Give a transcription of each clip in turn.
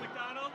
McDonald.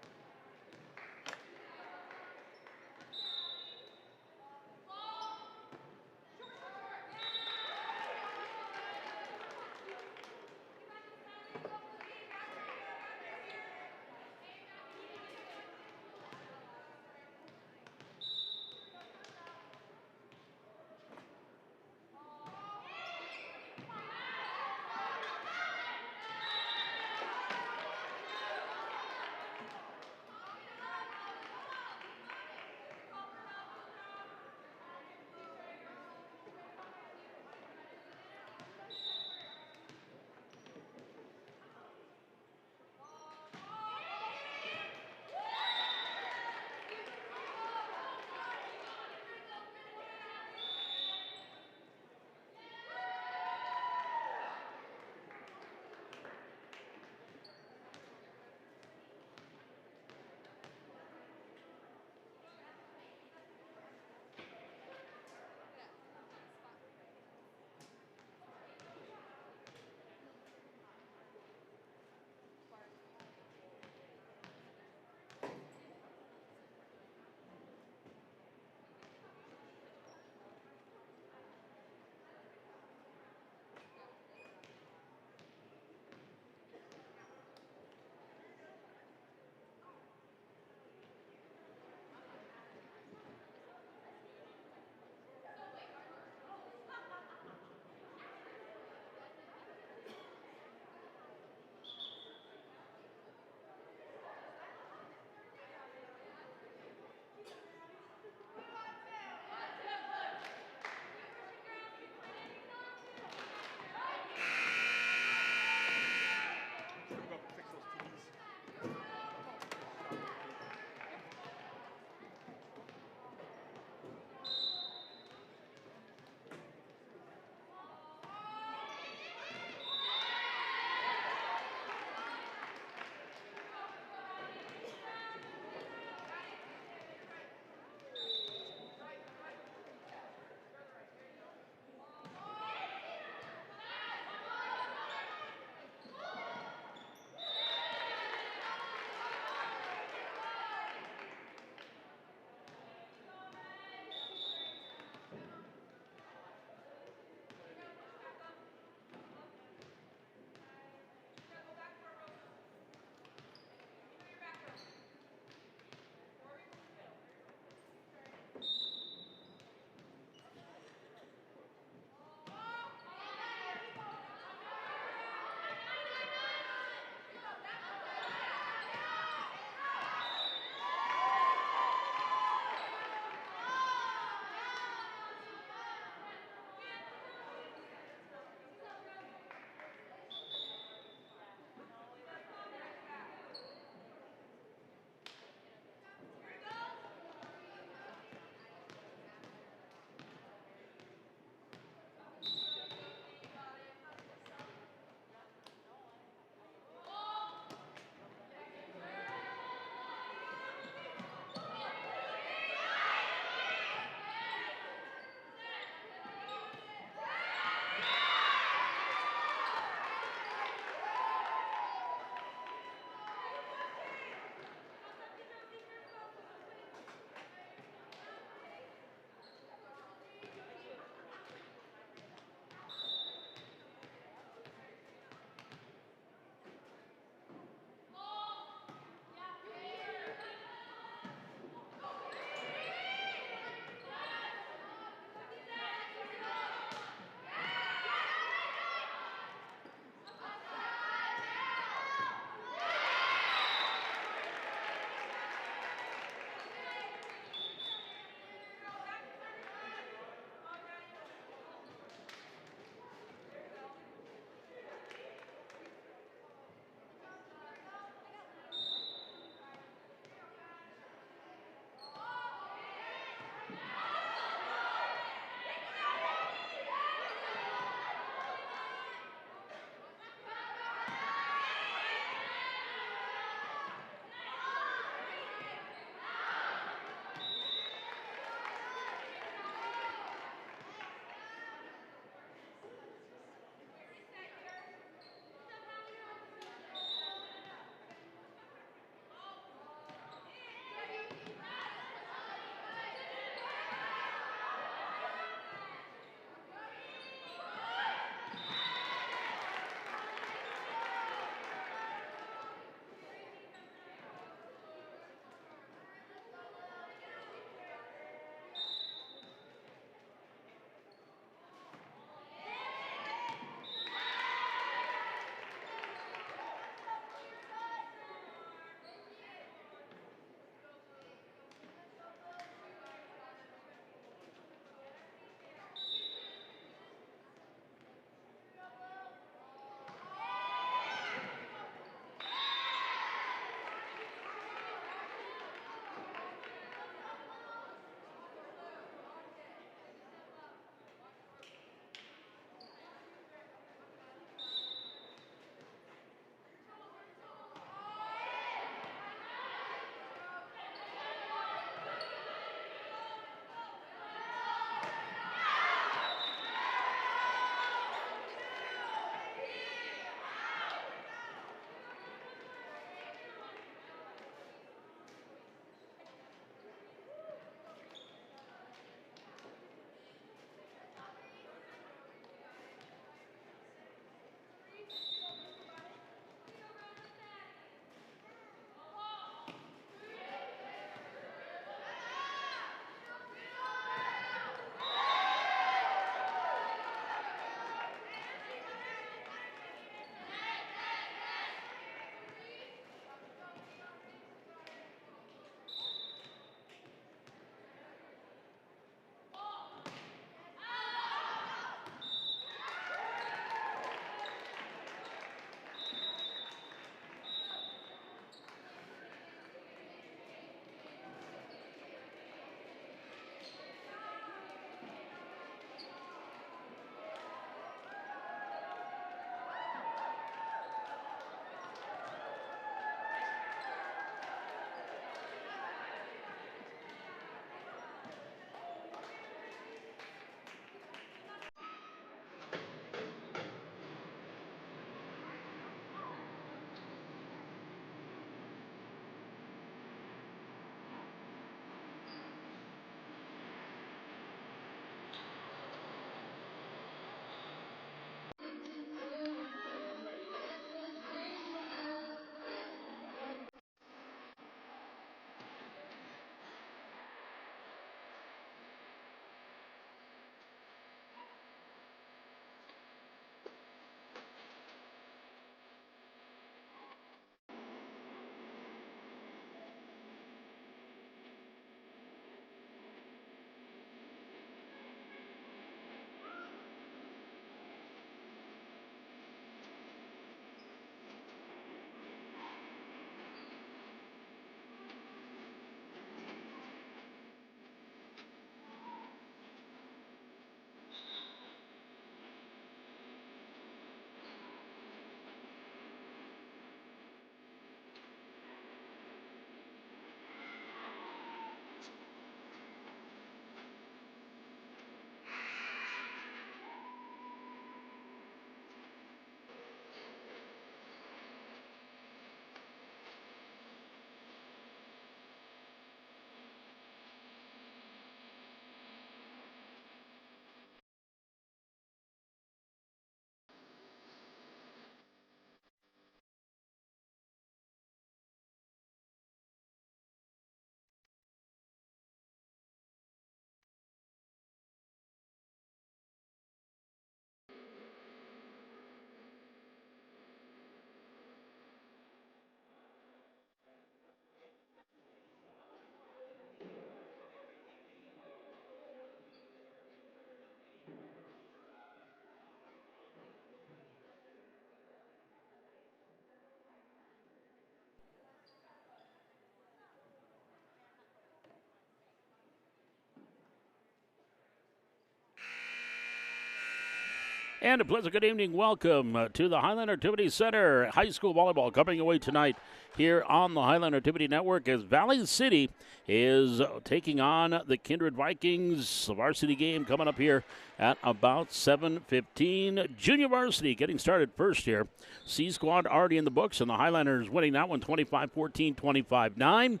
And a pleasant good evening. Welcome to the Highland Activity Center. High school volleyball coming away tonight here on the Highland Activity Network as Valley City is taking on the Kindred Vikings. The varsity game coming up here at about 7:15. Junior varsity getting started first here. C squad already in the books, and the Highlanders winning that one 25-14, 25-9.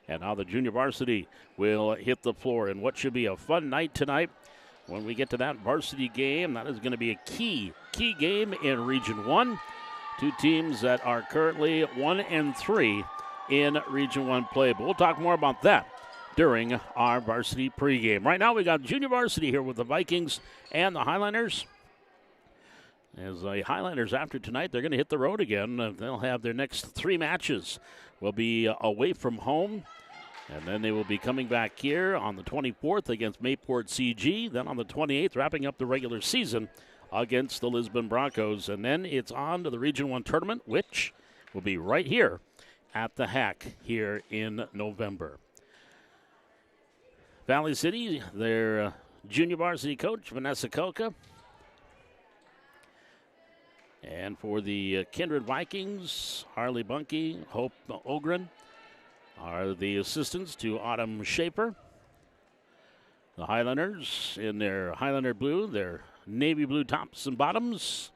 And now the junior varsity will hit the floor in what should be a fun night tonight. When we get to that varsity game, that is going to be a key game in Region 1. Two teams that are currently 1-3 in Region 1 play. But we'll talk more about that during our varsity pregame. Right now we got junior varsity here with the Vikings and the Highlanders. As the Highlanders, after tonight, they're going to hit the road again. They'll have their next 3 matches. Will be away from home. And then they will be coming back here on the 24th against Mayport CG. Then on the 28th, wrapping up the regular season against the Lisbon Broncos. And then it's on to the Region 1 tournament, which will be right here at the Hack here in November. Valley City, their junior varsity coach, Vanessa Koka. And for the Kindred Vikings, Harley Bunke, Hope Ogren are the assistants to Autumn Shaper. The Highlanders in their Highlander blue, their navy blue tops and bottoms.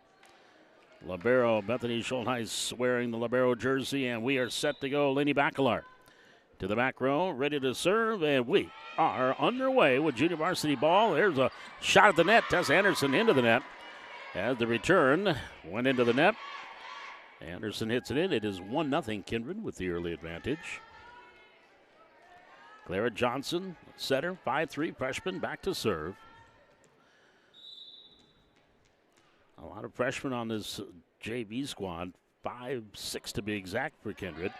Libero Bethany Schultheis wearing the Libero jersey, and we are set to go. Lenny Bacalar to the back row, ready to serve, and we are underway with junior varsity ball. There's a shot at the net. Tess Anderson into the net. As the return went into the net, Anderson hits it in. It is 1-0 Kindred with the early advantage. Clara Johnson, setter, 5'3", freshman, back to serve. A lot of freshmen on this JV squad, 5'6" to be exact for Kindred.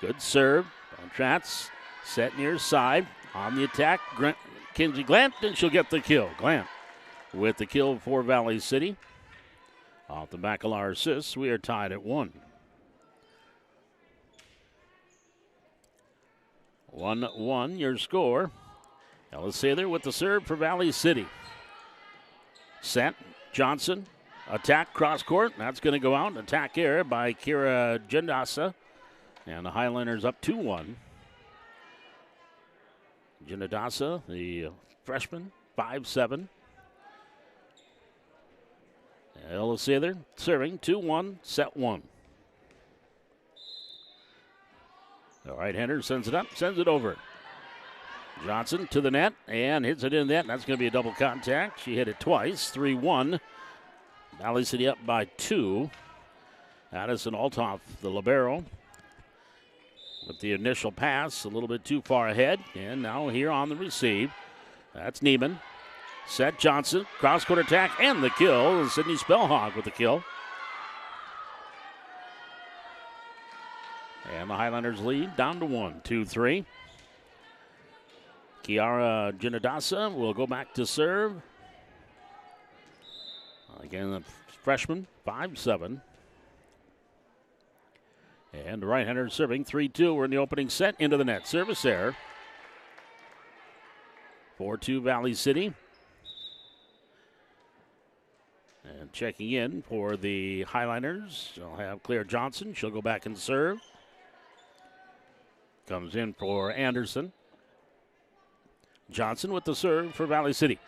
Good serve. Bontratz set near side. On the attack, Kinsey Glant, and she'll get the kill. Glant with the kill for Valley City. Off the Bacalar assists, we are tied at 1. 1-1, your score. Ellis Sather with the serve for Valley City. Set, Johnson, attack, cross court. That's going to go out. Attack here by Kira Jendasa. And the Highlanders up 2-1. Jendasa, the freshman, 5'7". Ellis Sather serving 2-1, set 1. The right-hander sends it up, sends it over. Johnson to the net and hits it in the net. That's going to be a double contact. She hit it twice, 3-1. Valley City up by 2. Addison Altoff, the libero, with the initial pass, a little bit too far ahead. And now here on the receive, that's Neiman. Set Johnson, cross-court attack, and the kill. Sydney Spellhog with the kill. And the Highlanders lead down to 1, 2-3. Kiara Genadasa will go back to serve. Again, the freshman, 5'7". And the right-hander serving 3-2. We're in the opening set, into the net. Service error. 4-2 Valley City. And checking in for the Highlanders, they'll have Claire Johnson. She'll go back and serve. Comes in for Anderson. Johnson with the serve for Valley City.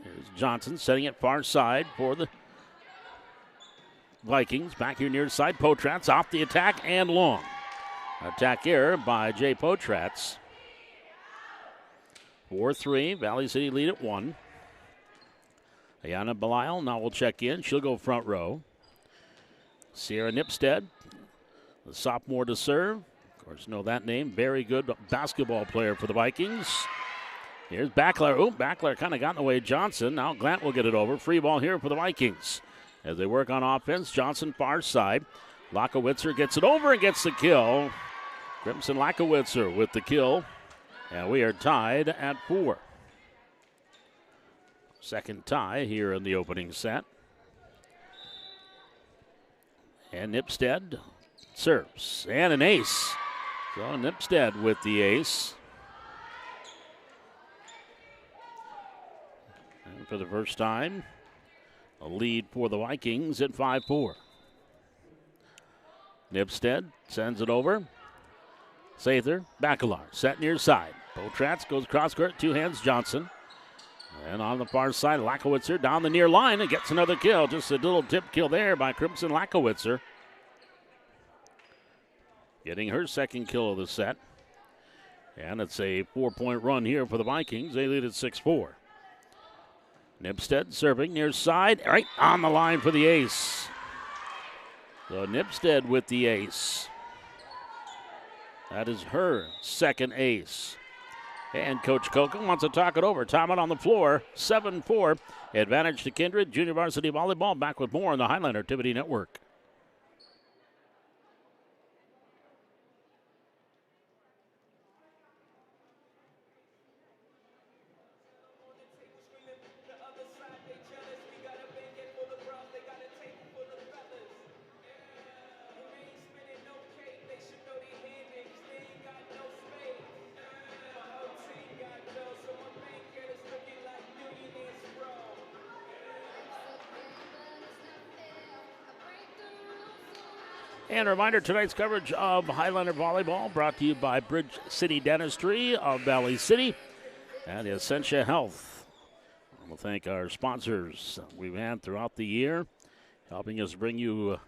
Here's Johnson setting it far side for the Vikings. Back here near side. Potratz off the attack and long. Attack here by Jay Potratz. 4-3. Valley City lead at 1. Ayana Belial now will check in. She'll go front row. Sierra Nipstead, the sophomore to serve. Of course, know that name. Very good basketball player for the Vikings. Here's Backler. Oh, Backler kind of got in the way of Johnson. Now Glant will get it over. Free ball here for the Vikings. As they work on offense, Johnson far side. Lakowitzer gets it over and gets the kill. Crimson Lakowitzer with the kill. And we are tied at 4. Second tie here in the opening set. And Nipstead serves. And an ace. So Nipstead with the ace. And for the first time A lead for the Vikings at 5-4. Nipstead sends it over. Sather, Bacalar, set near side. Potratz goes cross court, two hands Johnson. And on the far side, Lakowitzer down the near line and gets another kill. Just a little tip kill there by Crimson Lakowitzer. Getting her second kill of the set. And it's a 4-point run here for the Vikings. They lead at 6-4. Nipstead serving near side, right on the line for the ace. So Nipstead with the ace. That is her second ace. And Coach Koken wants to talk it over. Timeout on the floor, 7-4. Advantage to Kindred. Junior Varsity Volleyball back with more on the Highline Activity Network. And a reminder, tonight's coverage of Highlander Volleyball brought to you by Bridge City Dentistry of Valley City and Essentia Health. I want to thank our sponsors we've had throughout the year, helping us bring you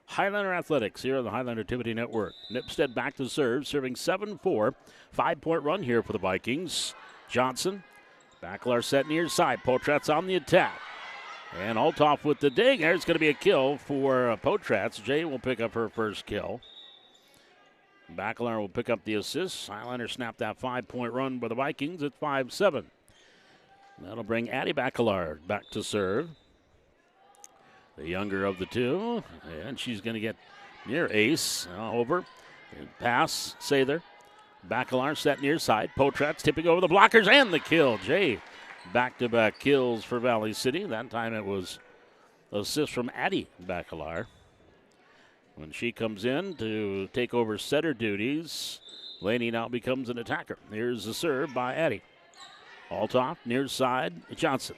Highlander Athletics here on the Highlander Activity Network. Nipstead back to serve, serving 7-4. 5-point run here for the Vikings. Johnson, Bacalar set near side. Potratz on the attack. And Althoff with the dig. There's going to be a kill for Potratz. Jay will pick up her first kill. Bacalar will pick up the assist. Highlander snapped that 5-point run by the Vikings at 5-7. That'll bring Addie Bacalar back to serve. The younger of the two. And she's going to get near ace. Over. And pass. Sather. Bacalar set near side. Potratz tipping over the blockers and the kill. Jay. Back-to-back kills for Valley City. That time it was assist from Addie Bacalar. When she comes in to take over setter duties, Laney now becomes an attacker. Here's the serve by Addie. Althoff, near side, Johnson.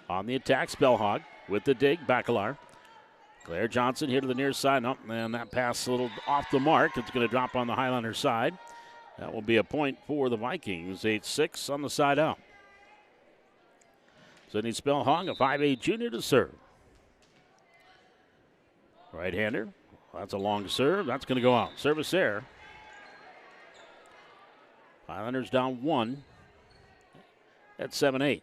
On the attack, Spellhog with the dig, Bacalar. Claire Johnson here to the near side. Oh, and that pass a little off the mark. It's going to drop on the Highlander side. That will be a point for the Vikings. 8-6 on the side out. Sydney Spellhog, a 5'8 junior to serve. Right-hander. That's a long serve. That's going to go out. Service error. Highlanders down 1 at 7-8.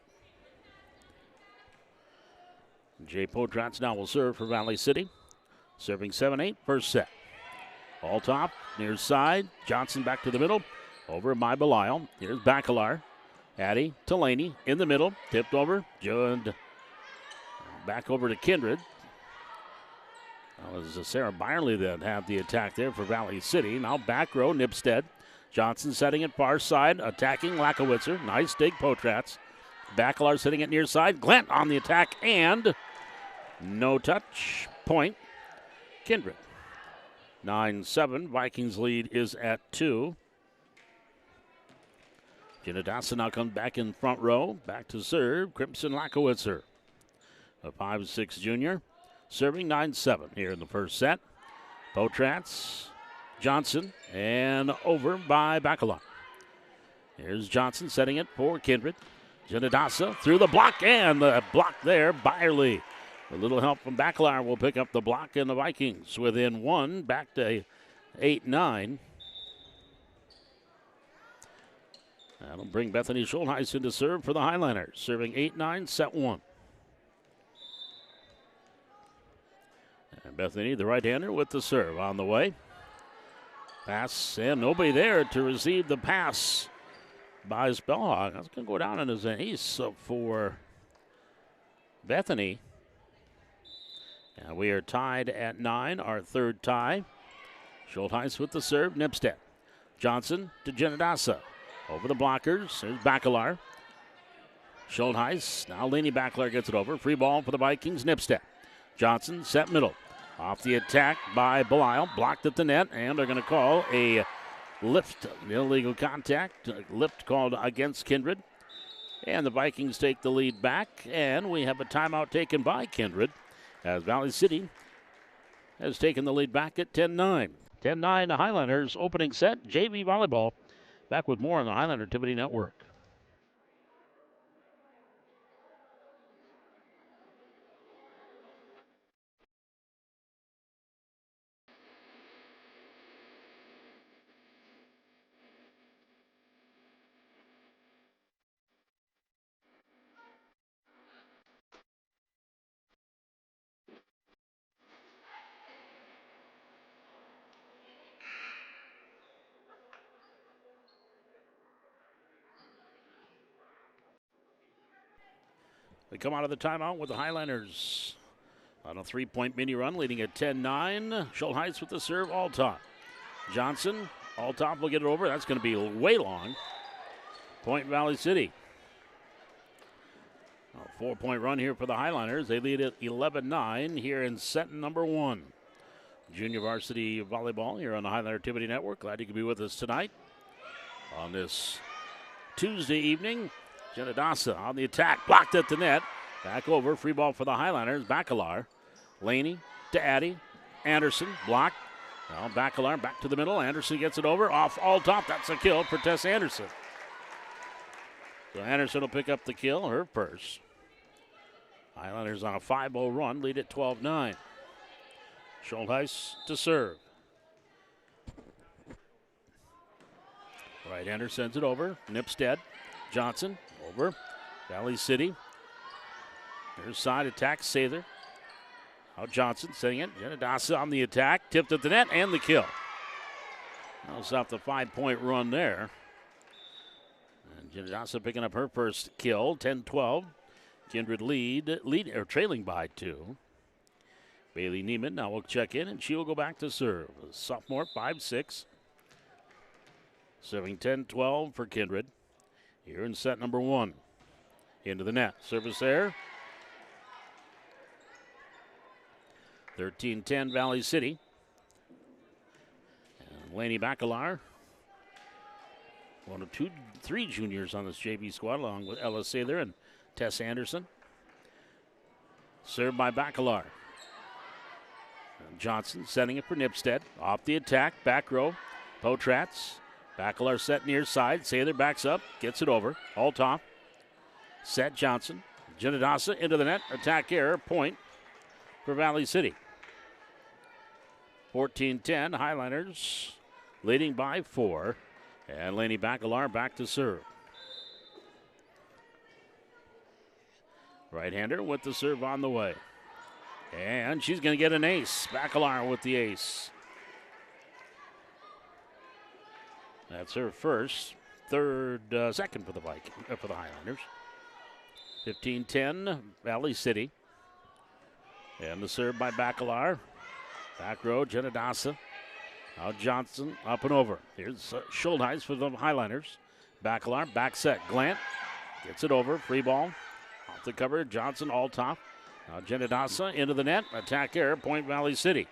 Jay Potratz now will serve for Valley City. Serving 7-8, first set. Althoff, near side. Johnson back to the middle. Over by Belial. Here's Bacalar. Addie to Laney in the middle. Tipped over. And back over to Kindred. That was Sarah Byerly that had the attack there for Valley City. Now back row, Nipstead. Johnson setting it far side. Attacking Lakowitzer. Nice dig, Potratz. Bacalar sitting at near side. Glent on the attack and no touch. Point. Kindred. 9-7. Vikings lead is at 2. Genadasa now comes back in front row. Back to serve. Crimson Lakowitzer. A 5'6 junior. Serving 9-7 here in the first set. Potratz, Johnson, and over by Bacalar. Here's Johnson setting it for Kindred. Genadasa through the block, and the block there, Byerly. A little help from Bacalar will pick up the block, and the Vikings within 1, back to 8-9. That'll bring Bethany Schultheis in to serve for the Highlanders. Serving 8-9, set 1. And Bethany, the right-hander, with the serve on the way. Pass, and nobody there to receive the pass by Spellhog. That's going to go down as an ace for Bethany. And we are tied at 9, our third tie. Schultheis with the serve, Nipstead. Johnson to Genadasa. Over the blockers, there's Bacalar. Schultheis, now Laney Bacalar gets it over. Free ball for the Vikings, Nipstead. Johnson, set middle. Off the attack by Belial, blocked at the net, and they're going to call a lift, illegal contact. Lift called against Kindred. And the Vikings take the lead back, and we have a timeout taken by Kindred as Valley City has taken the lead back at 10-9. 10-9, the Highlanders opening set, JV Volleyball. Back with more on the Highlander Activity Network. We come out of the timeout with the Highlanders on a 3-point mini run, leading at 10-9. Schultheis with the serve, all top. Johnson, all top, will get it over. That's going to be way long. Point Valley City. A 4-point run here for the Highlanders. They lead at 11-9 here in set number 1. Junior varsity volleyball here on the Highlander Activity Network. Glad you could be with us tonight on this Tuesday evening. Genadasa on the attack, blocked at the net. Back over, free ball for the Highlanders. Bacalar, Laney to Addy. Anderson, blocked. Now Bacalar back to the middle. Anderson gets it over, off all top. That's a kill for Tess Anderson. So Anderson will pick up the kill, her first. Highlanders on a 5-0 run, lead at 12-9. Schultheis to serve. Right-hander sends it over. Nipstead, Johnson, over. Valley City. Their side attack, Sather. Out Johnson sending it. Genadasa on the attack. Tipped at the net and the kill. That'll stop the 5-point run there. And Genadasa picking up her first kill. 10-12. Kindred trailing by 2. Bailey Neiman now will check in and she will go back to serve. Sophomore, 5'6". Serving 10-12 for Kindred. Here in set number 1. Into the net. Service there. 13-10 Valley City. And Laney Bacalar. One of 3 juniors on this JV squad, along with Ella Sather and Tess Anderson. Served by Bacalar. And Johnson setting it for Nipstead. Off the attack. Back row. Potratz. Bacalar set near side. Sather backs up. Gets it over. All top. Set Johnson. Genadasa into the net. Attack error. Point for Valley City. 14-10. Highlanders leading by 4. And Laney Bacalar back to serve. Right-hander with the serve on the way. And she's going to get an ace. Bacalar with the ace. That's her first, second for the Highlanders. 15-10, Valley City. And the serve by Bacalar. Back row, Genadasa. Now Johnson up and over. Here's Schultheis for the Highlanders. Bacalar, back set. Glant gets it over. Free ball. Off the cover, Johnson all top. Now Genadasa into the net. Attack error, Point Valley City.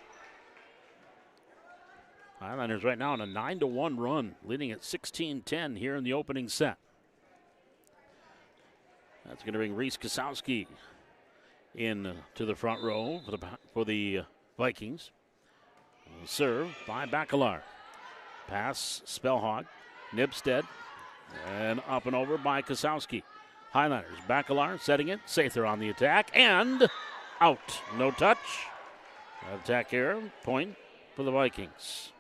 Highlanders right now on a 9-1 run, leading at 16-10 here in the opening set. That's going to bring Reese Kosowski in to the front row for the Vikings. Serve by Bacalar. Pass, Spellhog, Nipstead, and up and over by Kosowski. Highlanders, Bacalar setting it, Sather on the attack, and out. No touch. Attack error, point for the Vikings.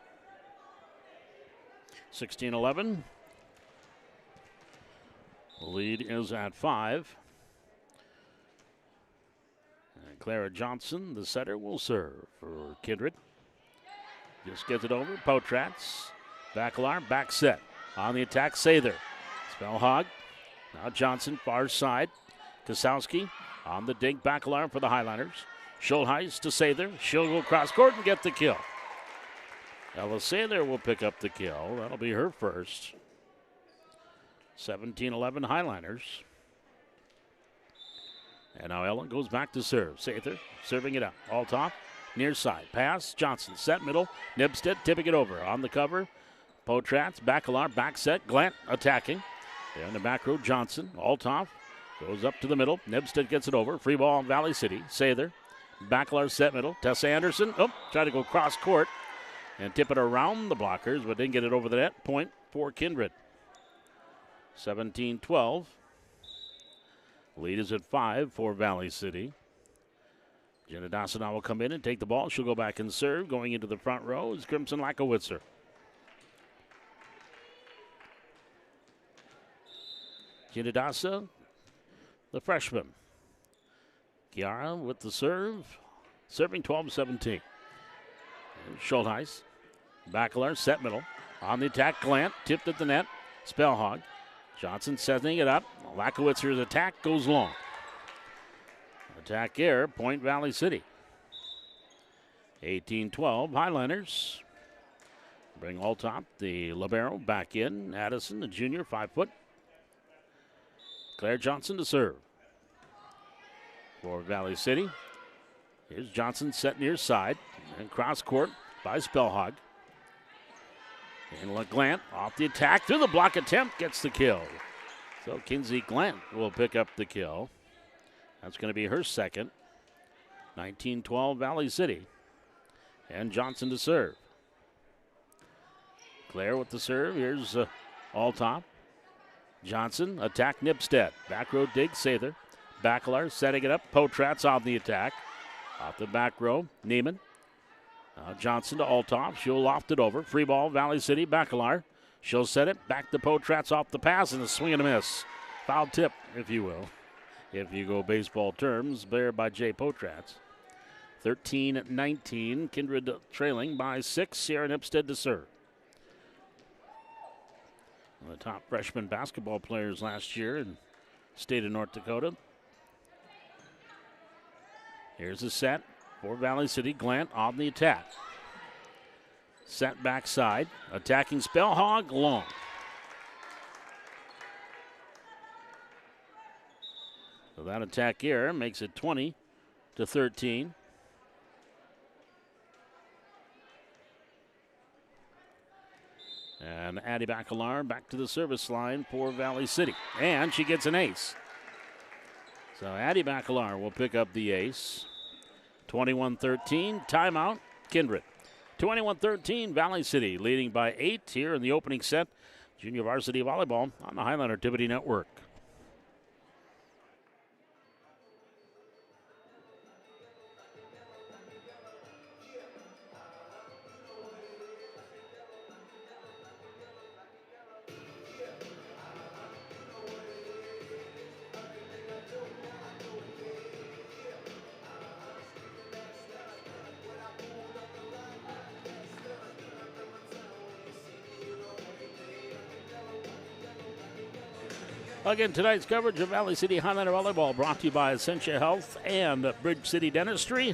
16-11. The lead is at 5. And Clara Johnson, the setter, will serve for Kindred. Just gets it over. Potratz. Bacalar, back set. On the attack, Sather. Spellhog. Now Johnson, far side. Kosowski on the dig. Bacalar for the Highlanders. Schultheis to Sather. She'll go cross court and get the kill. Ella Sather will pick up the kill. That'll be her first. 17-11 Highlanders. And now Ella goes back to serve. Sather serving it up. All top. Near side. Pass. Johnson set middle. Nipstead tipping it over. On the cover. Potratz. Bacalar back set. Glant attacking. There in the back row, Johnson. Altoff goes up to the middle. Nebstead gets it over. Free ball, Valley City. Sather. Backlar set middle. Tessa Anderson. Oh, tried to go cross court and tip it around the blockers, but didn't get it over the net. Point for Kindred. 17-12. Lead is at 5 for Valley City. Jenna Dawson now will come in and take the ball. She'll go back and serve. Going into the front row is Crimson Lakowitzer. Jenna Dawson, the freshman. Kiara with the serve. Serving 12-17. Schultheis. Backler, set middle. On the attack, Glant. Tipped at the net. Spellhog. Johnson setting it up. Lakowitzer's attack goes long. Attack air, point Valley City. 18-12, Highlanders. Bring Altopp, the libero, back in. Addison, the junior, 5 foot. Claire Johnson to serve. For Valley City. Here's Johnson set near side. And cross court by Spellhog. And LeGlant off the attack through the block attempt, gets the kill. So Kinsey Glant will pick up the kill. That's going to be her second. 19-12 Valley City. And Johnson to serve. Claire with the serve. Here's Altopp. Johnson, attack Nipstead. Back row dig, Sather. Bacalar setting it up. Potratz on the attack. Off the back row, Neiman. Johnson to Altopp. She'll loft it over. Free ball, Valley City. Bacalar. She'll set it back to Potratz off the pass and a swing and a miss. Foul tip, if you will. If you go baseball terms, there by Jay Potratz. 13-19. Kindred trailing by 6. Sierra Nipstead to serve. One of the top freshman basketball players last year in the state of North Dakota. Here's a set for Valley City. Glant on the attack. Set backside. Attacking Spellhog. Long. So that attack error makes it 20-13. And Addie Bacalar back to the service line for Valley City. And she gets an ace. So Addie Bacalar will pick up the ace. 21-13, timeout, Kindred. 21-13, Valley City leading by 8 here in the opening set. Junior Varsity Volleyball on the Highlander Activity Network. Again, tonight's coverage of Valley City Highlander Volleyball brought to you by Essentia Health and Bridge City Dentistry.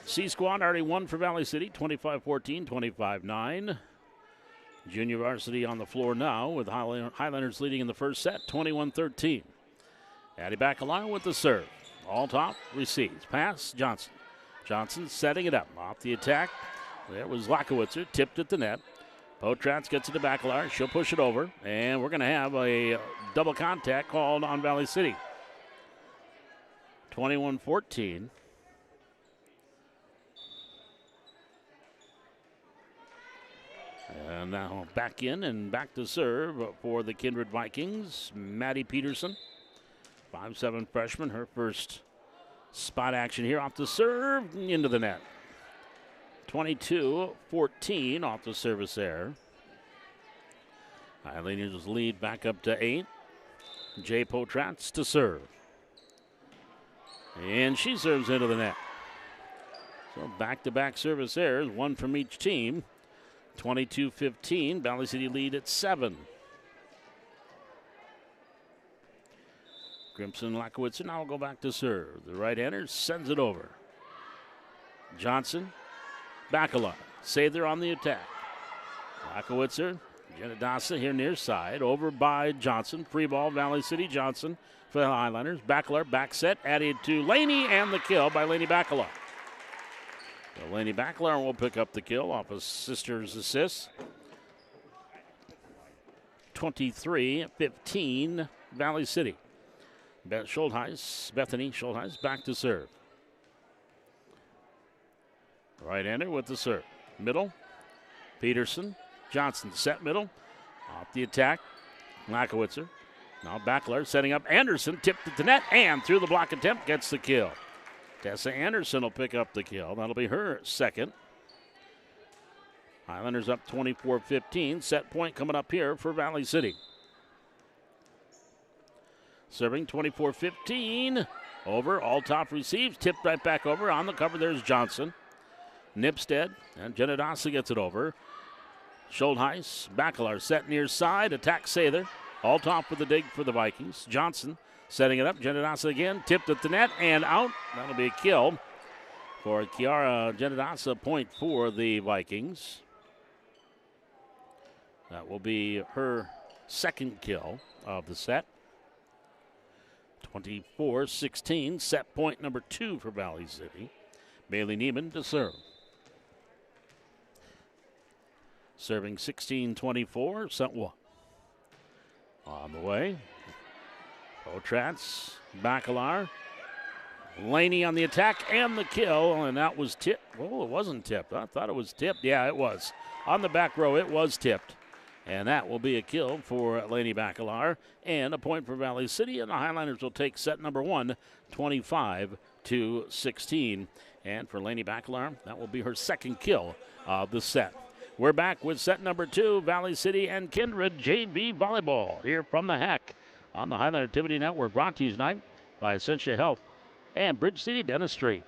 C-Squad already won for Valley City, 25-14, 25-9. Junior Varsity on the floor now with Highlanders leading in the first set, 21-13. Addie Bacalar with the serve. Altopp receives. Pass, Johnson. Johnson setting it up. Off the attack. There was Lakowitzer, tipped at the net. Potratz gets it to Bacalar. She'll push it over. And we're going to have a double contact called on Valley City. 21-14. And now back in and back to serve for the Kindred Vikings. Maddie Peterson, 5'7" freshman. Her first spot action here off the serve into the net. 22-14 off the service error. Highlanders lead back up to 8. Jay Potratz to serve. And she serves into the net. So back-to-back service errors, one from each team. 22-15, Valley City lead at 7. Crimson Lakowitzer now will go back to serve. The right-hander sends it over. Johnson. Bacalar, Sather on the attack. Lakowitzer, Genadasa here near side, over by Johnson. Free ball, Valley City, Johnson for the Highlanders. Bacalar, back set, added to Laney, and the kill by Laney Bacalar. So Laney Bacalar will pick up the kill off his sister's assist. 23-15 Valley City. Bethany Schultheis back to serve. Right-hander with the serve. Middle. Peterson. Johnson set middle. Off the attack. Lakowitzer. Now Backler setting up Anderson. Tipped it to net and through the block attempt gets the kill. Tessa Anderson will pick up the kill. That'll be her second. Highlanders up 24-15. Set point coming up here for Valley City. Serving 24-15. Over. All-top receives. Tipped right back over. On the cover there's Johnson. Nipstead. And Genadasa gets it over. Schultheis. Bacalar set near side. Attack Sather. All-top with the dig for the Vikings. Johnson setting it up. Genadasa again. Tipped at the net and out. That'll be a kill for Kiara Genadasa. Point for the Vikings. That will be her second kill of the set. 24-16, set point number 2 for Valley City. Bailey Neiman to serve. Serving 16-24, set 1. On the way. Potratz, Bacalar. Laney on the attack and the kill, and that was tipped. Well, it wasn't tipped. I thought it was tipped. Yeah, it was. On the back row, it was tipped. And that will be a kill for Laney Bacalar and a point for Valley City. And the Highlanders will take set number 1, 25-16. And for Laney Bacalar, that will be her second kill of the set. We're back with set number 2, Valley City and Kindred JV Volleyball here from the HEC on the Highland Activity Network. Brought to you tonight by Essentia Health and Bridge City Dentistry.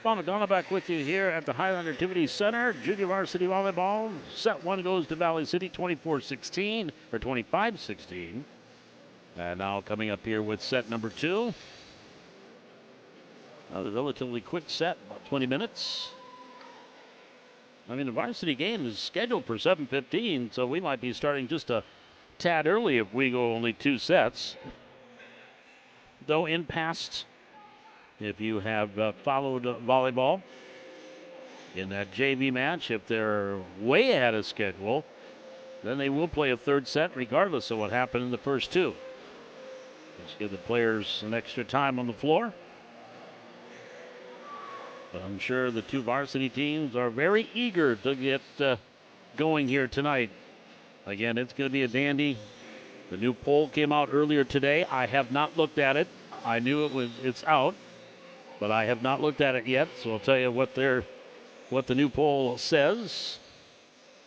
Paul McDonough back with you here at the Highland Activity Center. Junior Varsity Volleyball. Set 1 goes to Valley City, 24-16, or 25-16. And now coming up here with set number 2. A relatively quick set, about 20 minutes. I mean, the varsity game is scheduled for 7:15, so we might be starting just a tad early if we go only 2 sets. Though in past, if you have followed volleyball in that JV match, if they're way ahead of schedule, then they will play a 3rd set regardless of what happened in the first 2. Let's give the players some extra time on the floor. But I'm sure the 2 varsity teams are very eager to get going here tonight. Again, it's going to be a dandy. The new poll came out earlier today. I have not looked at it. I knew it's out, but I have not looked at it yet. So I'll tell you what the new poll says.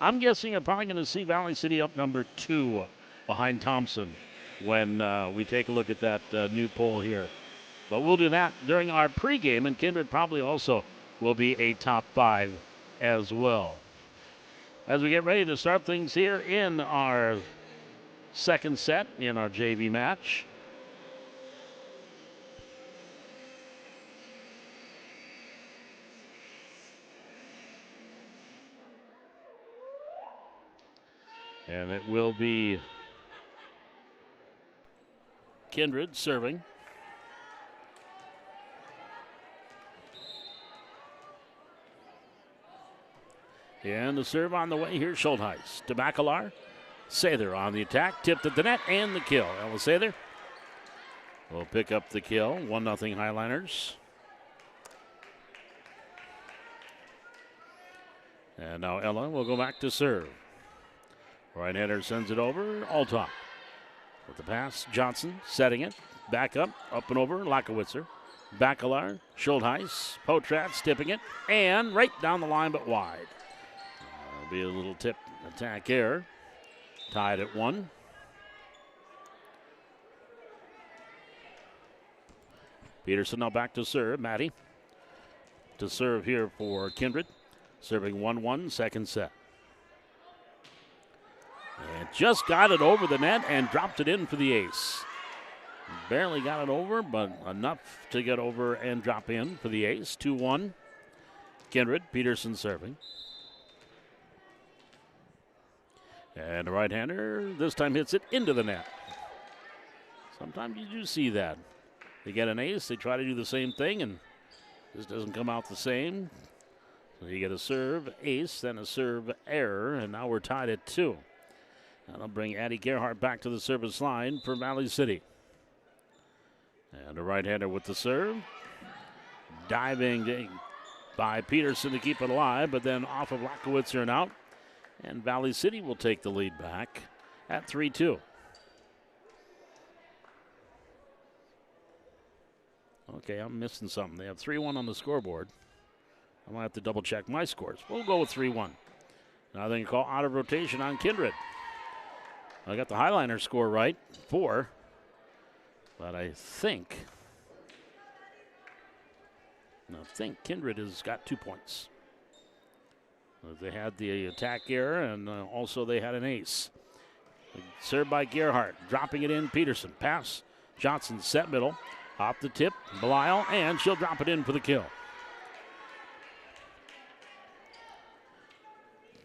I'm guessing I'm probably going to see Valley City up number 2 behind Thompson when we take a look at that new poll here. But we'll do that during our pregame, and Kindred probably also will be a top 5 as well. As we get ready to start things here in our second set in our JV match. And it will be Kindred serving. And the serve on the way here, Schultheis to Bacalar. Sather on the attack, tipped at the net, and the kill. Ella Sather will pick up the kill. 1-0 Highliners. And now Ella will go back to serve. Right-hander sends it over, Altop. With the pass, Johnson setting it. Back up and over, Lakowitzer. Bacalar, Schultheis, Potratz tipping it, and right down the line but wide. That'll be a little tip attack error. Tied at 1. Peterson now back to serve. Maddie to serve here for Kindred. Serving 1-1, second set. And just got it over the net and dropped it in for the ace. Barely got it over, but enough to get over and drop in for the ace. 2-1. Kindred, Peterson serving. And the right-hander this time hits it into the net. Sometimes you do see that. They get an ace, they try to do the same thing, and this doesn't come out the same. So you get a serve ace, then a serve error, and now we're tied at 2. That'll bring Addie Gerhardt back to the service line for Valley City. And a right-hander with the serve. Diving by Peterson to keep it alive, but then off of Lakowitzer and out. And Valley City will take the lead back at 3-2. Okay, I'm missing something. They have 3-1 on the scoreboard. I might have to double check my scores. We'll go with 3-1. Now they can call out of rotation on Kindred. I got the Highliner score right, 4. But I think Kindred has got 2 points. They had the attack error, and also they had an ace. Served by Gerhardt, dropping it in. Peterson, pass. Johnson, set middle. Off the tip, Belial, and she'll drop it in for the kill.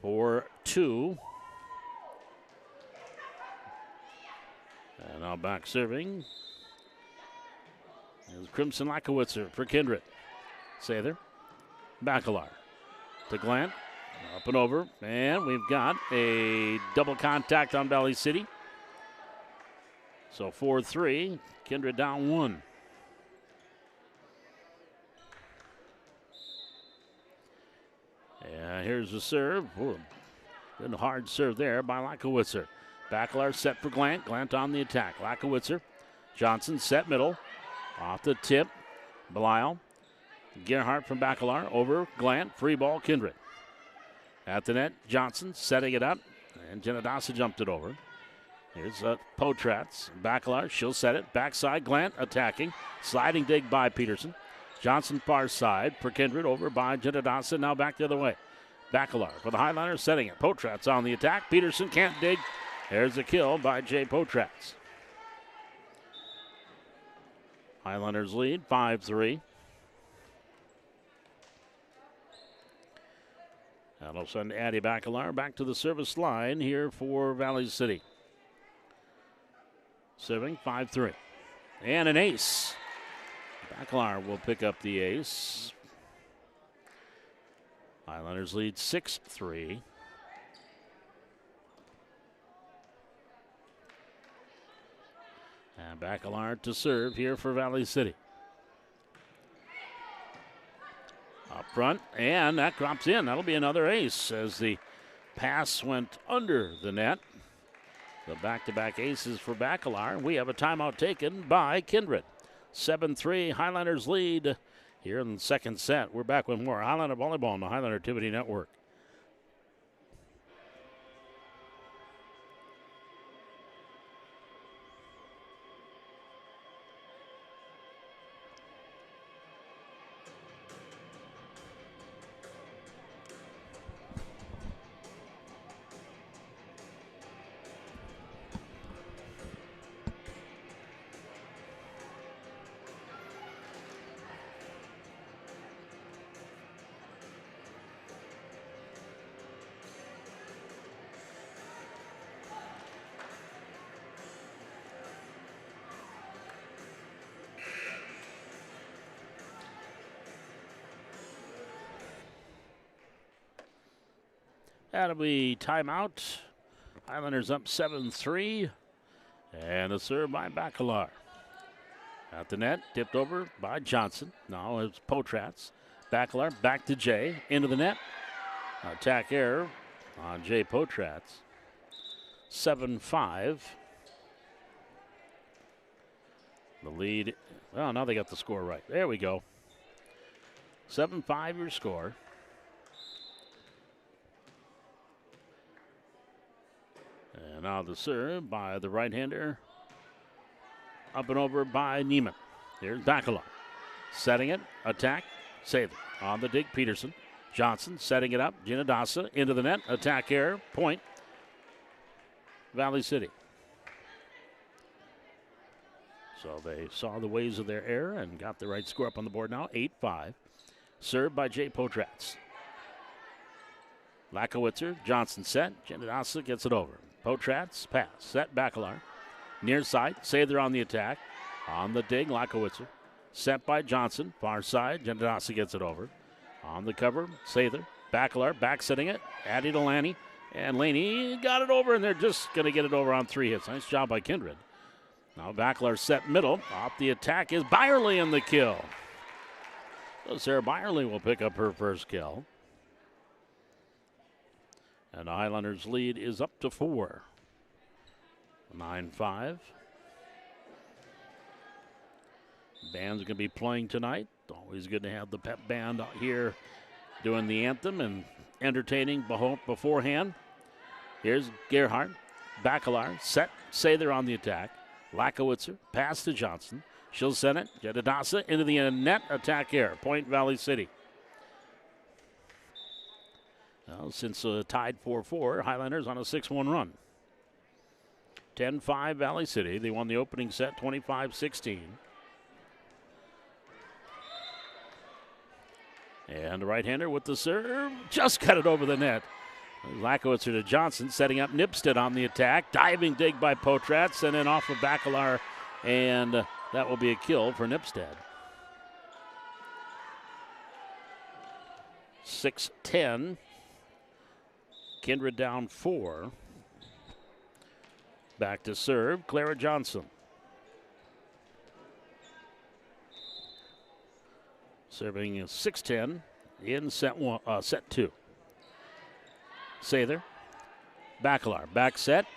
4-2. And now back serving is Crimson Lakowitzer for Kindred. Sather, Bacalar to Glant. Up and over, and we've got a double contact on Valley City. So 4-3, Kindred down 1. Yeah, here's the serve. Ooh, good hard serve there by Lakowitzer. Bacalar set for Glant. Glant on the attack. Lakowitzer. Johnson set middle. Off the tip. Belial. Gerhardt from Bacalar over Glant. Free ball, Kindred. At the net, Johnson setting it up, and Genadasa jumped it over. Here's Potratz. Bacalar, she'll set it. Backside, Glant attacking. Sliding dig by Peterson. Johnson far side for Kindred over by Genadasa. Now back the other way. Bacalar for the Highliner setting it. Potratz on the attack. Peterson can't dig. There's a kill by Jay Potratz. Highliners lead 5-3. That'll send Addie Bacalar back to the service line here for Valley City. Serving 5-3. And an ace. Bacalar will pick up the ace. Highlanders lead 6-3. And Bacalar to serve here for Valley City. Up front, and that drops in. That'll be another ace as the pass went under the net. The back-to-back aces for Bacalar. We have a timeout taken by Kindred. 7-3, Highlanders lead here in the second set. We're back with more Highlander Volleyball on the Highlander Activity Network. That'll be timeout. Highlanders up 7-3. And a serve by Bacalar. At the net, tipped over by Johnson. Now it's Potratz. Bacalar back to Jay. Into the net. Attack error on Jay Potratz. 7-5. The lead. Well, now they got the score right. There we go. 7-5 your score. And now the serve by the right-hander. Up and over by Neiman. Here's Bacalar. Setting it. Attack. Save it. On the dig, Peterson. Johnson setting it up. Ginadasa into the net. Attack error. Point. Valley City. So they saw the ways of their error and got the right score up on the board now. 8-5. Served by Jay Potratz. Lakowitzer. Johnson set. Ginadasa gets it over. Potratz. Pass. Set. Bacalar. Near side. Sather on the attack. On the dig. Lakowitzer. Set by Johnson. Far side. Ginadasa gets it over. On the cover. Sather. Bacalar. Back setting it. Addie to Laney. And Laney got it over, and they're just going to get it over on 3 hits. Nice job by Kindred. Now Bacalar set middle. Off the attack is Byerly in the kill. So Sarah Byerly will pick up her first kill. And the Highlanders' lead is up to 4. 9-5. Band's going to be playing tonight. Always good to have the pep band out here doing the anthem and entertaining beforehand. Here's Gerhardt. Bacalar set. Sather on the attack. Lakowitzer. Pass to Johnson. She'll send it. Ginadasa into the net. Attack error. Point Valley City. Well, since tied 4-4, Highlanders on a 6-1 run. 10-5 Valley City. They won the opening set 25-16. And the right-hander with the serve. Just got it over the net. Lakowitzer to Johnson, setting up Nipstead on the attack. Diving dig by Potratz, and then off of Bacalar, and that will be a kill for Nipstead. 6-10. Kindred down 4. Back to serve, Clara Johnson. Serving 6-10 in set 2. Sather. Bacalar. Back set.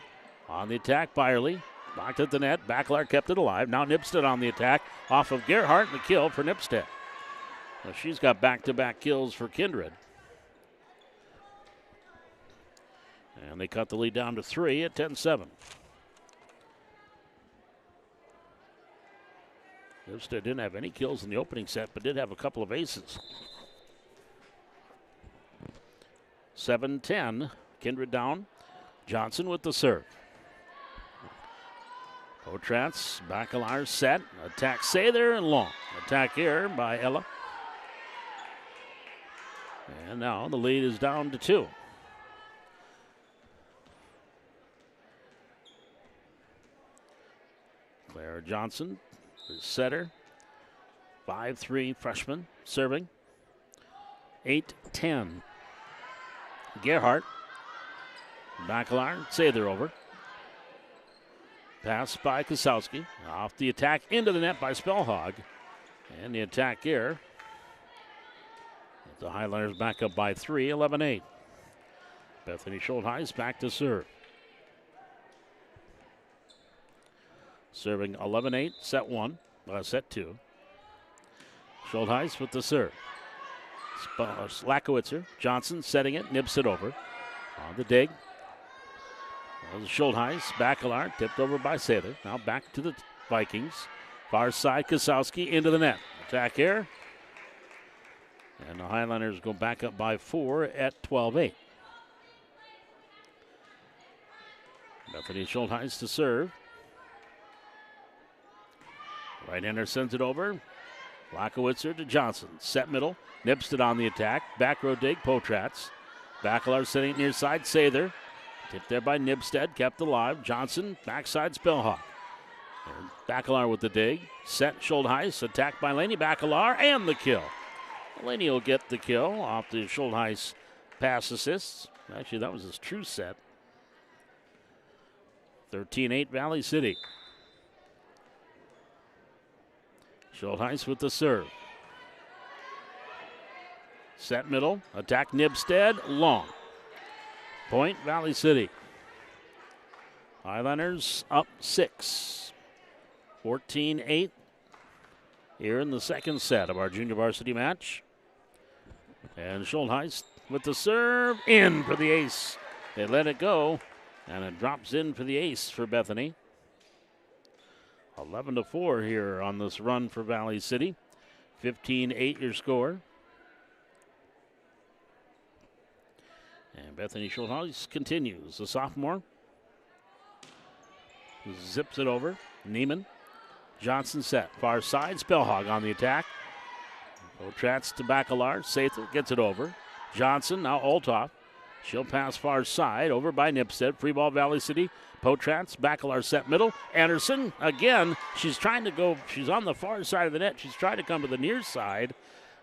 On the attack, Byerly. Knocked at the net. Bacalar kept it alive. Now Nipstead on the attack. Off of Gerhardt, and the kill for Nipstead. Well, she's got back-to-back kills for Kindred. And they cut the lead down to 3 at 10-7. Nipstead didn't have any kills in the opening set, but did have a couple of aces. 7-10, Kindred down. Johnson with the serve. Potratz, Bacalar set. Attack Sather and long. Attack here by Ella. And now the lead is down to 2. Clara Johnson, the setter. 5'3" freshman, serving. 8-10. Gerhardt. Bacalar, Sather over. Pass by Kosowski. Off the attack into the net by Spellhog. And the attack here. The Highlanders back up by 3, 11-8. Bethany Schultheis back to serve. Serving 11-8, set 2. Schultheis with the serve. Lakowitzer, Johnson setting it, nips it over. On the dig. Schultheis, Bacalar, tipped over by Sather. Now back to the Vikings. Far side, Kosowski into the net. Attack here. And the Highlanders go back up by 4 at 12-8. Bethany Schultheis to serve. Right-hander sends it over. Lakowitzer to Johnson. Set middle. Nipstead on the attack. Back row dig, Potratz. Bacalar sitting it near side, Sather. Tipped there by Nipstead, kept alive. Johnson, backside, Spellhawk. And Bacalar with the dig. Set, Schultheis, attacked by Laney. Bacalar, and the kill. Laney will get the kill off the Schultheis pass assists. Actually, that was his true set. 13-8 Valley City. Schultheis with the serve. Set middle, attack Nibstead, long. Point Valley City. Highlanders up 6. 14-8 here in the second set of our junior varsity match. And Schultheis with the serve, in for the ace. They let it go, and it drops in for the ace for Bethany. 11-4 here on this run for Valley City. 15-8 your score. And Bethany Schultheis continues. The sophomore zips it over. Neiman. Johnson set. Far side. Spellhog on the attack. Potratz to Bacalar. Sather gets it over. Johnson now Olthoff. She'll pass far side. Over by Nipstead. Free ball Valley City. Potratz. Bacalar set middle. Anderson again. She's trying to go. She's on the far side of the net. She's trying to come to the near side.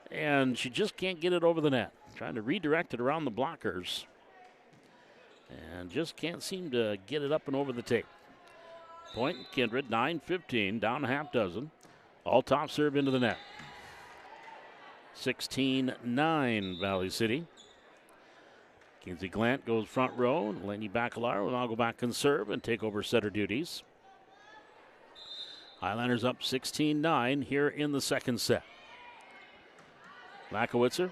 And she just can't get it over the net. Trying to redirect it around the blockers. And just can't seem to get it up and over the tape. Point Kindred, 9-15, down a half dozen. All top serve into the net. 16-9 Valley City. Kinsey Glant goes front row. Laney Bacalar will now go back and serve and take over setter duties. Highlanders up 16-9 here in the second set. Lakowitzer.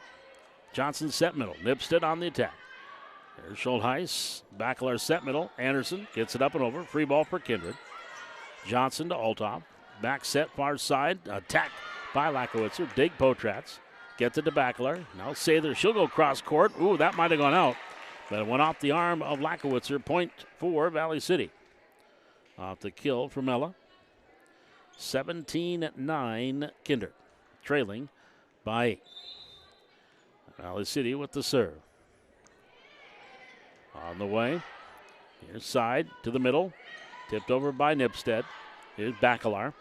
Johnson set middle. Nibstead on the attack. There's Schultheis. Bacalar set middle. Anderson gets it up and over. Free ball for Kindred. Johnson to Altop. Back set far side. Attack by Lakowitzer. Dig Potratz. Gets it to Bacalar. Now Sather. She'll go cross court. Ooh, that might have gone out. But it went off the arm of Lakowitzer. Point for Valley City. Off the kill from Ella. 17-9 Kindred. Trailing by 8. Valley City with the serve. On the way. Here's side to the middle. Tipped over by Nibstead. Here's Bacalar.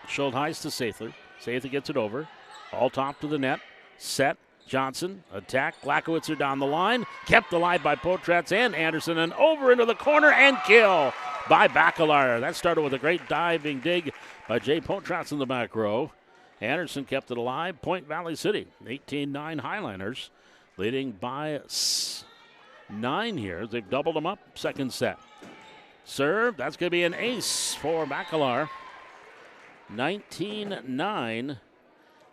Schultheis to Sather. Sather gets it over. All top to the net. Set. Johnson. Attack. Lakowitzer down the line. Kept alive by Potratz and Anderson. And over into the corner and kill by Bacalar. That started with a great diving dig by Jay Potratz in the back row. Anderson kept it alive. Point Valley City. 18-9 Highlanders. Leading by 9 here. They've doubled them up. Second set. Serve. That's going to be an ace for Bacalar. 19-9.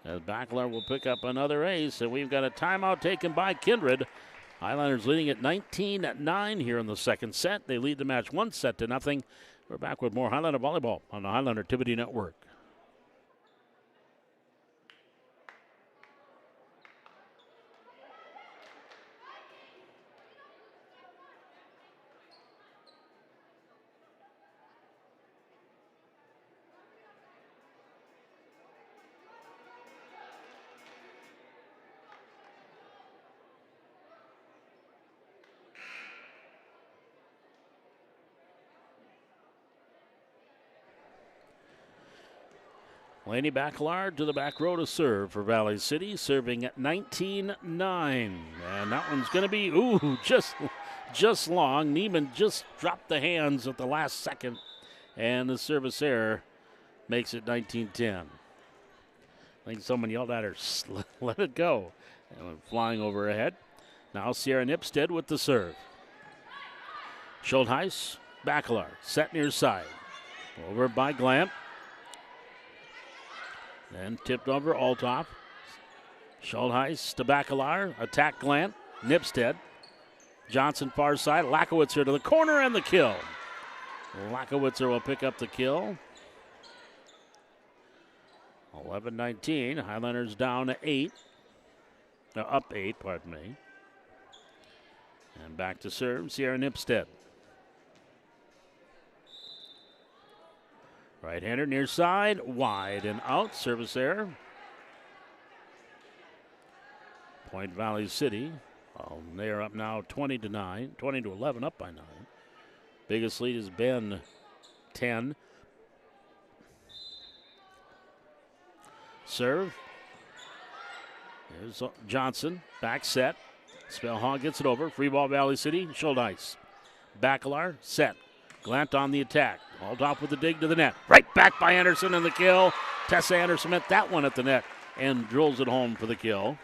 As Bacalar will pick up another ace. And we've got a timeout taken by Kindred. Highlanders leading at 19-9 here in the second set. They lead the match 1-0. We're back with more Highlander volleyball on the Highlander Activity Network. Laney Bacalar to the back row to serve for Valley City, serving at 19-9. And that one's going to be, just long. Neiman just dropped the hands at the last second, and the service error makes it 19-10. I think someone yelled at her, let it go, and went flying over her head. Now Sierra Nipstead with the serve. Schultheis, Bacalar, set near side. Over by Glamp. Then tipped over Althoff. Schultheis to Bacalar. Attack Glant. Nipstead. Johnson far side. Lakowitzer to the corner and the kill. Lakowitzer will pick up the kill. 11-19. Highlanders down to 8. Up 8, pardon me. And back to serve, Sierra Nipstead. Right-hander near side, wide and out. Service error. Point Valley City. They are up now 20-9, 20-11, up by 9. Biggest lead has been 10. Serve. There's Johnson, back set. Spellhog gets it over. Free ball, Valley City. Schuldeis. Bacalar set. Glant on the attack. All top with the dig to the net. Right back by Anderson and the kill. Tessa Anderson met that one at the net and drills it home for the kill.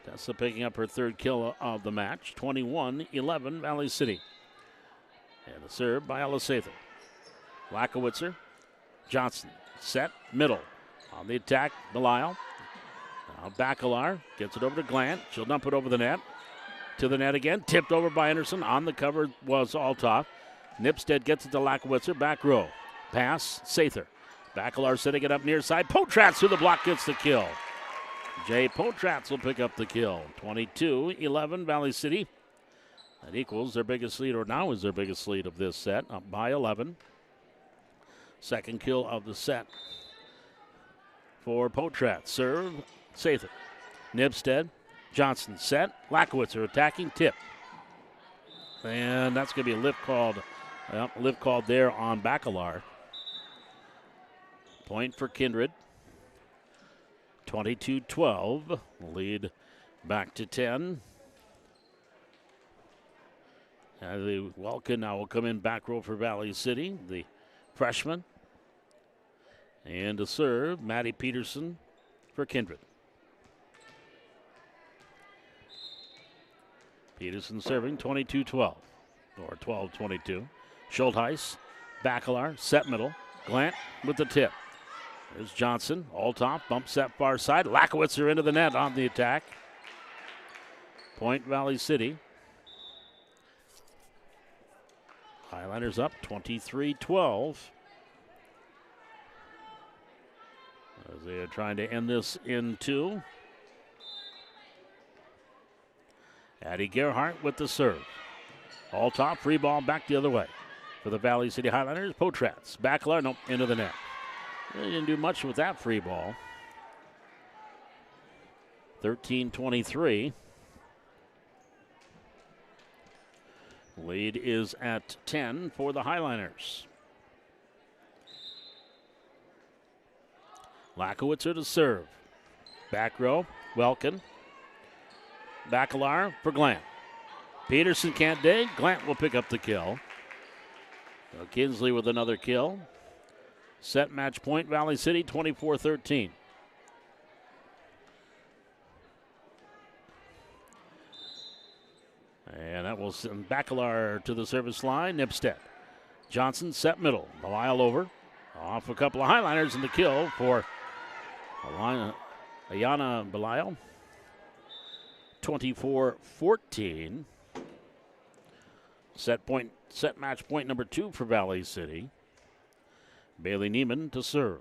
Tessa picking up her third kill of the match. 21-11 Valley City. And the serve by Alisather. Lakowitzer. Johnson set. Middle. On the attack, Belisle. Now Bacalar gets it over to Glant. She'll dump it over the net. To the net again. Tipped over by Anderson. On the cover was Althoff. Nipstead gets it to Lakowitzer. Back row. Pass. Sather. Bacalar setting it up near side. Potratz through the block gets the kill. Jay Potratz will pick up the kill. 22-11 Valley City. That equals their biggest lead, or now is their biggest lead of this set, up by 11. Second kill of the set for Potratz. Serve. Sather. Nipstead. Johnson set. Lakowitzer attacking. Tip. And that's going to be a lift called. Lift called there on Bacalar. Point for Kindred. 22-12. Lead back to 10. The Welkin now will come in back row for Valley City, the freshman. And to serve, Maddie Peterson for Kindred. Peterson serving 22-12, or 12-22. Schultheis, Bacalar, set middle. Glant with the tip. There's Johnson, all top, bumps that far side. Lakowitzer into the net on the attack. Point Valley City. Highlanders up 23-12. As they are trying to end this in 2. Addie Gerhardt with the serve. All top, free ball back the other way. For the Valley City Highlanders, Potratz. Bacalar, nope, into the net. They didn't do much with that free ball. 13-23. Lead is at 10 for the Highlanders. Lakowitzer to serve. Back row, Welkin. Bacalar for Glant. Peterson can't dig. Glant will pick up the kill. So Kinsley with another kill. Set match point, Valley City, 24-13. And that will send Bacalar to the service line. Nipstead. Johnson set middle. Belisle over. Off a couple of Highlanders in the kill for Ayana Belisle. 24-14. Set match point number 2 for Valley City. Bailey Neiman to serve.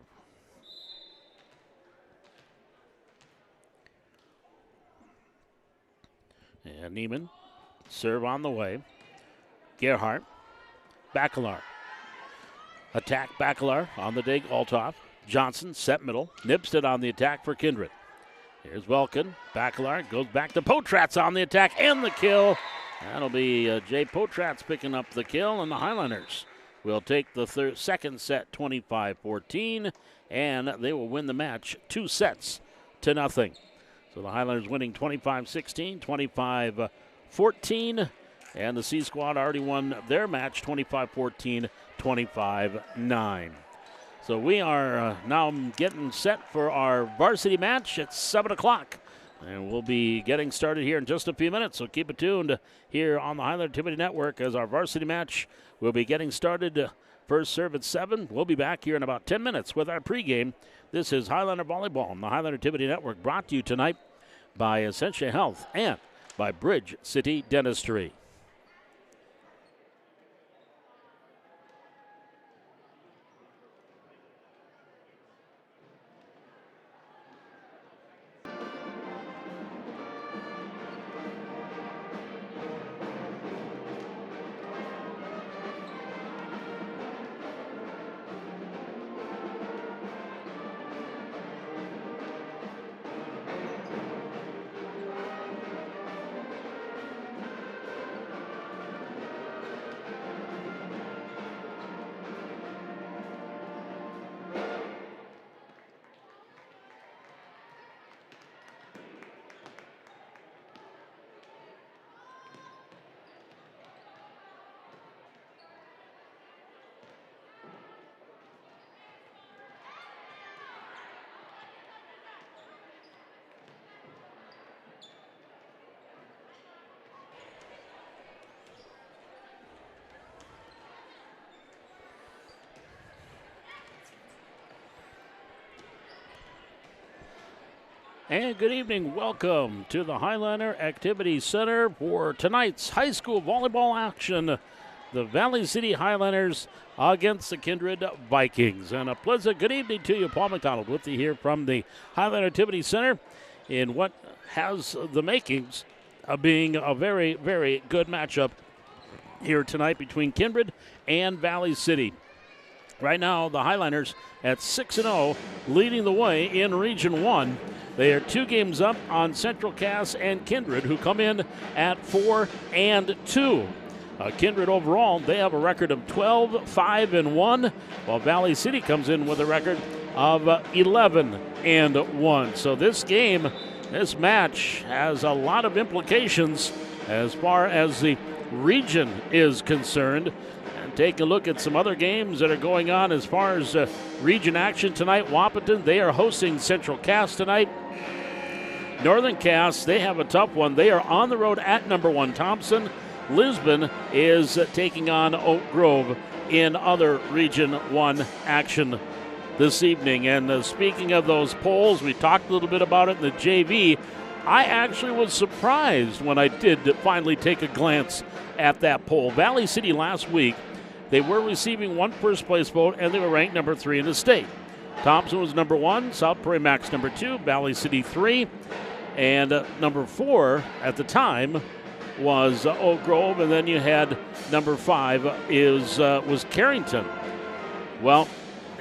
And Neiman, serve on the way. Gerhardt, Bacalar. Attack Bacalar on the dig, Althoff. Johnson, set middle. Nipstead on the attack for Kindred. Here's Welkin. Bacalar goes back to Potratz on the attack and the kill. That'll be Jay Potratz picking up the kill, and the Highlanders will take the second set 25-14, and they will win the match 2 sets to nothing. So the Highlanders winning 25-16, 25-14, and the C Squad already won their match 25-14, 25-9. So we are now getting set for our varsity match at 7 o'clock. And we'll be getting started here in just a few minutes, so keep it tuned here on the Highlander Activity Network as our varsity match will be getting started. First serve at 7. We'll be back here in about 10 minutes with our pregame. This is Highlander Volleyball on the Highlander Activity Network, brought to you tonight by Essentia Health and by Bridge City Dentistry. And good evening. Welcome to the Highlander Activity Center for tonight's high school volleyball action. The Valley City Highlanders against the Kindred Vikings. And a pleasant good evening to you. Paul McDonald with you here from the Highlander Activity Center in what has the makings of being a very, very good matchup here tonight between Kindred and Valley City. Right now, the Highlanders at 6-0, leading the way in Region 1. They are 2 games up on Central Cass and Kindred, who come in at 4-2. Kindred overall, they have a record of 12-5-1, while Valley City comes in with a record of 11-1. So this game, this match, has a lot of implications as far as the region is concerned. And take a look at some other games that are going on as far as region action tonight. Wahpeton, they are hosting Central Cass tonight. Northern Cass, they have a tough one. They are on the road at number 1 Thompson. Lisbon is taking on Oak Grove in other Region 1 action this evening. And speaking of those polls, we talked a little bit about it in the JV. I actually was surprised when I did finally take a glance at that poll. Valley City last week, they were receiving 1 first-place vote, and they were ranked number 3 in the state. Thompson was number 1, South Prairie Max number 2, Valley City 3, and number 4 at the time was Oak Grove, and then you had number 5 was Carrington. Well,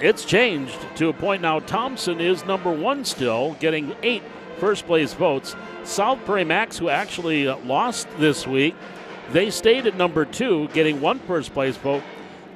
it's changed to a point now. Thompson is number 1 still, getting 8 first-place votes. South Prairie Max, who actually lost this week, they stayed at number 2, getting 1 first-place vote.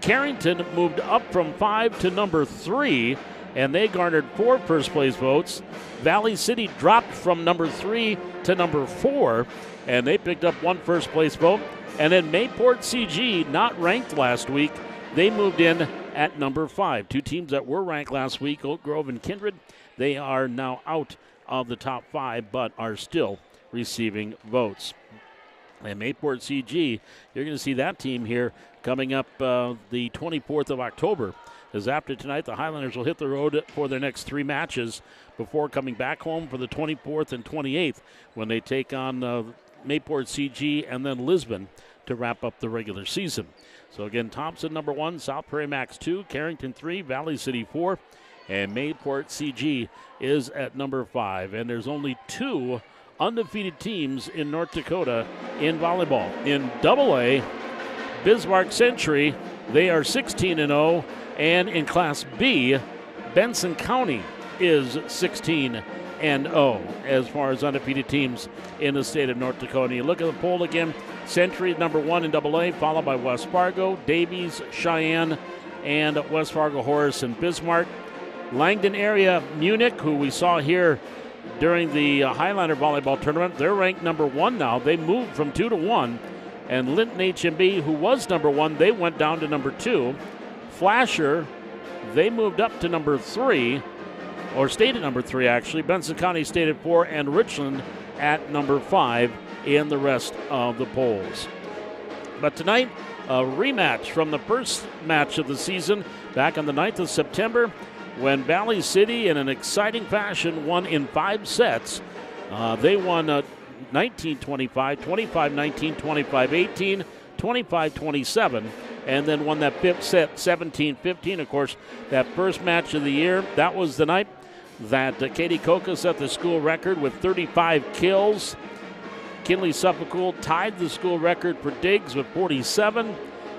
Carrington moved up from 5 to number 3, and they garnered 4 first-place votes. Valley City dropped from number 3 to number 4, and they picked up 1 first-place vote. And then Mayport CG, not ranked last week, they moved in at number 5. 2 teams that were ranked last week, Oak Grove and Kindred, they are now out of the top 5, but are still receiving votes. And Mayport CG, you're going to see that team here coming up the 24th of October. As after tonight, the Highlanders will hit the road for their next 3 matches before coming back home for the 24th and 28th when they take on Mayport CG and then Lisbon to wrap up the regular season. So again, Thompson number 1, South Prairie Max 2, Carrington 3, Valley City 4, and Mayport CG is at number 5. And there's only 2 undefeated teams in North Dakota in volleyball. In AA, Bismarck Century, they are 16-0, and in Class B, Benson County is 16-0 as far as undefeated teams in the state of North Dakota. You look at the poll again, Century number 1 in AA, followed by West Fargo, Davies, Cheyenne, and West Fargo, Horace, and Bismarck. Langdon area, Munich, who we saw here during the Highlander volleyball tournament, they're ranked number 1 now. They moved from 2 to 1. And Linton HMB, who was number 1, they went down to number 2. Flasher, they moved up to number 3, or stayed at number 3 actually. Benson County stayed at 4, and Richland at number 5 in the rest of the polls. But tonight, a rematch from the first match of the season back on the 9th of September when Valley City, in an exciting fashion, won in 5 sets. They won 19-25, 25-19, 25-18, 25-27, and then won that 5th set 17-15. Of course, that first match of the year, that was the night that Katie Coca set the school record with 35 kills. Kinley Suffolk tied the school record for digs with 47,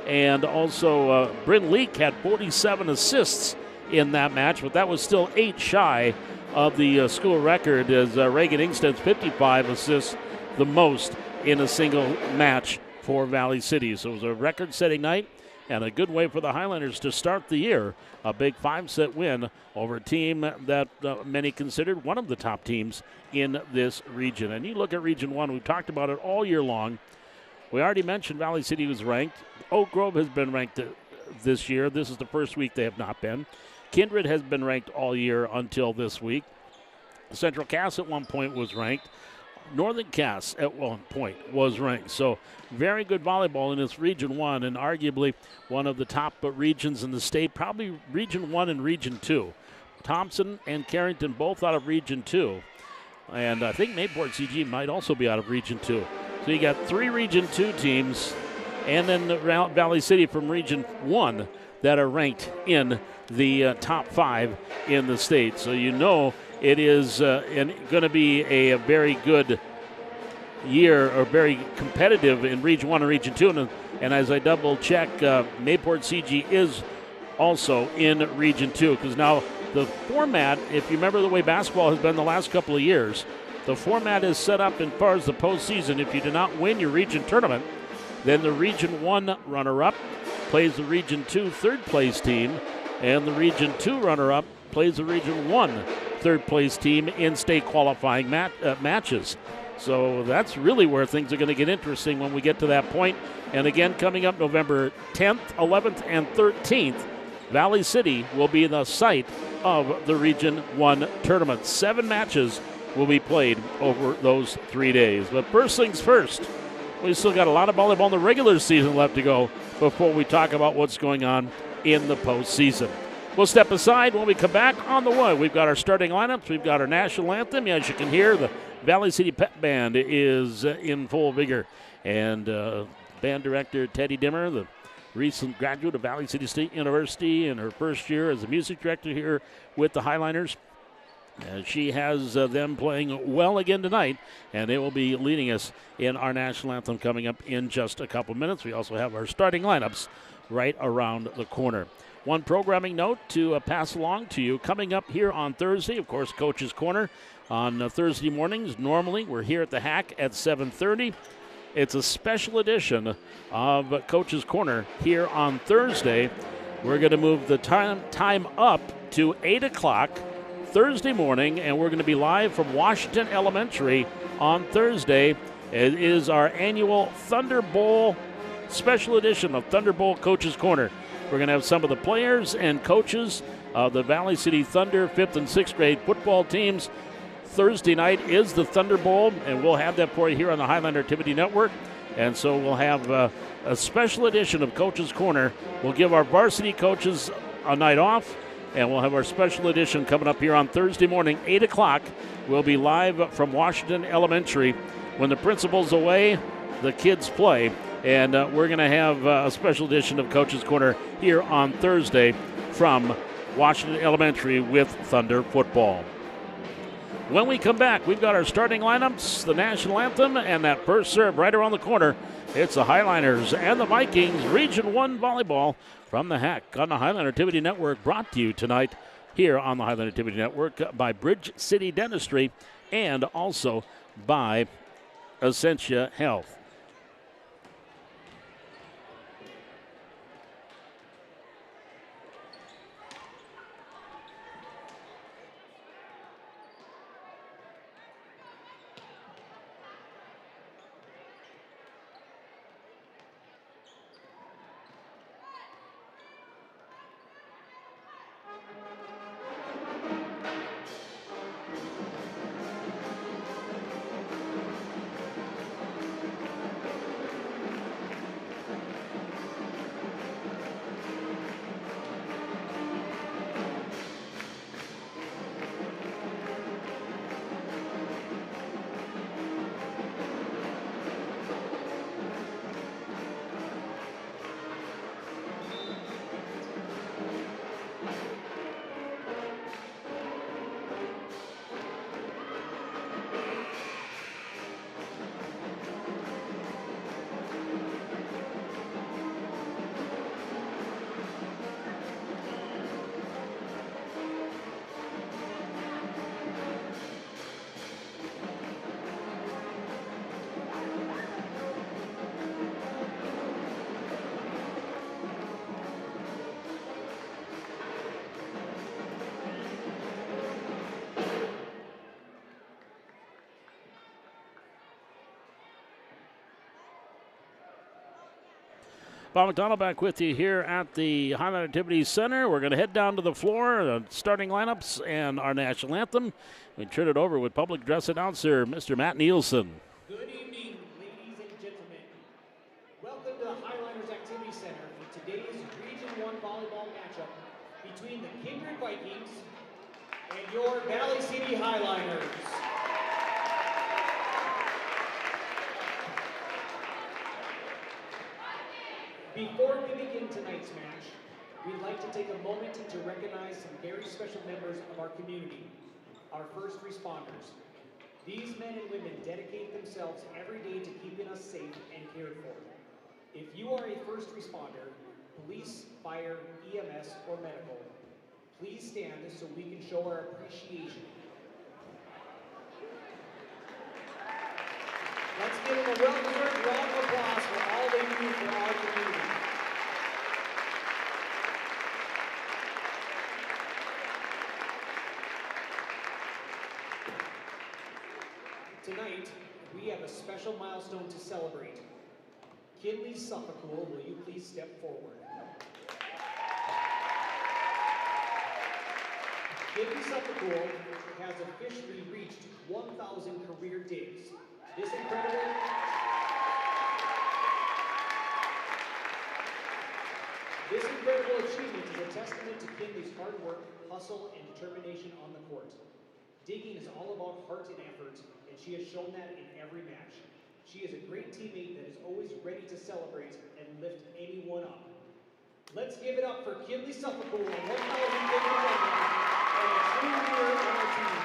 and also Bryn Leak had 47 assists in that match, but that was still 8 shy of the school record, as Reagan Ingsted's 55 assists, the most in a single match for Valley City. So it was a record-setting night and a good way for the Highlanders to start the year. A big 5-set win over a team that many considered one of the top teams in this region. And you look at Region 1, we've talked about it all year long. We already mentioned Valley City was ranked. Oak Grove has been ranked this year. This is the first week they have not been. Kindred has been ranked all year until this week. Central Cass at one point was ranked. Northern Cass at one point was ranked. So very good volleyball in this Region 1, and arguably one of the top regions in the state, probably Region 1 and Region 2. Thompson and Carrington both out of Region 2. And I think Mayport CG might also be out of Region 2. So you got 3 Region 2 teams and then Valley City from Region 1 that are ranked in the top 5 in the state. So you know it is going to be a very good year, or very competitive in Region 1 and Region 2. And as I double check, Mayport CG is also in Region 2, because now the format, if you remember the way basketball has been the last couple of years, the format is set up as far as the postseason. If you do not win your region tournament, then the Region 1 runner-up plays the Region 2 third-place team, and the Region 2 runner-up plays the Region 1 third-place team in state qualifying matches. So that's really where things are going to get interesting when we get to that point. And again, coming up November 10th, 11th, and 13th, Valley City will be the site of the Region 1 tournament. 7 matches will be played over those 3 days. But first things first, we still got a lot of volleyball in the regular season left to go before we talk about what's going on in the postseason. We'll step aside when we come back on the way. We've got our starting lineups. We've got our national anthem. As you can hear, the Valley City Pep Band is in full vigor. And band director Teddy Dimmer, the recent graduate of Valley City State University in her first year as a music director here with the Highliners. She has them playing well again tonight, and they will be leading us in our national anthem coming up in just a couple minutes. We also have our starting lineups right around the corner. One programming note to pass along to you. Coming up here on Thursday, of course, Coach's Corner on Thursday mornings. Normally, we're here at the Hack at 7:30. It's a special edition of Coach's Corner here on Thursday. We're going to move the time up to 8 o'clock Thursday morning, and we're going to be live from Washington Elementary on Thursday. It is our annual Thunder Bowl special edition of Thunder Bowl Coach's Corner. We're going to have some of the players and coaches of the Valley City Thunder 5th and 6th grade football teams. Thursday night is the Thunder Bowl, and we'll have that for you here on the Highlander Activity Network. And so we'll have a special edition of Coach's Corner. We'll give our varsity coaches a night off, and we'll have our special edition coming up here on Thursday morning, 8 o'clock. We'll be live from Washington Elementary. When the principal's away, the kids play. And we're going to have a special edition of Coach's Corner here on Thursday from Washington Elementary with Thunder football. When we come back, we've got our starting lineups, the national anthem, and that first serve right around the corner. It's the Highliners and the Vikings Region 1 volleyball from the Hack on the Highlander Activity Network, brought to you tonight here on the Highlander Activity Network by Bridge City Dentistry and also by Essentia Health. Bob McDonald back with you here at the Highland Activity Center. We're going to head down to the floor, starting lineups and our national anthem. We turn it over with public address announcer, Mr. Matt Nielsen. Good evening, ladies and gentlemen. Welcome to the Highlanders Activity Center for today's Region 1 volleyball matchup between the Kindred Vikings and your Valley City Highliners. Before we begin tonight's match, we'd like to take a moment to recognize some very special members of our community, our first responders. These men and women dedicate themselves every day to keeping us safe and cared for. If you are a first responder, police, fire, EMS, or medical, please stand so we can show our appreciation. Let's give them a well-deserved round of applause for all they do for our community. Tonight, we have a special milestone to celebrate. Kinley Suffolcool, will you please step forward? Kinley Suffolcool has officially reached 1,000 career days. This incredible achievement is a testament to Kinley's hard work, hustle, and determination on the court. Digging is all about heart and effort, and she has shown that in every match. She is a great teammate that is always ready to celebrate and lift anyone up. Let's give it up for Kinley Suffolcool, 1,000 and a true leader on our team.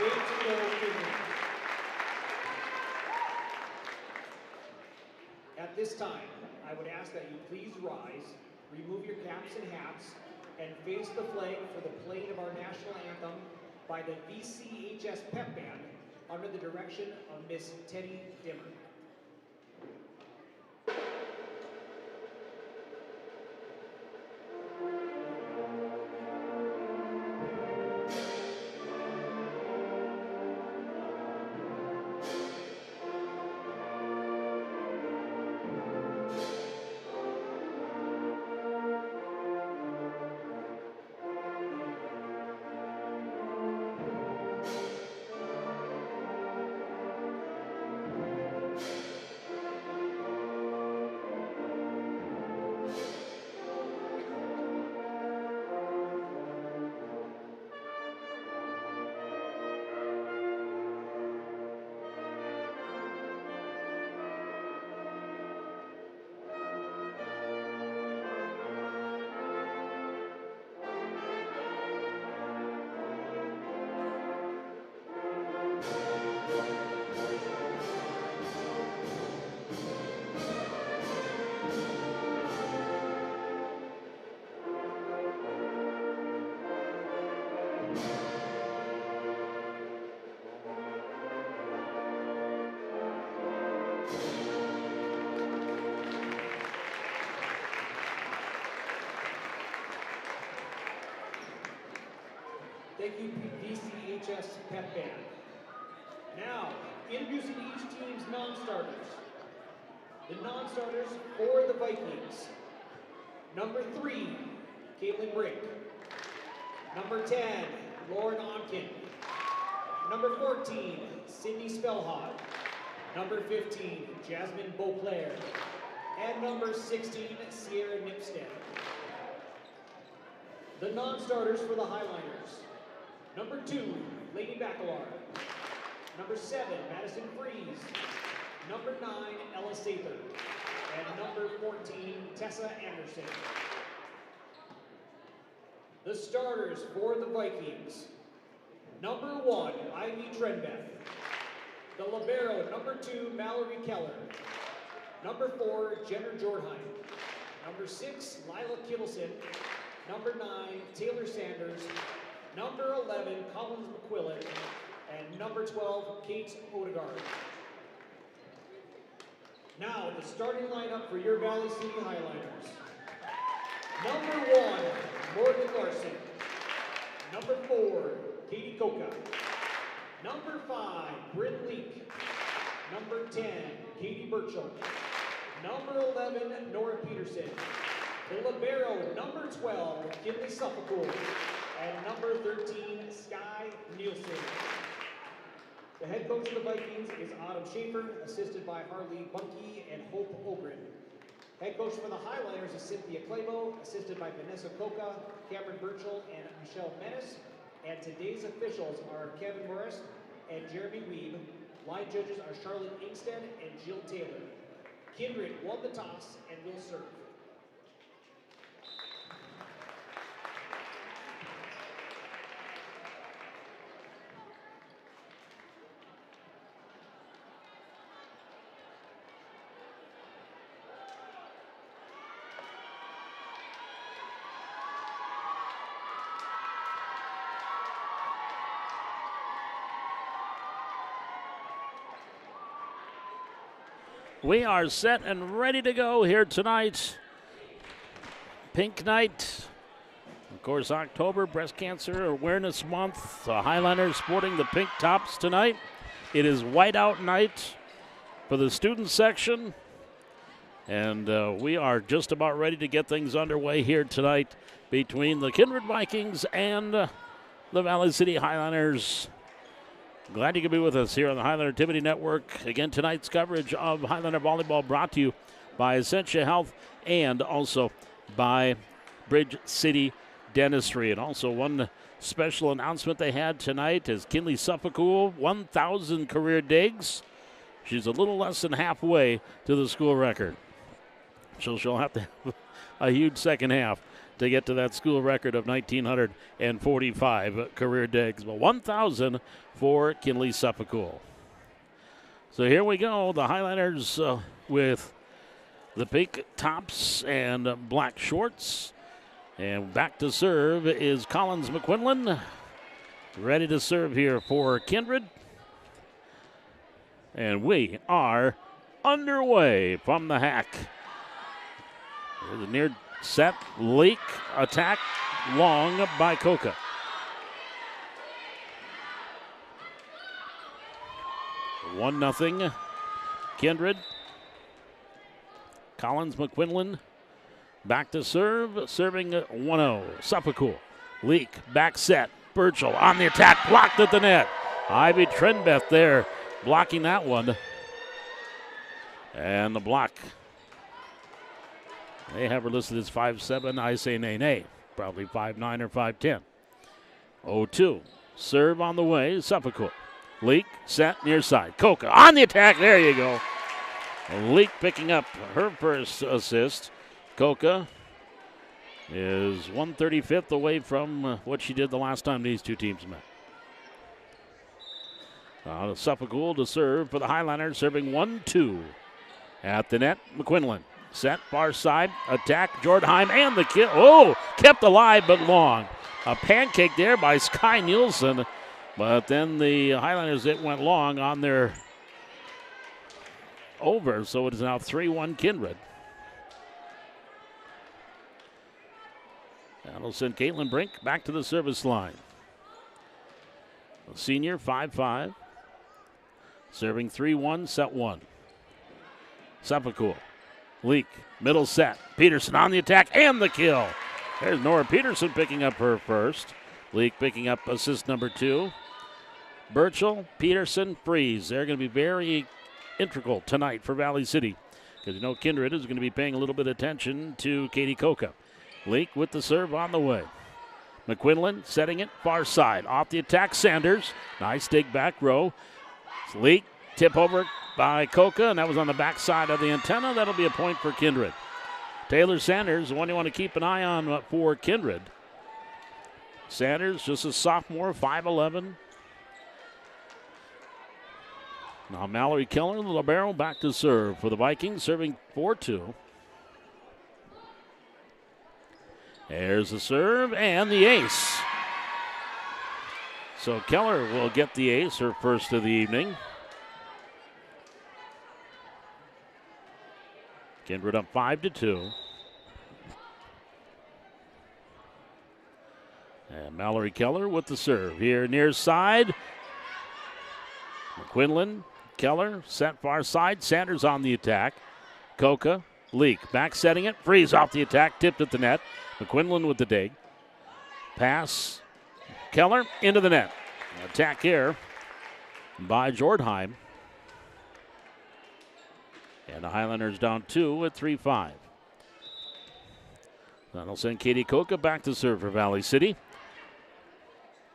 Way to go, Kinley. At this time, I would ask that you please rise, remove your caps and hats, and face the flag for the playing of our national anthem by the VCHS Pep Band under the direction of Miss Teddy Dimmer. Thank you, VCHS Pep Band. Now, introducing each team's non-starters. The non-starters for the Vikings. Number 3, Caitlin Brink. Number 10, Lauren Onken. Number 14, Sydney Spellhog. Number 15, Jasmine Beauclair. And number 16, Sierra Nipstead. The non-starters for the Highliners. Number 2, Lady Bacalar. Number 7, Madison Freeze. Number 9, Ella Sather. And number 14, Tessa Anderson. The starters for the Vikings. Number 1, Ivy Trenbeth. The libero, number 2, Mallory Keller. Number 4, Jenner Jordheim. Number 6, Lila Kittleson. Number 9, Taylor Sanders. Number 11, Collins McQuillan. And number 12, Kate Odegaard. Now, the starting lineup for your Valley City Highliners. Number 1, Morgan Larson. Number 4, Katie Coca. Number 5, Bryn Leak. Number 10, Katie Burchell. Number 11, Nora Peterson. The libero, number 12, Kinley Suffolcool. And number 13, Sky Nielsen. The head coach of the Vikings is Autumn Schaefer, assisted by Harley Bunke and Hope Ogren. Head coach for the Highliners is Cynthia Clabo, assisted by Vanessa Coca, Cameron Burchell, and Michelle Menace. And today's officials are Kevin Morris and Jeremy Weeb. Line judges are Charlotte Ingstead and Jill Taylor. Kindred won the toss and will serve. We are set and ready to go here tonight. Pink night. Of course, October, Breast Cancer Awareness Month. The Highlanders sporting the pink tops tonight. It is whiteout night for the student section. And we are just about ready to get things underway here tonight between the Kindred Vikings and the Valley City Highlanders. Glad you could be with us here on the Highlander Activity Network. Again, tonight's coverage of Highlander Volleyball brought to you by Essentia Health and also by Bridge City Dentistry. And also one special announcement they had tonight is Kinley Suffolk, 1,000 career digs. She's a little less than halfway to the school record. So she'll have to have a huge second half to get to that school record of 1,945 career digs. But 1,000 for Kinley Suffolk. So here we go. The Highlanders with the pink tops and black shorts. And back to serve is Collins McQuinlan. Ready to serve here for Kindred. And we are underway from the hack. There's a near set leak attack long by Coca. One nothing Kindred. Collins McQuinlan back to serve, serving 1-0. Suffolk. Leak, back set. Burchell on the attack, blocked at the net. Ivy Trenbeth there blocking that one. And the block. They have her listed as 5'7". I say nay. Probably 5'9" or 5'10". 0-2. Serve on the way. Suffolk. Leak, set, near side. Coca on the attack. There you go. Leak picking up her first assist. Coca is 135th away from what she did the last time these two teams met. Suffolk to serve for the Highlanders, serving 1-2. At the net, McQuinlan. Set, far side, attack, Jordheim, and the kill. Oh, kept alive but long. A pancake there by Sky Nielsen, but then the Highlanders, it went long on their over, so it is now 3-1 Kindred. That'll send Caitlin Brink back to the service line. A senior, 5'5", serving 3-1, set 1. Suffolk. Leak, middle set. Peterson on the attack and the kill. There's Nora Peterson picking up her first. Leak picking up assist number 2. Burchell, Peterson, Freeze. They're going to be very integral tonight for Valley City because you know Kindred is going to be paying a little bit of attention to Katie Coca. Leak with the serve on the way. McQuinlan setting it far side. Off the attack, Sanders. Nice dig back row. Leak, tip over by Coca, and that was on the backside of the antenna. That'll be a point for Kindred. Taylor Sanders, the one you want to keep an eye on for Kindred. Sanders, just a sophomore, 5'11". Now Mallory Keller, the libero, back to serve for the Vikings, serving 4-2. There's the serve and the ace. So Keller will get the ace, her first of the evening. Kindred up 5-2. And Mallory Keller with the serve here near side. McQuinlan, Keller, set far side. Sanders on the attack. Coca, Leak, back setting it. Freeze off the attack, tipped at the net. McQuinlan with the dig. Pass, Keller into the net. Attack here by Jordheim. And the Highlanders down 2 at 3-5. That'll send Katie Coca back to serve for Valley City.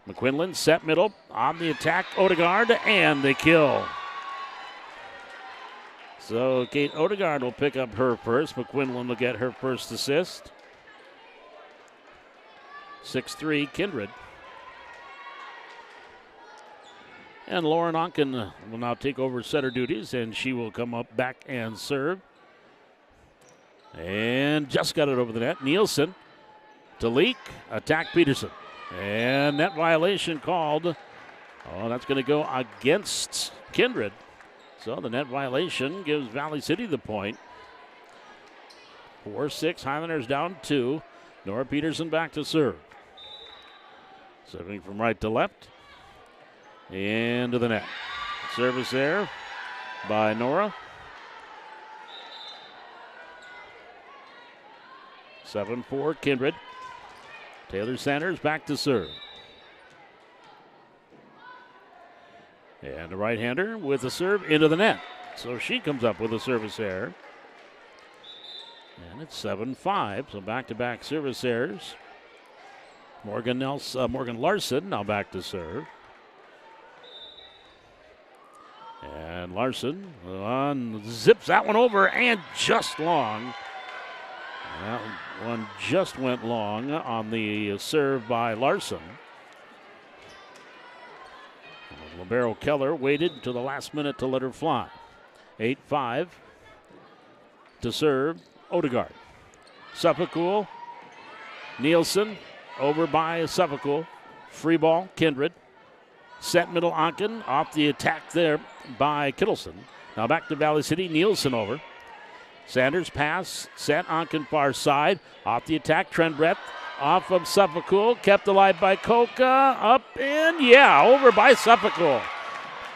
McQuinlan set middle on the attack. Odegaard and the kill. So Kate Odegaard will pick up her first. McQuinlan will get her first assist. 6-3 Kindred. And Lauren Onken will now take over setter duties, and she will come up back and serve. And just got it over the net. Nielsen to Leak. Attack Peterson. And net violation called. Oh, that's going to go against Kindred. So the net violation gives Valley City the point. 4-6, Highlanders down 2. Nora Peterson back to serve. Serving from right to left. Into the net. Service there by Nora. 7-4 Kindred. Taylor Sanders back to serve. And the right-hander with a serve into the net. So she comes up with a service error. And it's 7-5, so back-to-back service errors. Morgan Larson now back to serve. And Larson zips that one over and just long. That one just went long on the serve by Larson. Libero Keller waited to the last minute to let her fly. 8-5 to serve Odegaard. Suffolk, Nielsen over by Suffolk. Free ball, Kindred. Set middle, Onken off the attack there by Kittleson. Now back to Valley City, Nielsen over. Sanders pass, set, Onken far side. Off the attack, Trendbreth off of Suffolk, kept alive by Coca, up and over by Suffolk.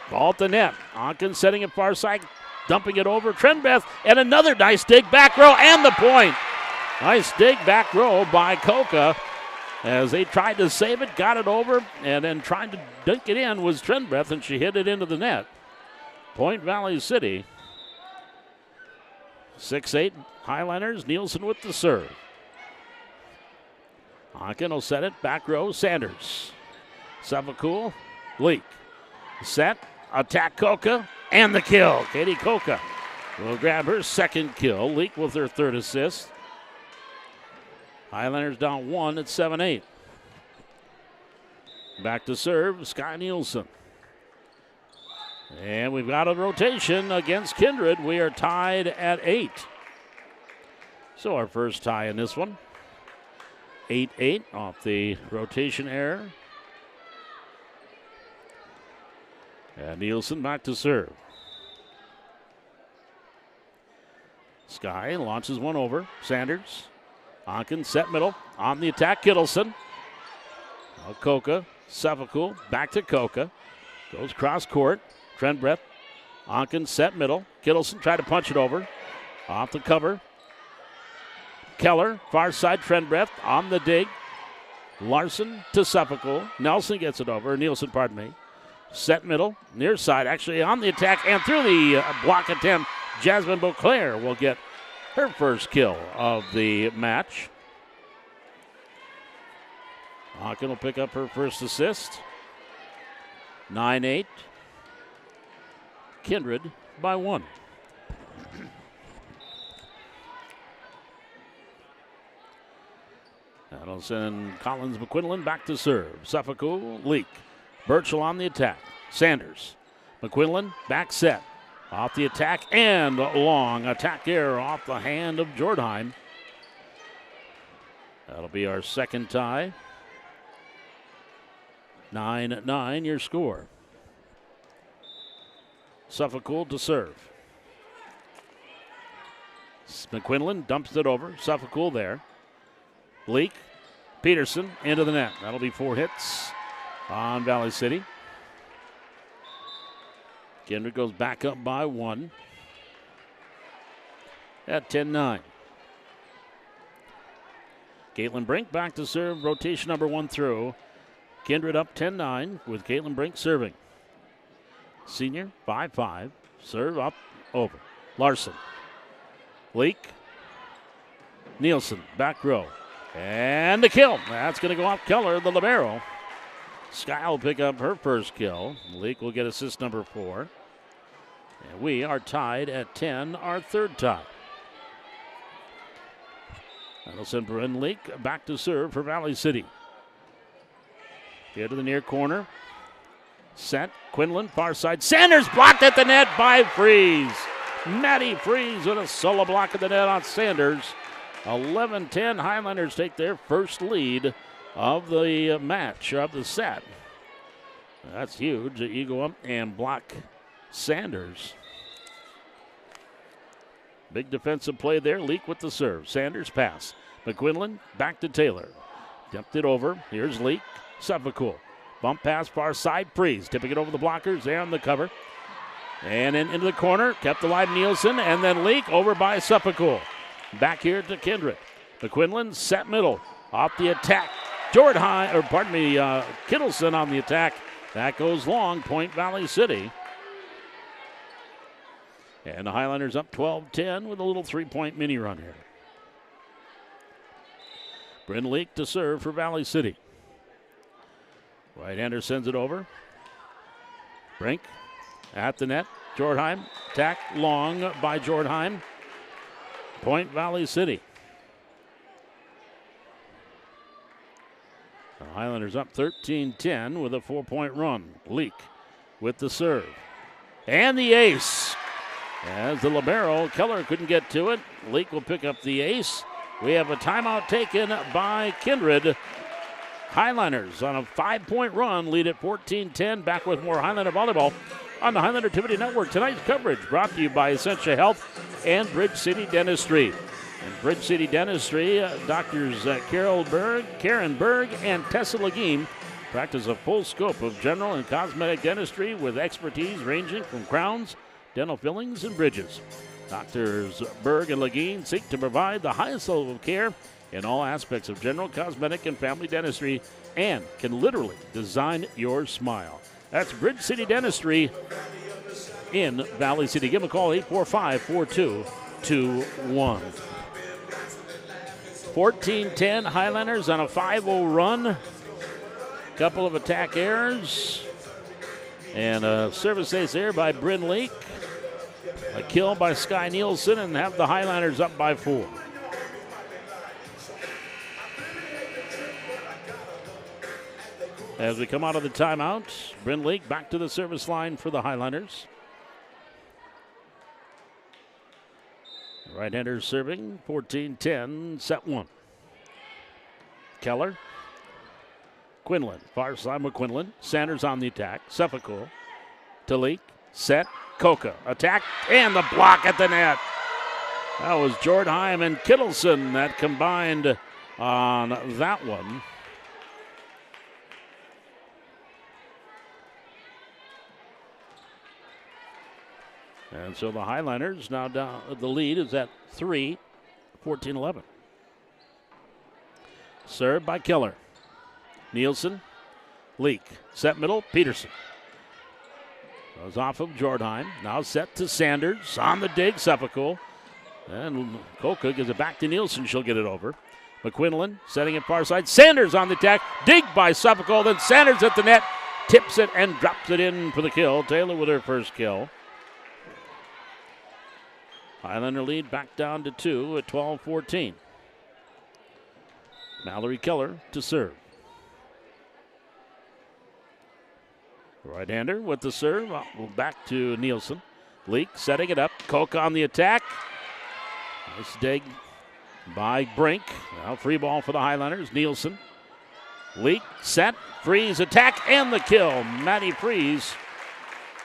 Ball at the net. Onken setting it far side, dumping it over. Trendbreth and another nice dig back row and the point. Nice dig back row by Coca as they tried to save it, got it over, and then trying to dunk it in was Trendbreth, and she hit it into the net. Point Valley City. 6-8 Highlanders. Nielsen with the serve. Onken will set it. Back row, Sanders. Suffolk, Leak. Set, attack Coca, and the kill. Katie Coca will grab her second kill. Leak with her third assist. Highlanders down 1 at 7-8. Back to serve, Sky Nielsen. And we've got a rotation against Kindred. We are tied at 8. So our first tie in this one. 8-8 off the rotation error. And Nielsen back to serve. Sky launches one over. Sanders. Onken set middle. On the attack, Kittleson. Coca. Suffolk. Back to Coca. Goes cross court. Trendbreth. Onken set middle. Kittleson tried to punch it over. Off the cover. Keller, far side, Trendbreth on the dig. Larson to Suffolk. Nelson gets it over. Nielsen, pardon me. Set middle, near side, actually on the attack and through the block attempt. Jasmine Beauclair will get her first kill of the match. Onken will pick up her first assist. 9-8. Kindred by 1. That'll send Collins McQuinlan back to serve. Suffolk, Leak. Birchall on the attack. Sanders. McQuinlan back set. Off the attack and long attack error off the hand of Jordheim. That'll be our second tie. 9-9 your score. Suffolk to serve. McQuinlan dumps it over. Suffolk there. Leak. Peterson into the net. That'll be 4 hits on Valley City. Kindred goes back up by 1 at 10-9. Caitlin Brink back to serve. Rotation number 1 through. Kindred up 10-9 with Caitlin Brink serving. Senior, 5-5. Serve up, over. Larson. Leak. Nielsen, back row. And the kill. That's going to go off Keller, the libero. Sky will pick up her first kill. Leak will get assist number 4. And we are tied at 10, our third tie. That'll send Bryn Leak back to serve for Valley City. Get to the near corner. Set. Quinlan, far side. Sanders blocked at the net by Freeze. Maddie Freeze with a solo block at the net on Sanders. 11-10. Highlanders take their first lead of the match, of the set. That's huge that you go up and block Sanders. Big defensive play there. Leak with the serve. Sanders pass. McQuinlan back to Taylor. Dumped it over. Here's Leak. Suffolk. Bump pass far side. Freeze. Tipping it over the blockers. There on the cover. And into the corner. Kept alive Nielsen. And then Leak over by Suffolk. Back here to Kindred. McQuinlan set middle. Off the attack. Kittleson on the attack. That goes long. Point Valley City. And the Highlanders up 12-10 with a little 3-point mini run here. Bryn Leak to serve for Valley City. Right-hander sends it over. Brink at the net. Jordheim. Attack long by Jordheim. Point Valley City. The Highlanders up 13-10 with a 4-point run. Leak with the serve. And the ace. As the libero, Keller couldn't get to it. Leak will pick up the ace. We have a timeout taken by Kindred. Highlanders on a 5-point run, lead at 14-10. Back with more Highlander volleyball on the Highlander Activity Network. Tonight's coverage brought to you by Essentia Health and Bridge City Dentistry. And Bridge City Dentistry, doctors Karen Berg, and Tessa Legime practice a full scope of general and cosmetic dentistry with expertise ranging from crowns, dental fillings, and bridges. Doctors Berg and Legine seek to provide the highest level of care in all aspects of general, cosmetic, and family dentistry, and can literally design your smile. That's Bridge City Dentistry in Valley City. Give them a call, 845-4221. 14-10 Highlanders on a 5-0 run. Couple of attack errors. And a service ace there by Bryn Leak. A kill by Sky Nielsen, and have the Highlanders up by 4. As we come out of the timeout, Bryn Leak back to the service line for the Highlanders. Right-hander serving, 14-10, set 1. Keller. Quinlan, far side McQuinlan. Sanders on the attack. Suffolk to Leak. Set. Coca. Attack. And the block at the net. That was Jordheim and Kittleson that combined on that one. And so the Highlanders now down. The lead is at 3, 14-11. Served by Keller. Nielsen. Leak. Set middle. Peterson. Goes off of Jordheim. Now set to Sanders. On the dig. Suffolk. And Coca gives it back to Nielsen. She'll get it over. McQuinlan setting it far side. Sanders on the attack. Dig by Suffolk. Then Sanders at the net. Tips it and drops it in for the kill. Taylor with her first kill. Highlander lead back down to 2 at 12-14. Mallory Keller to serve. Right-hander with the serve. Back to Nielsen. Leak setting it up. Coca on the attack. Nice dig by Brink. Now free ball for the Highlanders. Nielsen. Leak set. Freeze attack and the kill. Maddie Freeze.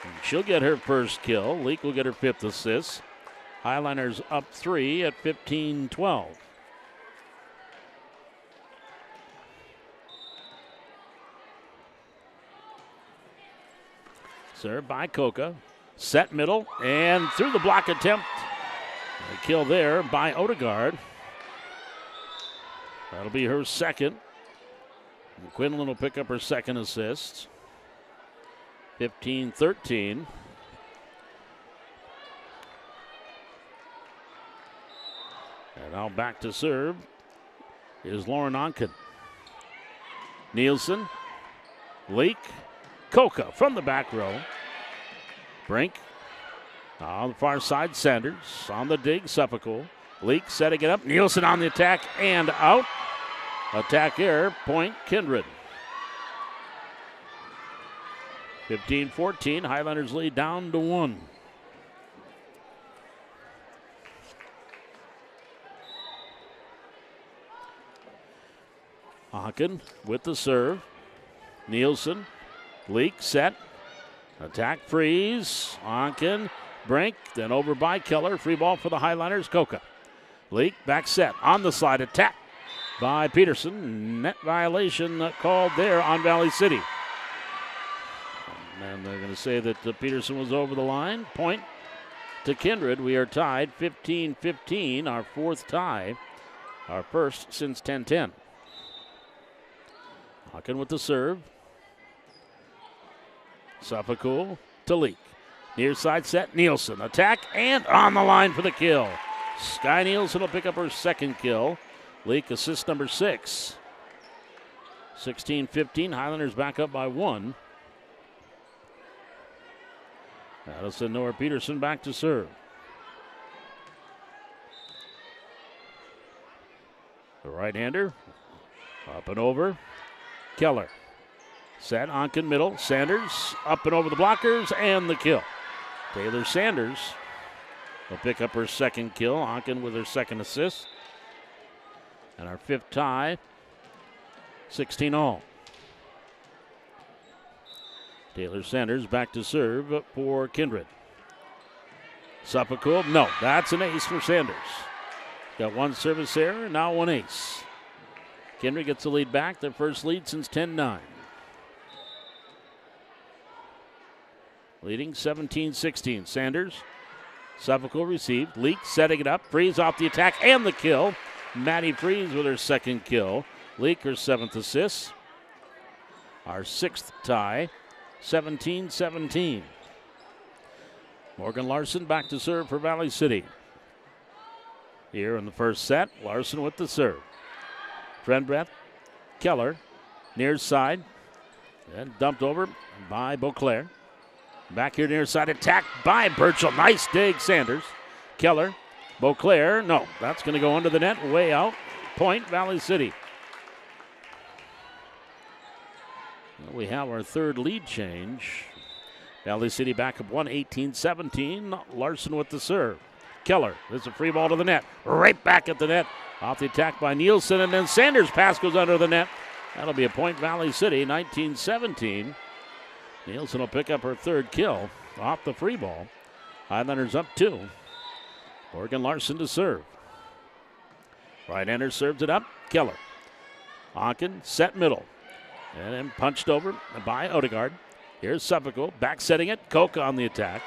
And she'll get her first kill. Leak will get her 5th assist. Highlanders up 3 at 15-12. Served by Coca. Set middle and through the block attempt. A kill there by Odegaard. That'll be her second. And Quinlan will pick up her second assist. 15-13. And now back to serve is Lauren Onken. Nielsen. Leak. Coca from the back row. Brink. On the far side, Sanders. On the dig, Suffolk. Leak setting it up. Nielsen on the attack and out. Attack error, point Kindred. 15-14, Highlanders lead down to 1. Onken with the serve. Nielsen. Leak set. Attack freeze. Onken Brink, then over by Keller. Free ball for the Highliners. Coca. Leak, back set, on the slide, attack by Peterson. Net violation called there on Valley City. And they're going to say that Peterson was over the line. Point to Kindred. We are tied 15-15, our fourth tie, our first since 10-10. Hawken with the serve. Suffolk to Leak. Near side set, Nielsen. Attack and on the line for the kill. Sky Nielsen will pick up her second kill. Leak assist number 6. 16-15, Highlanders back up by 1. That'll send Nora Peterson back to serve. The right-hander, up and over. Keller. Set, Onken middle. Sanders up and over the blockers and the kill. Taylor Sanders will pick up her second kill. Onken with her second assist. And our fifth tie, 16-all. Taylor Sanders back to serve for Kindred. Suffolk, no, that's an ace for Sanders. Got one service error, now one ace. Kindred gets the lead back, their first lead since 10-9. Leading 17-16. Sanders, Suffolk received. Leak setting it up. Freeze off the attack and the kill. Maddie Freeze with her second kill. Leak her 7th assist. Our 6th tie, 17-17. Morgan Larson back to serve for Valley City. Here in the first set, Larson with the serve. Friendbreath, Keller, near side, and dumped over by Beauclair. Back here near side, attack by Burchell. Nice dig, Sanders. Keller, Beauclair, no, that's going to go under the net, way out. Point, Valley City. Well, we have our third lead change. Valley City back up 18-17. Larson with the serve. Keller, there's a free ball to the net. Right back at the net. Off the attack by Nielsen, and then Sanders' pass goes under the net. That'll be a point, Valley City, 19-17. Nielsen will pick up her third kill off the free ball. Highlanders up 2. Morgan Larson to serve. Right-hander serves it up. Keller. Onken set middle. And then punched over by Odegaard. Here's Suffolk, back setting it. Coca on the attack.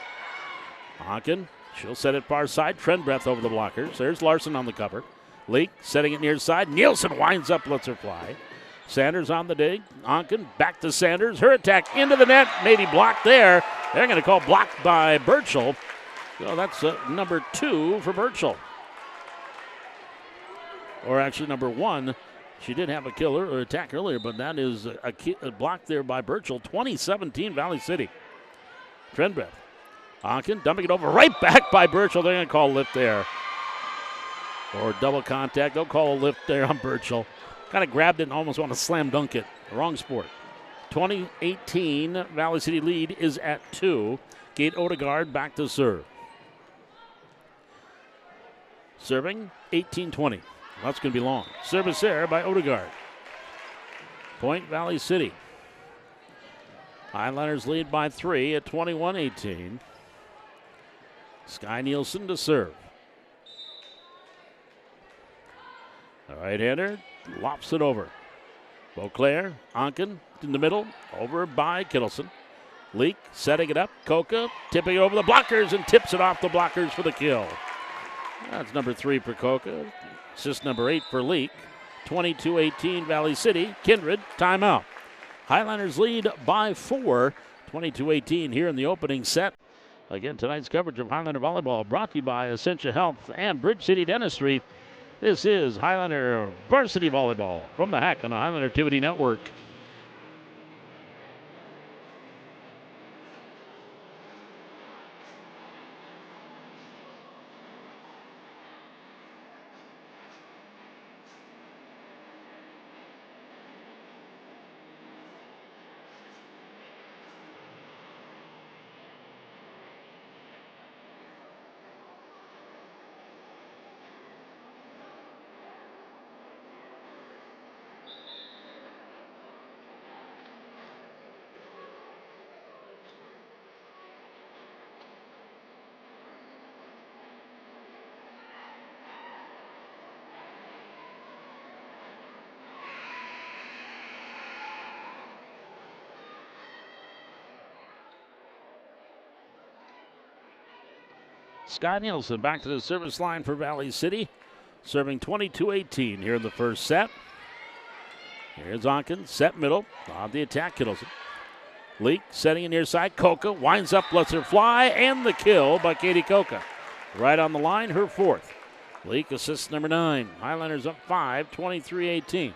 Onken, she'll set it far side. Trenbreath over the blockers. There's Larson on the cover. Leak setting it near side. Nielsen winds up, lets her fly. Sanders on the dig. Onken back to Sanders. Her attack into the net. Maybe blocked there. They're going to call blocked by Burchell. So that's number 2 for Burchell. Or actually number 1. She did have a killer or attack earlier, but that is a block there by Burchell. 2017 Valley City. Trenbreath. Onken dumping it over right back by Burchell. They're going to call a lift there. Or double contact. They'll call a lift there on Burchell. Kind of grabbed it and almost want to slam dunk it. Wrong sport. 2018 Valley City lead is at 2. Gate Odegaard back to serve. Serving 18-20. That's going to be long. Service there by Odegaard. Point, Valley City. Highlanders lead by 3 at 21-18. Sky Nielsen to serve. The right-hander lops it over. Beauclair, Onken in the middle, over by Kittleson. Leak setting it up. Coca tipping it over the blockers and tips it off the blockers for the kill. That's number 3 for Coca. Assist number 8 for Leak. 22-18 Valley City. Kindred, timeout. Highlanders lead by 4. 22-18 here in the opening set. Again, tonight's coverage of Highlander Volleyball brought to you by Essentia Health and Bridge City Dentistry. This is Highlander Varsity Volleyball from the Hack on the Highlander Activity Network. Sky Nielsen back to the service line for Valley City, serving 22-18 here in the first set. Here's Onken, set middle, on the attack, Kittleson. Leak setting in near side, Coca winds up, lets her fly, and the kill by Katie Coca. Right on the line, her fourth. Leak assist number 9. Highlanders up 5, 23-18.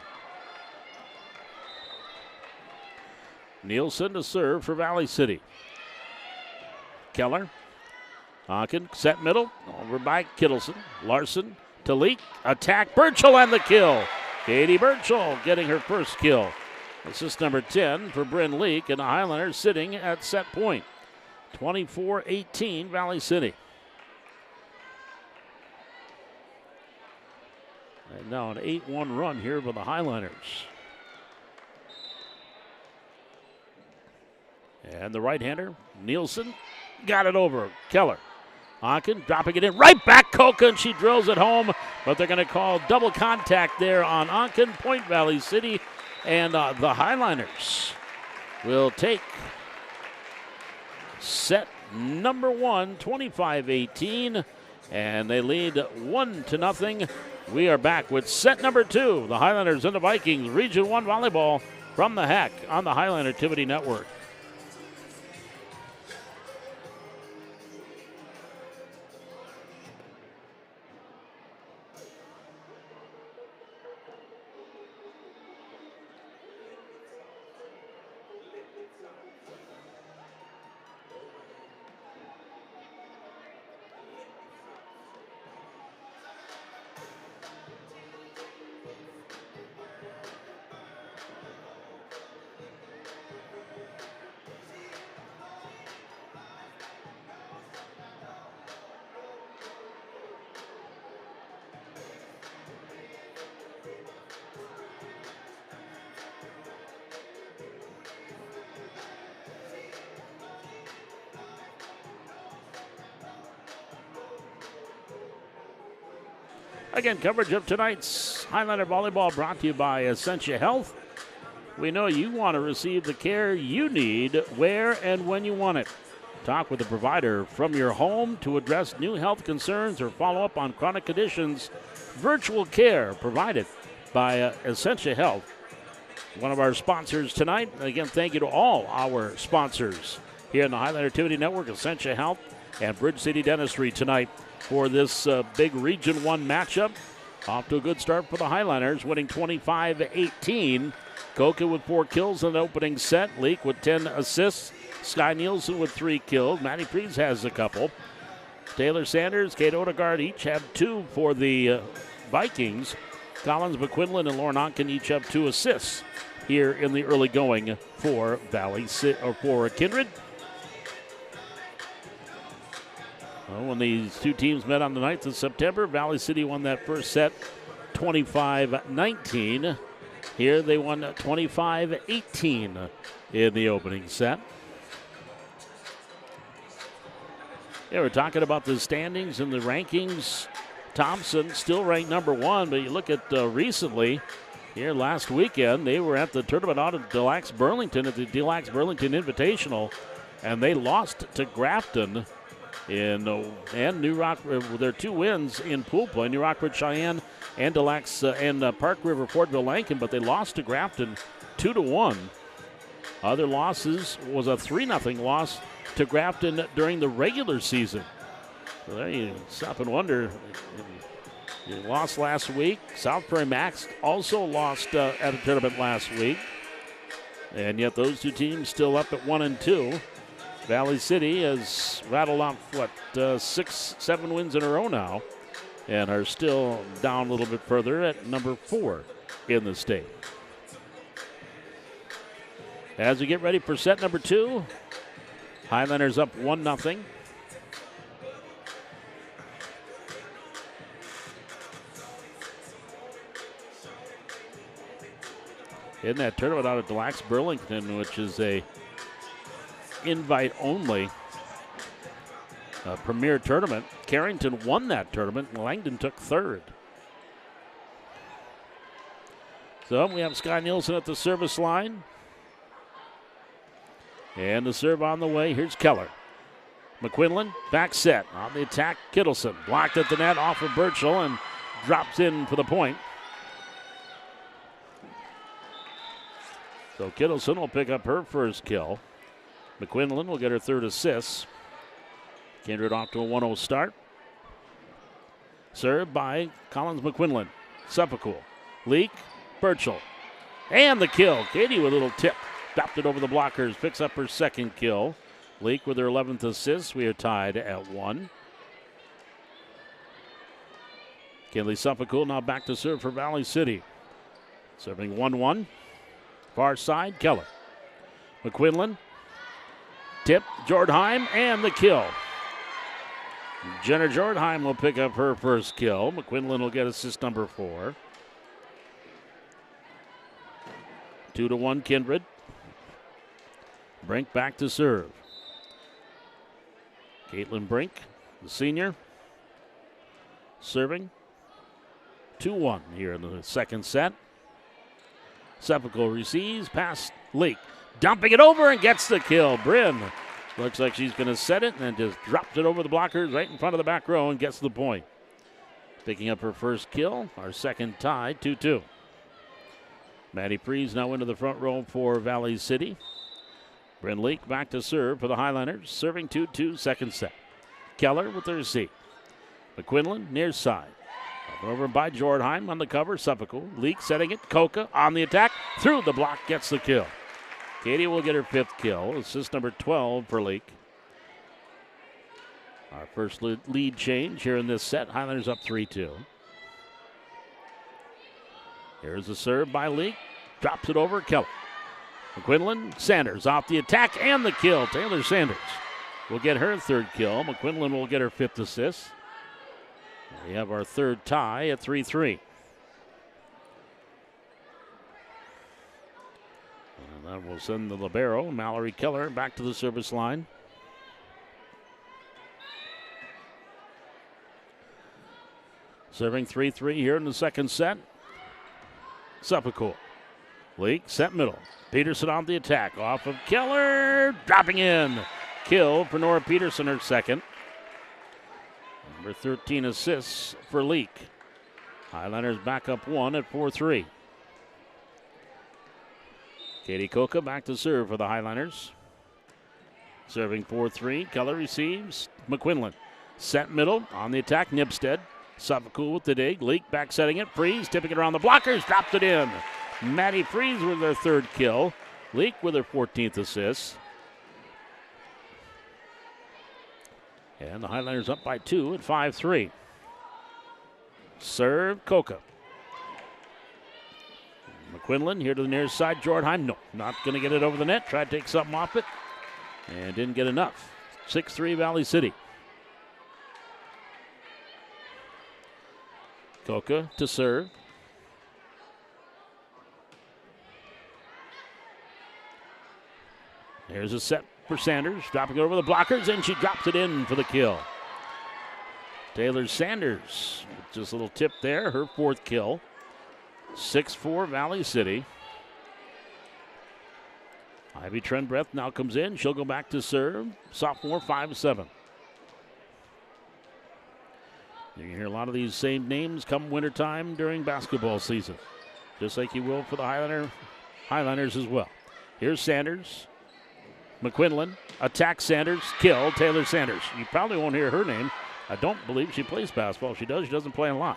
Nielsen to serve for Valley City. Keller. Onken, set middle, over by Kittleson. Larson to Leak, attack, Burchell, and the kill. Katie Burchell getting her first kill. Assist number 10 for Bryn Leak, and the Highlanders sitting at set point. 24-18 Valley City. And now an 8-1 run here for the Highlanders. And the right-hander, Nielsen, got it over. Keller. Onken dropping it in. Right back, Coca, and she drills it home. But they're going to call double contact there on Onken. Point Valley City. And the Highlanders will take set number 1, 25-18. And they lead 1-0. We are back with set number 2. The Highlanders and the Vikings. Region 1 volleyball from the HAC on the Highland Activity Network. Again, coverage of tonight's Highlander Volleyball brought to you by Essentia Health. We know you want to receive the care you need where and when you want it. Talk with a provider from your home to address new health concerns or follow up on chronic conditions. Virtual care provided by Essentia Health. One of our sponsors tonight. Again, thank you to all our sponsors here in the Highland Activity Network, Essentia Health and Bridge City Dentistry tonight for this big Region 1 matchup. Off to a good start for the Highlanders, winning 25-18. Coca with 4 kills in the opening set. Leak with 10 assists. Sky Nielsen with 3 kills. Maddie Prees has a couple. Taylor Sanders, Kate Odegaard each have 2 for the Vikings. Collins, McQuinlan, and Lauren Onken each have 2 assists here in the early going for for Kindred. Well, when these two teams met on the 9th of September, Valley City won that first set 25-19. Here they won 25-18 in the opening set. Yeah, we're talking about the standings and the rankings. Thompson still ranked number 1, but you look at recently, here last weekend, they were at the tournament out of Delax Burlington at the Delax Burlington Invitational, and they lost to Grafton and New Rock with their 2 wins in pool play, New Rockford Cheyenne and Delax and Park River Fortville Lankin, but they lost to Grafton 2-1. Other losses was a 3-0 loss to Grafton during the regular season. So there you stop and wonder. You lost last week. South Prairie Max also lost at a tournament last week. And yet those two teams still up at 1-2. Valley City has rattled off, 6-7 wins in a row now, and are still down a little bit further at number 4 in the state. As we get ready for set number 2, Highlanders up 1-0. In that tournament out at Delax Burlington, which is a invite only premier tournament. Carrington won that tournament, and Langdon took 3rd. So we have Sky Nielsen at the service line. And the serve on the way. Here's Keller. McQuinlan, back set. On the attack, Kittleson. Blocked at the net off of Birchall and drops in for the point. So Kittleson will pick up her first kill. McQuinlan will get her third assist. Kindred off to a 1-0 start. Served by Collins McQuinlan. Seppicool. Leak. Birchall. And the kill. Katie with a little tip. Dropped it over the blockers. Picks up her second kill. Leak with her 11th assist. We are tied at 1. Kinley Seppicool now back to serve for Valley City. Serving 1-1. Far side, Keller. McQuinlan. Tip, Jordheim, and the kill. Jenna Jordheim will pick up her first kill. McQuinlan will get assist number 4. 2-1 Kindred. Brink back to serve. Caitlin Brink, the senior, serving 2-1 here in the second set. Seppicool receives, past Leak. Dumping it over and gets the kill. Bryn looks like she's going to set it and then just drops it over the blockers right in front of the back row and gets the point. Picking up her first kill, our second tie, 2-2. Maddie Freeze now into the front row for Valley City. Bryn Leak back to serve for the Highlanders, serving 2-2, second set. Keller with the receive. McQuinlan near side. Over by Jordheim on the cover. Seppicool. Leak setting it. Coca on the attack. Through the block. Gets the kill. Katie will get her 5th kill. Assist number 12 for Leak. Our first lead change here in this set. Highlanders up 3-2. Here's the serve by Leak. Drops it over. Keller. McQuinlan. Sanders off the attack and the kill. Taylor Sanders will get her 3rd kill. McQuinlan will get her 5th assist. We have our 3rd tie at 3-3. And that will send the libero, Mallory Keller, back to the service line. Serving 3-3 here in the second set. Seppicool. Leak, set middle. Peterson on the attack. Off of Keller. Dropping in. Kill for Nora Peterson, her 2nd. Number 13 assists for Leak. Highlanders back up 1 at 4-3. Katie Coca back to serve for the Highlanders. Serving 4-3. Keller receives. McQuinlan. Set middle. On the attack. Nibstead. Seppicool with the dig. Leak back setting it. Freeze tipping it around the blockers. Dropped it in. Maddie Freeze with her 3rd kill. Leak with her 14th assist. And the Highlanders up by 2 at 5-3. Serve, Coca. McQuinlan here to the near side. Jordheim, no, not going to get it over the net. Tried to take something off it and didn't get enough. 6-3 Valley City. Coca to serve. There's a set for Sanders, dropping it over the blockers, and she drops it in for the kill. Taylor Sanders, just a little tip there, her 4th kill. 6-4 Valley City. Ivy Trenbreath now comes in. She'll go back to serve. Sophomore, 5-7. You can hear a lot of these same names come wintertime during basketball season, just like you will for the Highlanders as well. Here's Sanders. McQuinlan, attack Sanders, kill Taylor Sanders. You probably won't hear her name. I don't believe she plays basketball. If she does, she doesn't play a lot.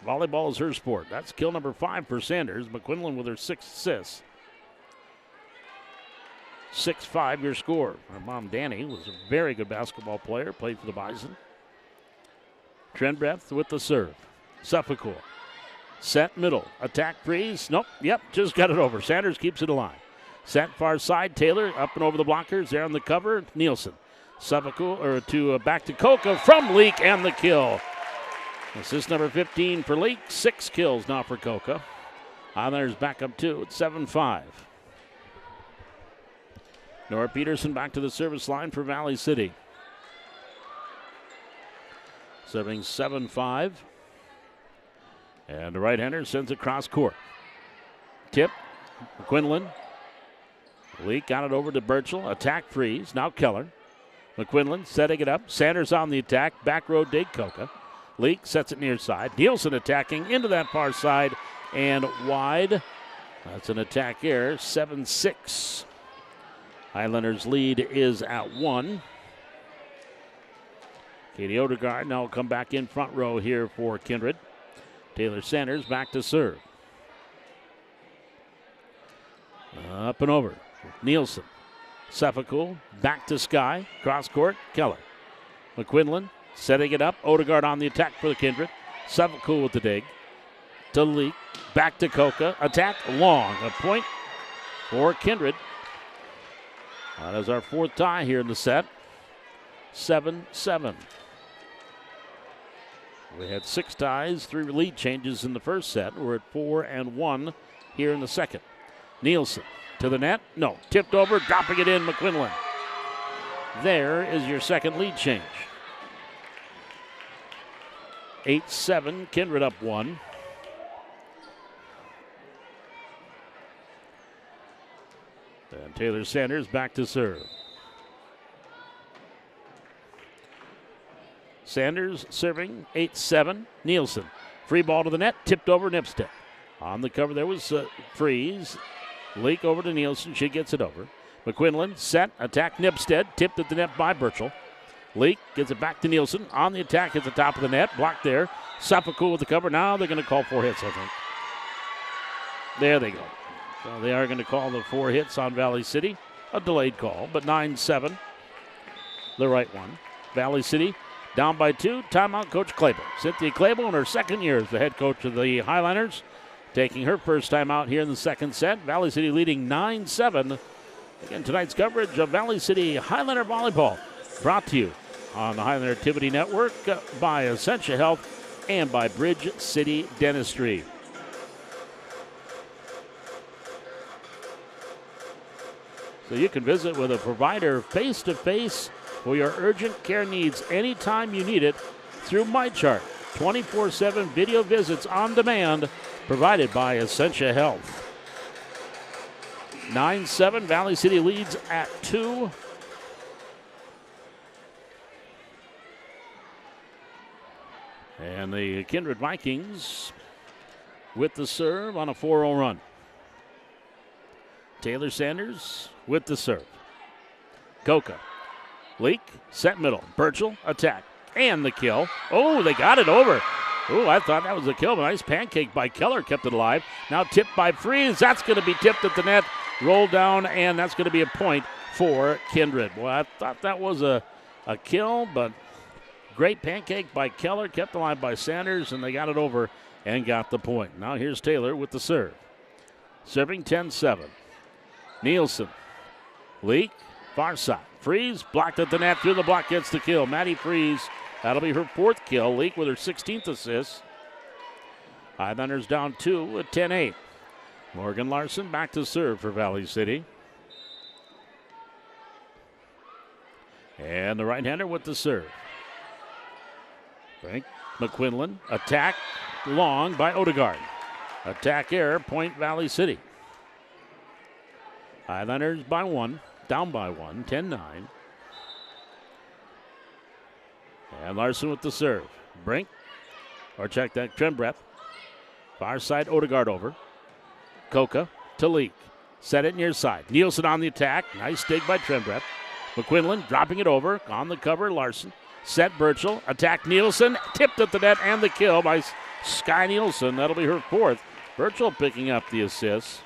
Volleyball is her sport. That's kill number 5 for Sanders. McQuinlan with her 6th assist. 6-5 your score. Her mom, Danny, was a very good basketball player, played for the Bison. Trenbreath with the serve. Seppicool. Set middle. Attack Freeze. Nope. Yep. Just got it over. Sanders keeps it alive. Set far side. Taylor up and over the blockers. There on the cover. Nielsen. Seppicool or to back to Coca from Leak and the kill. Assist number 15 for Leak. 6 kills now for Coca. Highlanders back up 2 at 7-5. Nora Peterson back to the service line for Valley City. Serving 7-5. And the right-hander sends it cross court. Tip. McQuinlan. Leak got it over to Birchall. Attack Freeze. Now Keller. McQuinlan setting it up. Sanders on the attack. Back row dig Coca. Leak sets it near side. Nielsen attacking into that far side and wide. That's an attack error. 7-6. Highlanders lead is at 1. Katie Odegaard now will come back in front row here for Kindred. Taylor Sanders back to serve. Up and over. Nielsen. Sefakul back to Sky. Cross court. Keller. McQuinlan setting it up. Odegaard on the attack for the Kindred. Sefakul with the dig. To Leak. Back to Coca. Attack long. A point for Kindred. That is our 4th tie here in the set. 7-7. We had 6 ties, 3 lead changes in the first set. We're at 4-1 here in the second. Nielsen to the net. No, tipped over, dropping it in, McQuinlan. There is your second lead change. 8-7, Kindred up 1. And Taylor Sanders back to serve. Sanders serving 8-7. Nielsen. Free ball to the net. Tipped over Nipstead. On the cover there was Freeze. Leak over to Nielsen. She gets it over. McQuinlan set. Attack Nipstead. Tipped at the net by Burchell. Leak gets it back to Nielsen. On the attack at the top of the net. Blocked there. Sefakul with the cover. Now they're going to call 4 hits, I think. There they go. So they are going to call the 4 hits on Valley City. A delayed call, but 9-7. The right one. Valley City down by 2. Timeout, Coach Clable. Cynthia Clable in her second year as the head coach of the Highlanders, taking her first time out here in the second set. Valley City leading 9-7. Again, tonight's coverage of Valley City Highlander Volleyball brought to you on the Highlander Activity Network by Essentia Health and by Bridge City Dentistry. So you can visit with a provider face-to-face for your urgent care needs anytime you need it through MyChart. 24/7 video visits on demand provided by Essentia Health. 9-7, Valley City leads at 2. And the Kindred Vikings with the serve on a 4-0 run. Taylor Sanders with the serve. Coca. Leak. Set middle. Burchell. Attack. And the kill. Oh, they got it over. Oh, I thought that was a kill. But nice pancake by Keller. Kept it alive. Now tipped by Freeze. That's going to be tipped at the net. Rolled down. And that's going to be a point for Kindred. Well, I thought that was a kill. But great pancake by Keller. Kept alive by Sanders. And they got it over and got the point. Now here's Taylor with the serve. Serving 10-7. Nielsen. Leak. Far side. Freeze. Blocked at the net. Through the block. Gets the kill. Maddie Freeze. That'll be her 4th kill. Leak with her 16th assist. Highlanders down 2 at 10-8. Morgan Larson back to serve for Valley City. And the right-hander with the serve. Frank McQuinlan. Attack. Long by Odegaard. Attack error. Point Valley City. Highlanders by 1, down by 1, 10-9. And Larson with the serve. Brink, or check that, Trembreath. Far side, Odegaard over. Coca to Leak. Set it near side. Nielsen on the attack. Nice dig by Trembreath. McQuinlan dropping it over. On the cover, Larson. Set Burchell. Attack Nielsen. Tipped at the net and the kill by Sky Nielsen. That'll be her 4th. Burchell picking up the assist.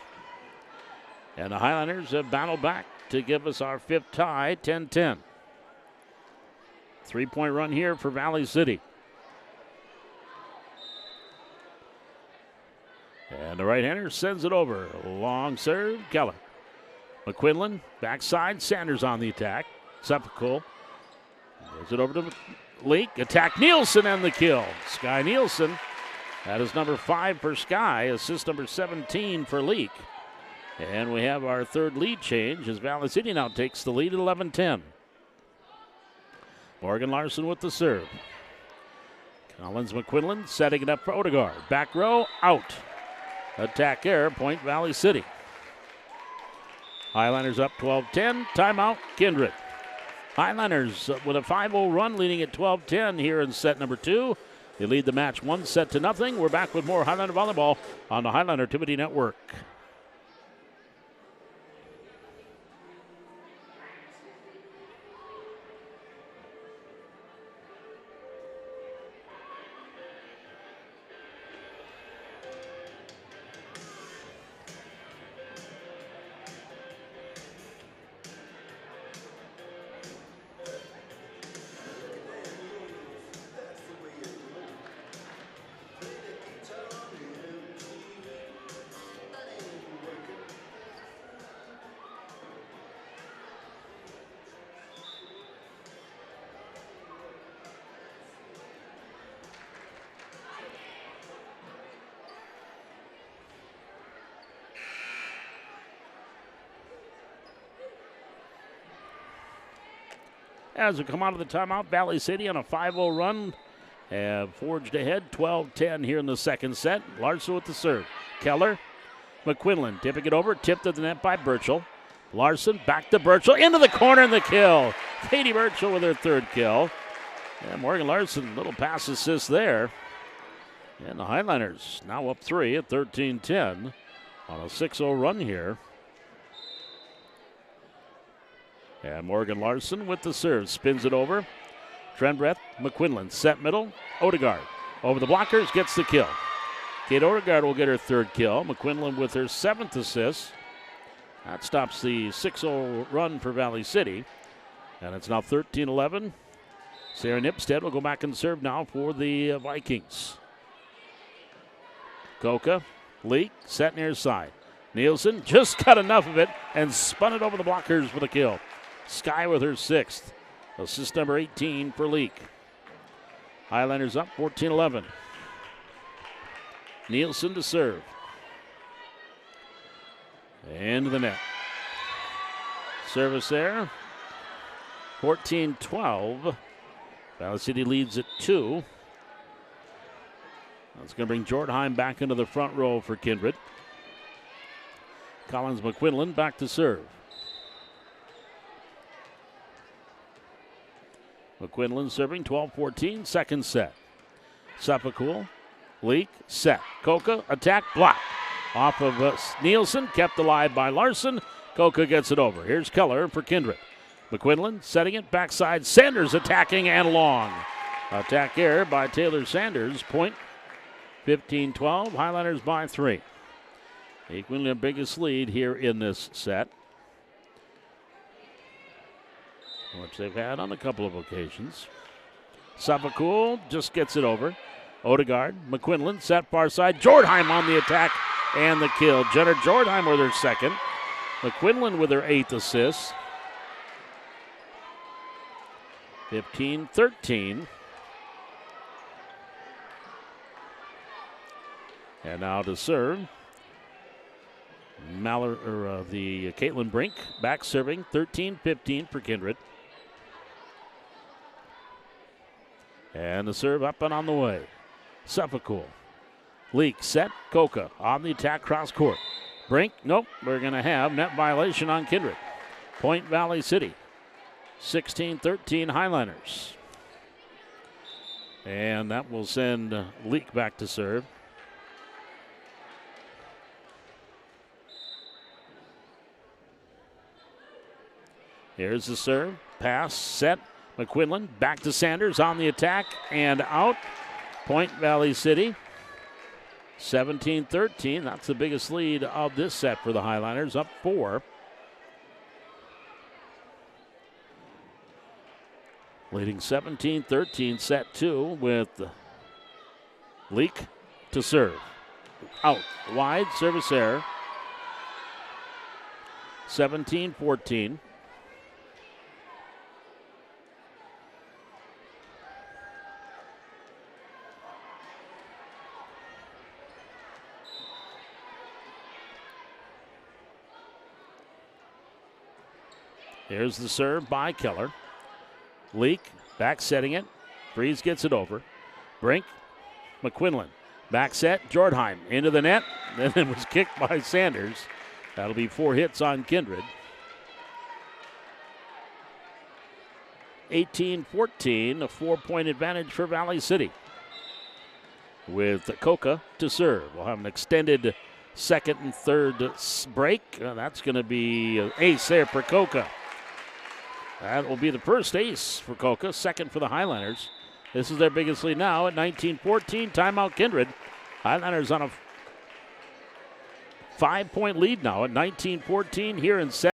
And the Highlanders have battled back to give us our 5th tie, 10-10. 3-point run here for Valley City. And the right-hander sends it over. Long serve, Keller. McQuinlan, backside, Sanders on the attack. Sefakul gives it over to Leak. Attack Nielsen and the kill. Sky Nielsen. That is number 5 for Sky. Assist number 17 for Leak. And we have our 3rd lead change as Valley City now takes the lead at 11-10. Morgan Larson with the serve. Collins McQuinlan setting it up for Odegaard. Back row, out. Attack error, point Valley City. Highlanders up 12-10. Timeout, Kindred. Highlanders with a 5-0 run, leading at 12-10 here in set number 2. They lead the match 1-0. We're back with more Highlander volleyball on the Highlander Activity Network. As we come out of the timeout, Valley City on a 5-0 run have forged ahead 12-10 here in the second set. Larson with the serve. Keller, McQuinlan tipping it over, tipped to the net by Burchell. Larson back to Burchell, into the corner and the kill. Katie Burchell with her third kill. And Morgan Larson, little pass assist there. And the Highlanders now up 3 at 13-10 on a 6-0 run here. And Morgan Larson with the serve, spins it over. Trenbreth, McQuinlan, set middle. Odegaard over the blockers, gets the kill. Kate Odegaard will get her third kill. McQuinlan with her 7th assist. That stops the 6-0 run for Valley City. And it's now 13-11. Sarah Nipstead will go back and serve now for the Vikings. Koka, Leak, set near side. Nielsen just got enough of it and spun it over the blockers for the kill. Sky with her 6th. Assist number 18 for Leak. Highlanders up 14-11. Nielsen to serve. Into the net. Service there. 14-12. Valley City leads at 2. That's going to bring Jordheim back into the front row for Kindred. Collins McQuinlan back to serve. McQuinlan serving 12-14, second set. Sepakul, Leak, set. Koka, attack, block. Off of Nielsen, kept alive by Larson. Koka gets it over. Here's Keller for Kindred. McQuinlan setting it, backside. Sanders attacking and long. Attack error by Taylor Sanders. Point 15-12. Highlanders by 3. Equally the biggest lead here in this set, which they've had on a couple of occasions. Sapakul just gets it over. Odegaard, McQuinlan, set far side. Jordheim on the attack and the kill. Jenner Jordheim with her 2nd. McQuinlan with her 8th assist. 15-13. And now to serve. The Caitlin Brink back serving 13-15 for Kindred. And the serve up and on the way. Sepakul. Leak set. Koka on the attack cross court. Brink, nope, we're going to have net violation on Kindred. Point Valley City. 16-13 Highlanders. And that will send Leak back to serve. Here's the serve. Pass, set. McQuinlan back to Sanders on the attack and out. Point Valley City. 17-13. That's the biggest lead of this set for the Highlanders. Up 4. Leading 17-13, set 2 with Leak to serve. Out. Wide. Service error. 17-14. Here's the serve by Keller. Leak, back setting it. Freeze gets it over. Brink, McQuinlan. Back set, Jordheim into the net. Then it was kicked by Sanders. That'll be 4 hits on Kindred. 18-14, a 4-point advantage for Valley City. With Coca to serve. We'll have an extended second and third break. That's going to be an ace there for Coca. That will be the first ace for Coca, second for the Highlanders. This is their biggest lead now at 19-14. Timeout Kindred. Highlanders on a 5-point lead now at 19-14 here in set.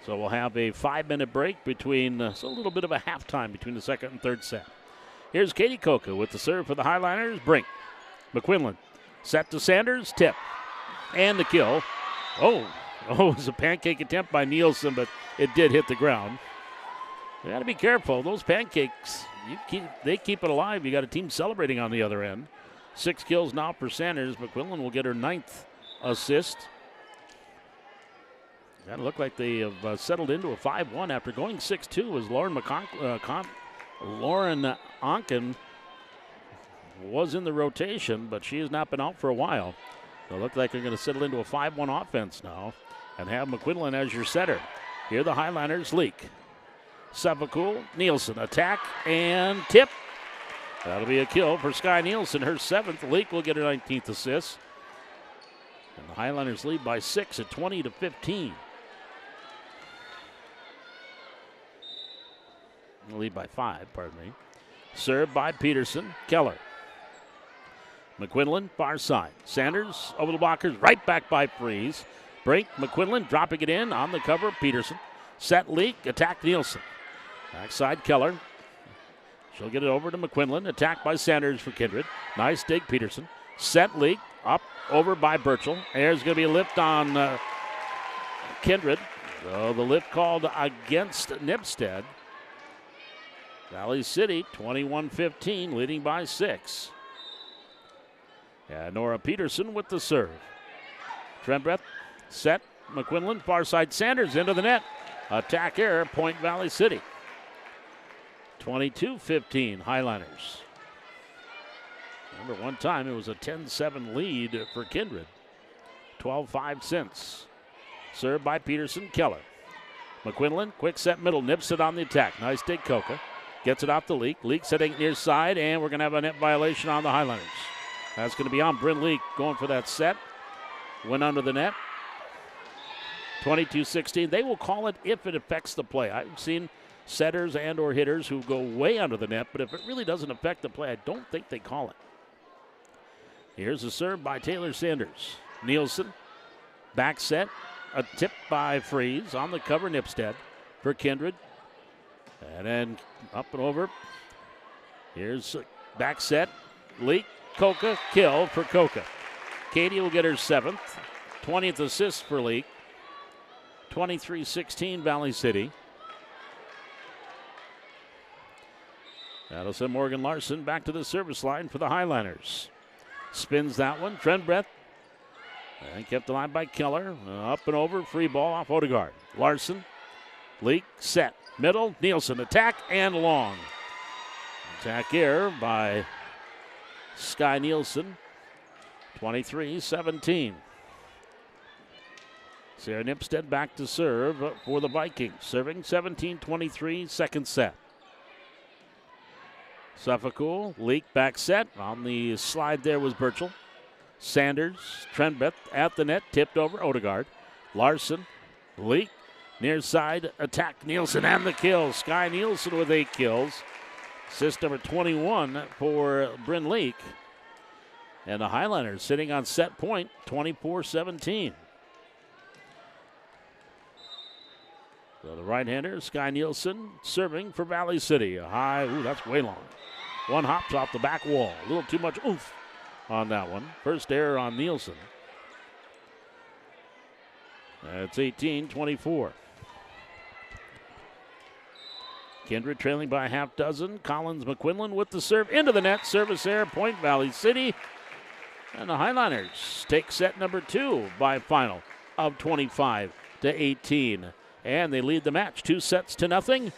So we'll have a 5-minute break between, so a little bit of a halftime between the second and third set. Here's Katie Coca with the serve for the Highlanders. Brink. McQuinlan set to Sanders. Tip. And the kill. Oh, it was a pancake attempt by Nielsen, but it did hit the ground. You got to be careful. Those pancakes, they keep it alive. You got a team celebrating on the other end. 6 kills now for Sanders. McQuinlan will get her 9th assist. That looked like they have settled into a 5-1 after going 6-2 as Lauren Onken was in the rotation, but she has not been out for a while. So it looked like they're going to settle into a 5-1 offense now and have McQuinlan as your setter. Here the Highlanders leak. Sevakul, Nielsen, attack and tip. That'll be a kill for Sky Nielsen, her 7th. Leak will get her 19th assist. And the Highlanders lead by 6 at 20-15. Lead by 5, pardon me. Served by Peterson. Keller. McQuinlan, far side. Sanders over the blockers, right back by Freeze. Brink, McQuinlan dropping it in on the cover. Peterson. Set leak, attack Nielsen. Backside Keller. She'll get it over to McQuinlan. Attack by Sanders for Kindred. Nice dig, Peterson. Set leak, up over by Burchell. There's going to be a lift on Kindred. So the lift called against Nipstead. Valley City, 21-15, leading by 6. And Nora Peterson with the serve. Trenbreth, set, McQuinlan, far side Sanders into the net. Attack error, point Valley City. 22-15, Highlanders. Remember, one time it was a 10-7 lead for Kindred. 12-5 since. Served by Peterson, Keller. McQuinlan, quick set middle, nips it on the attack. Nice dig, Coca. Gets it off the Leak. Leak setting near side, and we're going to have a net violation on the Highlanders. That's going to be on Bryn Leak going for that set. Went under the net. 22-16. They will call it if it affects the play. I've seen setters and or hitters who go way under the net, but if it really doesn't affect the play, I don't think they call it. Here's a serve by Taylor Sanders. Nielsen, back set. A tip by Freeze on the cover, Nipstead for Kindred. And then up and over. Here's back set. Leak, Coca, kill for Coca. Katie will get her 7th. 20th assist for Leak. 23-16 Valley City. That'll send Morgan Larson back to the service line for the Highlanders. Spins that one. Trenbreth. And kept the line by Keller. Up and over. Free ball off Odegaard. Larson. Leak. Set. Middle. Nielsen. Attack and long. Attack error by Sky Nielsen. 23-17. Sarah Nipstead back to serve for the Vikings. Serving 17-23. Second set. Suffolcool, Leak back set. On the slide there was Burchell. Sanders, Trenbeth at the net, tipped over Odegaard. Larson, Leak, Near side attack, Nielsen and the kill. Sky Nielsen with 8 kills. Assist number 21 for Bryn Leak. And the Highlanders sitting on set point, 24-17. So the right-hander, Sky Nielsen, serving for Valley City. A high, that's way long. One hops off the back wall. A little too much oomph on that one. First error on Nielsen. It's 18-24. Kindred trailing by a half dozen. Collins McQuinlan with the serve into the net. Service error, point Valley City. And the Highlanders take set number 2 by final of 25-18. And they lead the match 2-0.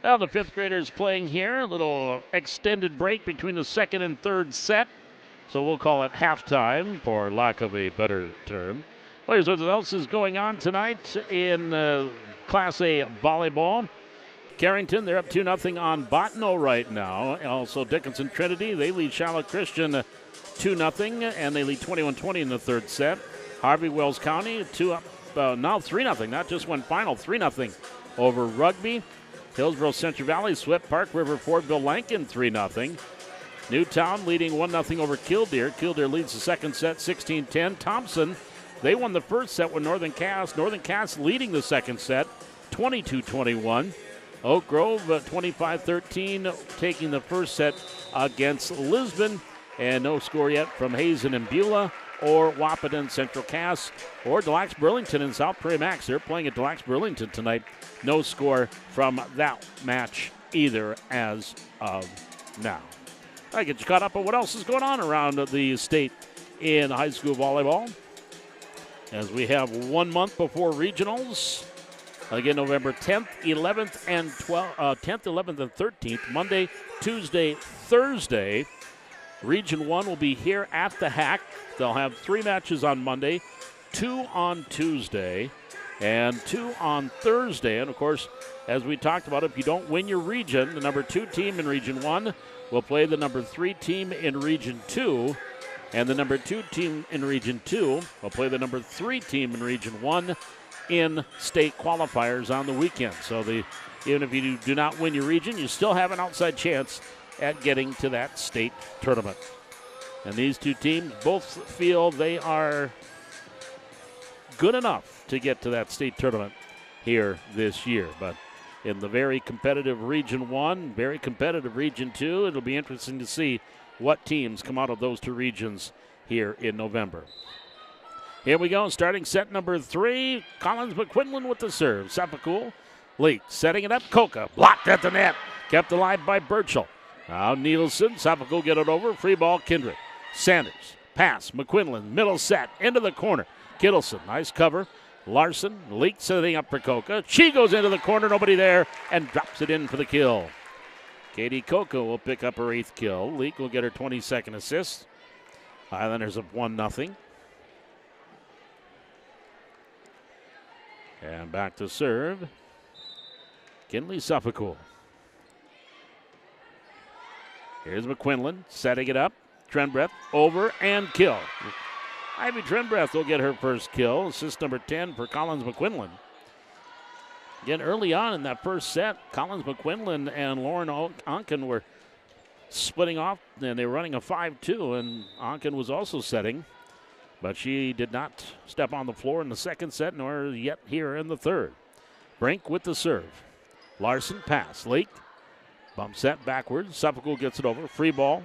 Well, the fifth graders playing here. A little extended break between the second and third set. So we'll call it halftime for lack of a better term. Well, here's what else is going on tonight in Class A volleyball. Carrington, they're up 2-0 on Bottineau right now. Also, Dickinson Trinity, they lead Charlotte Christian 2-0, and they lead 21-20 in the third set. Harvey Wells County, now 3-0, not just one final, 3-0 over Rugby. Hillsborough Central Valley swept Park River Fordville Lankin 3-0. Newtown leading 1-0 over Killdeer. Killdeer leads the second set 16-10. Thompson, they won the first set with Northern Cass. Northern Cass leading the second set 22-21. Oak Grove 25-13 taking the first set against Lisbon. And no score yet from Hazen and Beulah or Wahpeton Central Cass or Des Lacs Burlington and South Prairie Max. They're playing at Des Lacs Burlington tonight. No score from that match either as of now. I get you caught up on what else is going on around the state in high school volleyball. As we have 1 month before regionals. Again, November 10th, 11th, and 10th, 11th, and 13th. Monday, Tuesday, Thursday. Region 1 will be here at the Hack. They'll have 3 matches on Monday, 2 on Tuesday, and 2 on Thursday. And, of course, as we talked about, if you don't win your region, the number 2 team in Region 1 will play the number 3 team in Region 2, and the number 2 team in Region 2 will play the number 3 team in Region 1 in state qualifiers on the weekend. So even if you do not win your region, you still have an outside chance at getting to that state tournament. And these 2 teams both feel they are good enough to get to that state tournament here this year. But in the very competitive Region 1, very competitive Region 2, it'll be interesting to see what teams come out of those 2 regions here in November. Here we go, starting set number 3. Collins McQuinlan with the serve. Sepacool, Leak, setting it up. Coca, blocked at the net. Kept alive by Burchell. Now Nielsen, Sepacool get it over. Free ball, Kindred. Sanders, pass, McQuinlan, middle set, into the corner. Kittleson, nice cover. Larson, Leak setting up for Coca. She goes into the corner, nobody there, and drops it in for the kill. Katie Coca will pick up her 8th kill. Leak will get her 22nd assist. Highlanders up 1-0. And back to serve. Kinley Sepacool. Here's McQuinlan setting it up. Trenbreath over and kill. Ivy Trenbreath will get her first kill. Assist number 10 for Collins McQuinlan. Again, early on in that first set, Collins McQuinlan and Lauren Onken were splitting off, and they were running a 5-2, and Onken was also setting. But she did not step on the floor in the second set, nor yet here in the third. Brink with the serve. Larson pass. Leak. Bump set backwards. Sepacool gets it over. Free ball.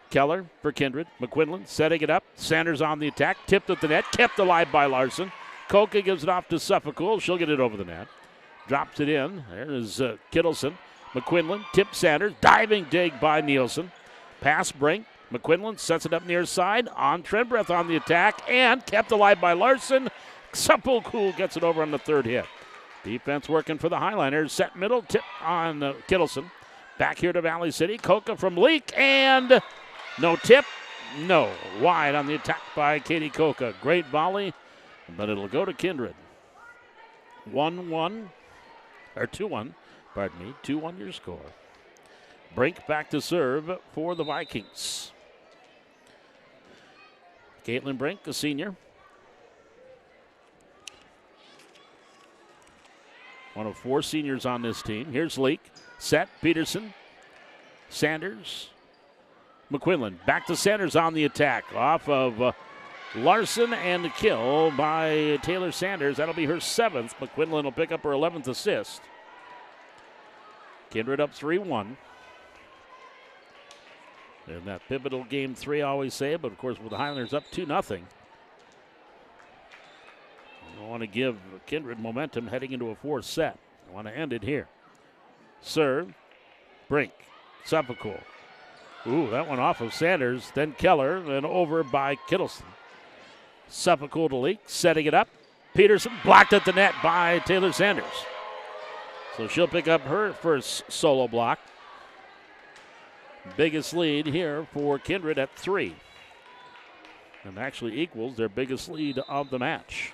Keller for Kindred. McQuinlan setting it up. Sanders on the attack. Tipped at the net. Kept alive by Larson. Coca gives it off to Sepacool. She'll get it over the net. Drops it in. There's Kittleson. McQuinlan tips Sanders. Diving dig by Nielsen. Pass Brink. McQuinlan sets it up near side on Trenbreath on the attack and kept alive by Larson. Sepacool gets it over on the third hit. Defense working for the Highlanders. Set middle, tip on Kittleson. Back here to Valley City. Coca from Leak and no tip. No. Wide on the attack by Katie Coca. Great volley, but it'll go to Kindred. 2-1 your score. Brink back to serve for the Vikings. Caitlin Brink, the senior. One of 4 seniors on this team. Here's Leak. Set. Peterson. Sanders. McQuinlan. Back to Sanders on the attack. Off of Larson and a kill by Taylor Sanders. That'll be her 7th. McQuinlan will pick up her 11th assist. Kindred up 3-1. In that pivotal game 3, I always say, but of course with the Highlanders up 2-0. I want to give Kindred momentum heading into a 4th set. I want to end it here. Serve. Brink. Sepacool. Ooh, that one off of Sanders. Then Keller. Then over by Kittleson. Sepacool to Leak. Setting it up. Peterson blocked at the net by Taylor Sanders. So she'll pick up her first solo block. Biggest lead here for Kindred at 3. And actually equals their biggest lead of the match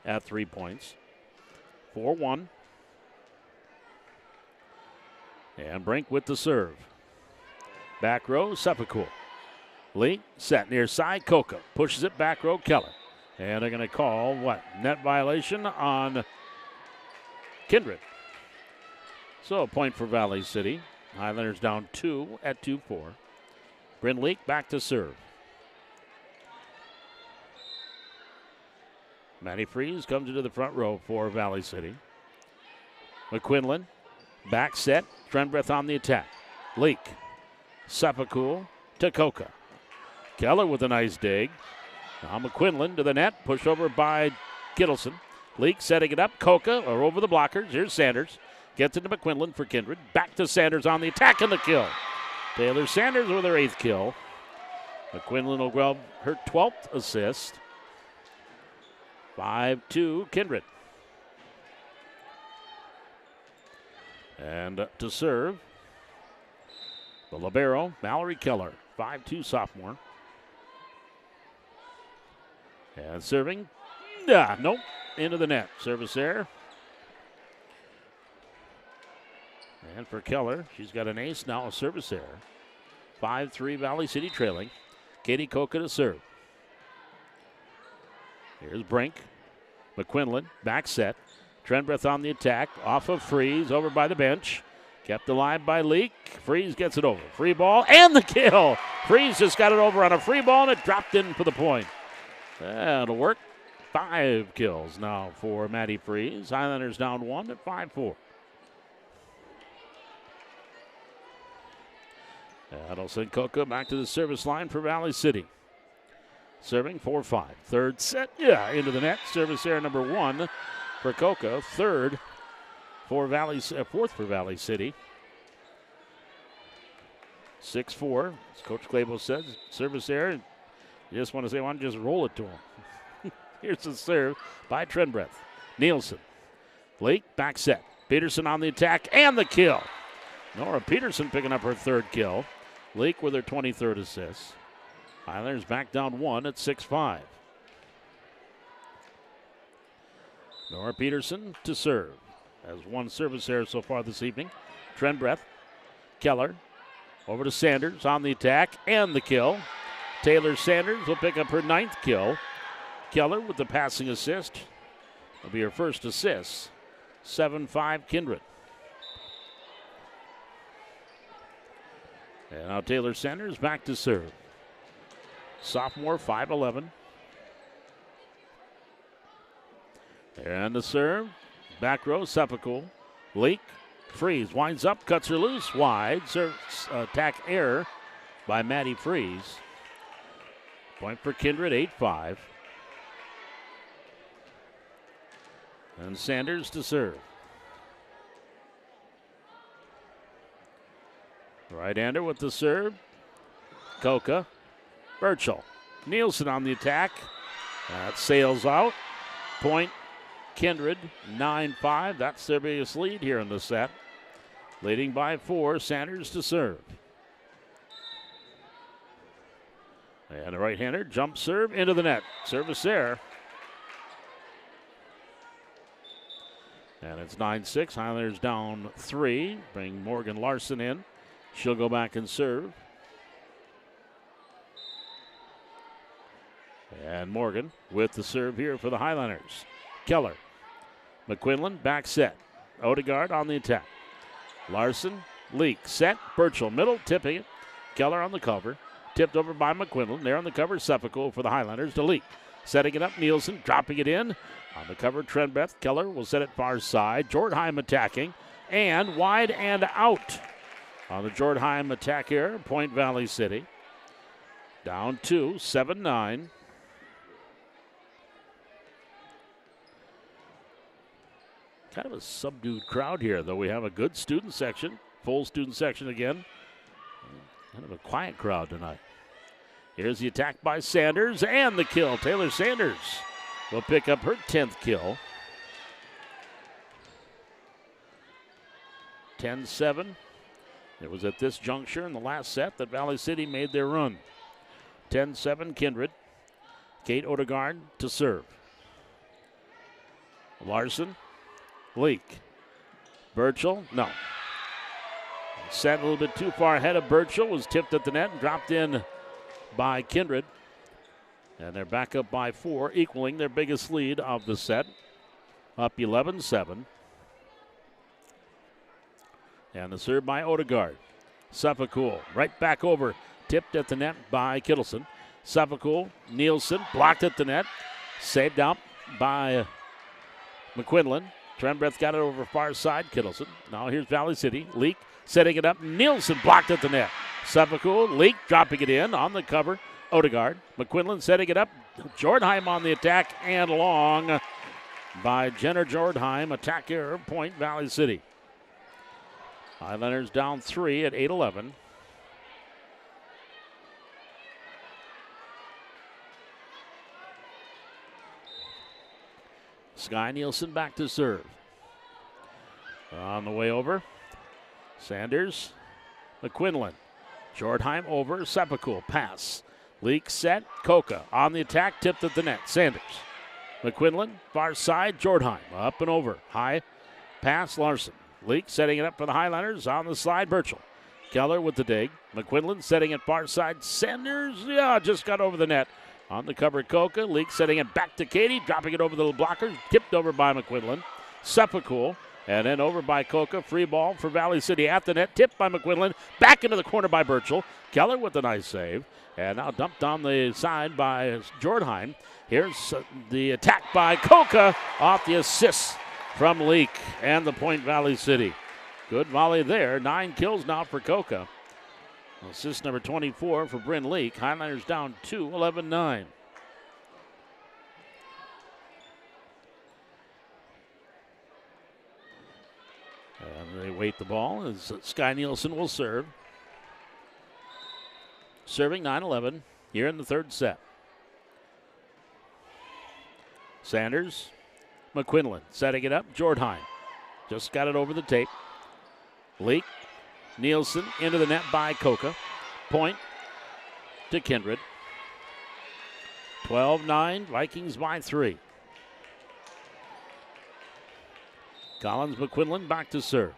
at 3 points. 4-1. And Brink with the serve. Back row, Sepulcool. Lee, set near side, Coca. Pushes it back row, Keller. And they're going to call, what, net violation on Kindred. So a point for Valley City. Highlanders down 2 at 2-4. Bryn Leak back to serve. Maddie Freeze comes into the front row for Valley City. McQuinlan, back set, Trenbreth on the attack. Leak, Sepulcool to Coca. Keller with a nice dig. Now McQuinlan to the net, pushed over by Gittleson. Leak setting it up, Coca or over the blockers. Here's Sanders. Gets into McQuinlan for Kindred. Back to Sanders on the attack and the kill. Taylor Sanders with her 8th kill. McQuinlan will grab her 12th assist. 5-2 Kindred. And to serve, the libero, Mallory Keller, 5'2" sophomore. And serving, nope, into the net. Service there. And for Keller, she's got an ace, now a service error. 5-3 Valley City trailing. Katie Coca to serve. Here's Brink. McQuinlan, back set. Trenbreth on the attack, off of Freeze, over by the bench. Kept alive by Leak. Freeze gets it over. Free ball and the kill. Freeze just got it over on a free ball and it dropped in for the point. That'll work. 5 kills now for Maddie Freeze. Highlanders down 1 at 5-4. That'll send Coca back to the service line for Valley City. Serving 4-5. Third set, into the net. Service error number 1 for Coca. Fourth for Valley City. 6-4. As Coach Clabo says, service error. You just want to say, why don't you just roll it to him? Here's the serve by Trenbreth. Nielsen. Lake, back set. Peterson on the attack and the kill. Nora Peterson picking up her 3rd kill. Lake with her 23rd assist. Highlanders back down 1 at 6-5. Nora Peterson to serve. Has 1 service error so far this evening. Trenbreth. Keller. Over to Sanders on the attack and the kill. Taylor Sanders will pick up her 9th kill. Keller with the passing assist. Will be her first assist. 7-5 Kindred. And now Taylor Sanders back to serve. Sophomore, 5'11". And the serve. Back row, Sepulcool. Leak. Freeze winds up, cuts her loose. Wide. Serve attack error by Maddie Freeze. Point for Kindred, 8-5. And Sanders to serve. Right-hander with the serve. Coca. Birchall. Nielsen on the attack. That sails out. Point Kindred, 9-5. That's their biggest lead here in the set. Leading by 4. Sanders to serve. And a right-hander jump serve into the net. Service there. And it's 9-6. Highlanders down 3. Bring Morgan Larson in. She'll go back and serve. And Morgan with the serve here for the Highlanders. Keller. McQuinlan back set. Odegaard on the attack. Larson, Leak, set. Birchall middle, tipping it. Keller on the cover. Tipped over by McQuinlan. There on the cover, Sepulcool for the Highlanders to Leak. Setting it up, Nielsen dropping it in. On the cover, Trenbreth. Keller will set it far side. Jordheim attacking. And wide and out. On the Jordheim attack here, Point Valley City. Down 2, 7-9. Kind of a subdued crowd here, though we have a good student section. Full student section again. Kind of a quiet crowd tonight. Here's the attack by Sanders and the kill. Taylor Sanders will pick up her 10th kill. 10-7. It was at this juncture in the last set that Valley City made their run. 10-7 Kindred. Kate Odegaard to serve. Larson. Leak. Burchell. No. Set a little bit too far ahead of Burchell. Was tipped at the net and dropped in by Kindred. And they're back up by 4, equaling their biggest lead of the set. Up 11-7. And the serve by Odegaard. Suffolcool right back over. Tipped at the net by Kittleson. Suffolcool, Nielsen, blocked at the net. Saved out by McQuinlan. Trenbreth got it over far side, Kittleson. Now here's Valley City. Leak setting it up. Nielsen blocked at the net. Suffolcool, Leak dropping it in on the cover. Odegaard. McQuinlan setting it up. Jordheim on the attack and long by Jenner Jordheim. Attack error, point Valley City. Highlanders down 3 at 8-11. Sky Nielsen back to serve. On the way over, Sanders, McQuinlan. Jordheim over, Sepulcool, pass. Leak set, Coca on the attack, tipped at the net. Sanders. McQuinlan, far side, Jordheim, up and over. High pass, Larson. Leak setting it up for the Highlanders on the slide, Burchell. Keller with the dig. McQuinlan setting it far side. Sanders, just got over the net. On the cover, Coca. Leak setting it back to Katie, dropping it over the blockers. Tipped over by McQuinlan. Sepulcool, and then over by Coca. Free ball for Valley City at the net. Tipped by McQuinlan. Back into the corner by Burchell. Keller with a nice save. And now dumped on the side by Jordheim. Here's the attack by Coca off the assist from Leak and the point Valley City. Good volley there. 9 kills now for Coca. Assist number 24 for Bryn Leak. Highlanders down 2, 11-9. And they wait the ball as Sky Nielsen will serve. Serving 9-11 here in the third set. Sanders, McQuinlan setting it up. Jordheim just got it over the tape. Leak, Nielsen into the net by Coca. Point to Kindred. 12-9, Vikings by 3. Collins, McQuinlan back to serve.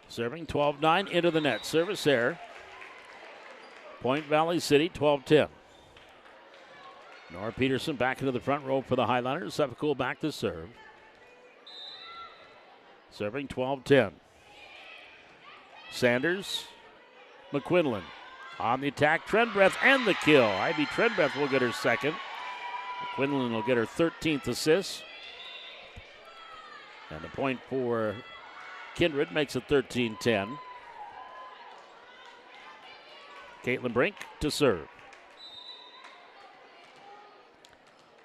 Serving 12-9 into the net. Service error. Point Valley City, 12-10. Nora Peterson back into the front row for the Highlanders. Suffolcool back to serve. Serving 12-10. Sanders, McQuinlan on the attack. Trenbreth and the kill. Ivy Trenbreth will get her second. McQuinlan will get her 13th assist. And the point for Kindred makes it 13-10. Caitlin Brink to serve.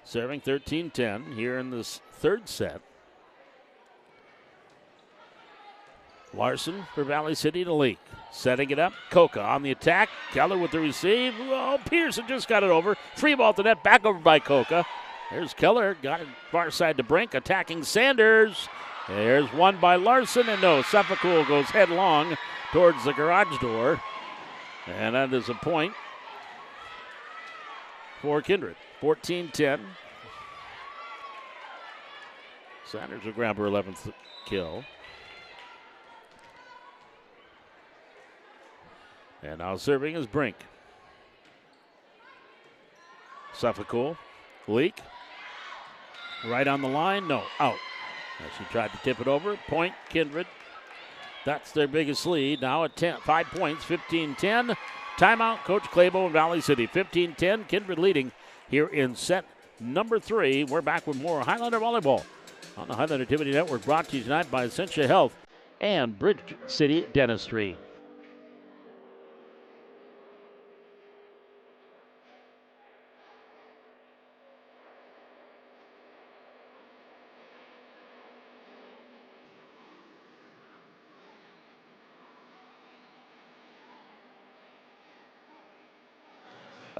Serving 13-10 here in this third set. Larson for Valley City to Leak. Setting it up. Coca on the attack. Keller with the receive. Oh, Peterson just got it over. Free ball to net. Back over by Coca. There's Keller. Got it far side to Brink. Attacking Sanders. There's one by Larson. And no, Suffolcool goes headlong towards the garage door. And that is a point for Kindred. 14-10. Sanders will grab her 11th kill. And now serving is Brink. Suffolcool. Leak. Right on the line. No, out. As she tried to tip it over. Point, Kindred. That's their biggest lead. Now at 5 points, 15-10. Timeout, Coach Clabo and Valley City. 15-10, Kindred leading here in set number 3. We're back with more Highlander Volleyball on the Highlander Activity Network, brought to you tonight by Essentia Health and Bridge City Dentistry.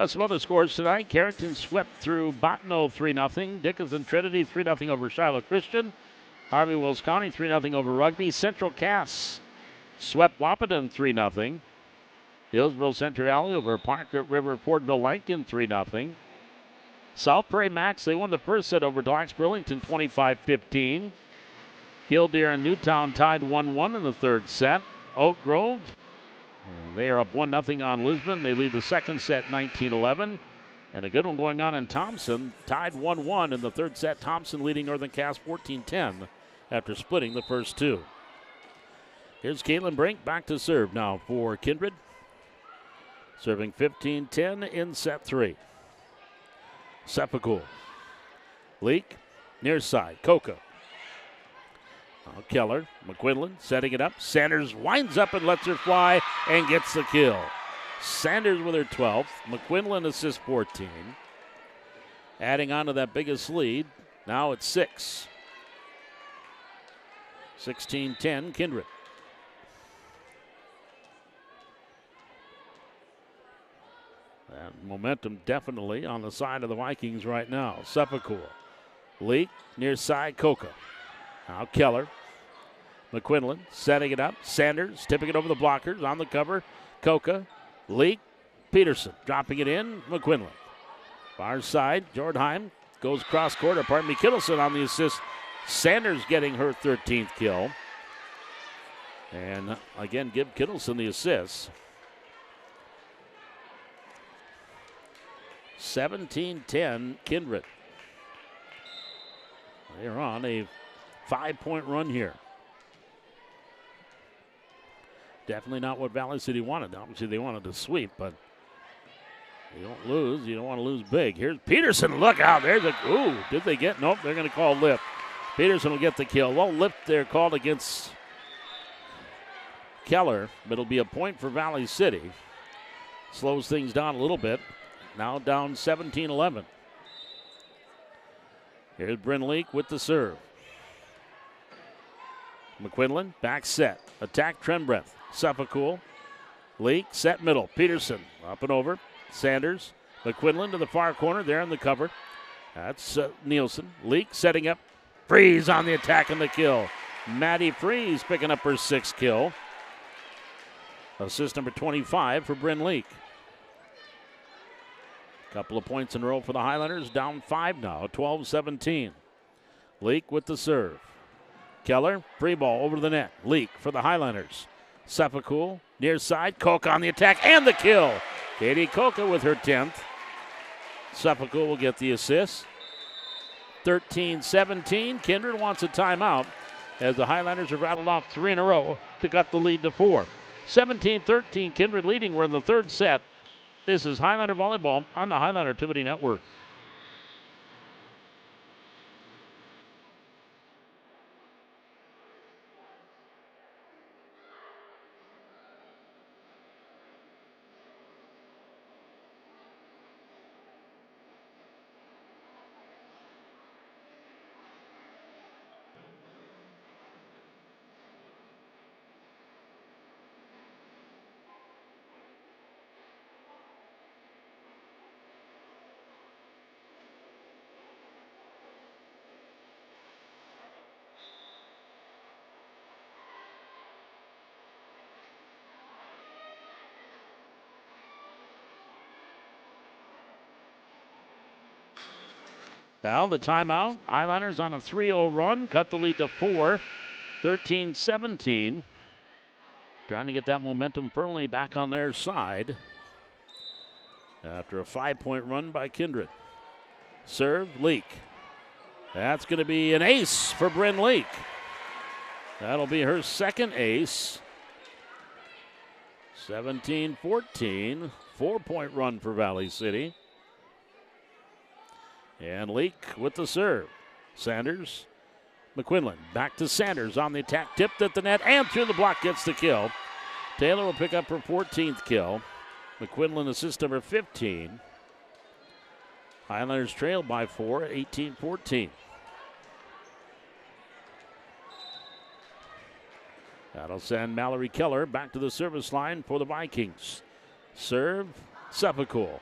Some other scores tonight. Carrington swept through Bottineau 3-0. Dickinson Trinity 3-0 over Shiloh Christian. Harvey Wills County 3-0 over Rugby. Central Cass swept Wahpeton 3-0. Hillsville Central over Parker River Portville Lincoln 3-0. South Prairie Max, they won the first set over Docks Burlington 25-15. Killdeer and Newtown tied 1-1 in the third set. Oak Grove, they are up 1-0 on Lisbon. They lead the second set 19-11. And a good one going on in Thompson, tied 1-1 in the third set. Thompson leading Northern Cass 14-10 after splitting the first two. Here's Caitlin Brink back to serve now for Kindred. Serving 15-10 in set three. Sepakul. Leak, near side, Coca. Now Keller, McQuinlan setting it up. Sanders winds up and lets her fly and gets the kill. Sanders with her 12th. McQuinlan assists 14. Adding on to that biggest lead. Now it's 6. 16-10 Kindred. And momentum definitely on the side of the Vikings right now. Sepakul. Leak, near side, Coca. Now Keller. McQuinlan setting it up. Sanders tipping it over the blockers on the cover. Coca. Leak. Peterson dropping it in. McQuinlan. Far side. Jordheim goes cross court. Kittleson on the assist. Sanders getting her 13th kill. And again, give Kittleson the assist. 17-10 Kindred. They're on a 5-point run here. Definitely not what Valley City wanted. Obviously, they wanted to sweep, but you don't lose. You don't want to lose big. Here's Peterson. Look out. There's a. Ooh, did they get? Nope, they're going to call lift. Peterson will get the kill. Well, lift there called against Keller, but it'll be a point for Valley City. Slows things down a little bit. Now down 17-11. Here's Bryn Leak with the serve. McQuinlan, back set. Attack Trenbreath. Sepakul. Leak, set middle. Peterson up and over. Sanders. McQuinlan to the far corner there in the cover. That's Nielsen. Leak setting up. Freeze on the attack and the kill. Maddie Freeze picking up her 6th kill. Assist number 25 for Bryn Leak. Couple of points in a row for the Highlanders. Down 5 now, 12-17. Leak with the serve. Keller, free ball over the net. Leak for the Highlanders. Sepakul, near side. Coca on the attack and the kill. Katie Coca with her 10th. Sepakul will get the assist. 13-17. Kindred wants a timeout as the Highlanders have rattled off 3 in a row to cut the lead to 4. 17-13, Kindred leading. We're in the third set. This is Highlander Volleyball on the Highlander Activity Network. Now the timeout. Highlanders on a 3-0 run. Cut the lead to 4. 13-17. Trying to get that momentum firmly back on their side after a 5-point run by Kindred. Serve, Leak. That's going to be an ace for Bryn Leak. That'll be her 2nd ace. 17-14. 4-point run for Valley City. And Leak with the serve. Sanders, McQuinlan back to Sanders on the attack. Tipped at the net and through the block gets the kill. Taylor will pick up her 14th kill. McQuinlan assist number 15. Highlanders trail by 4, 18-14. That'll send Mallory Keller back to the service line for the Vikings. Serve, Sepakul.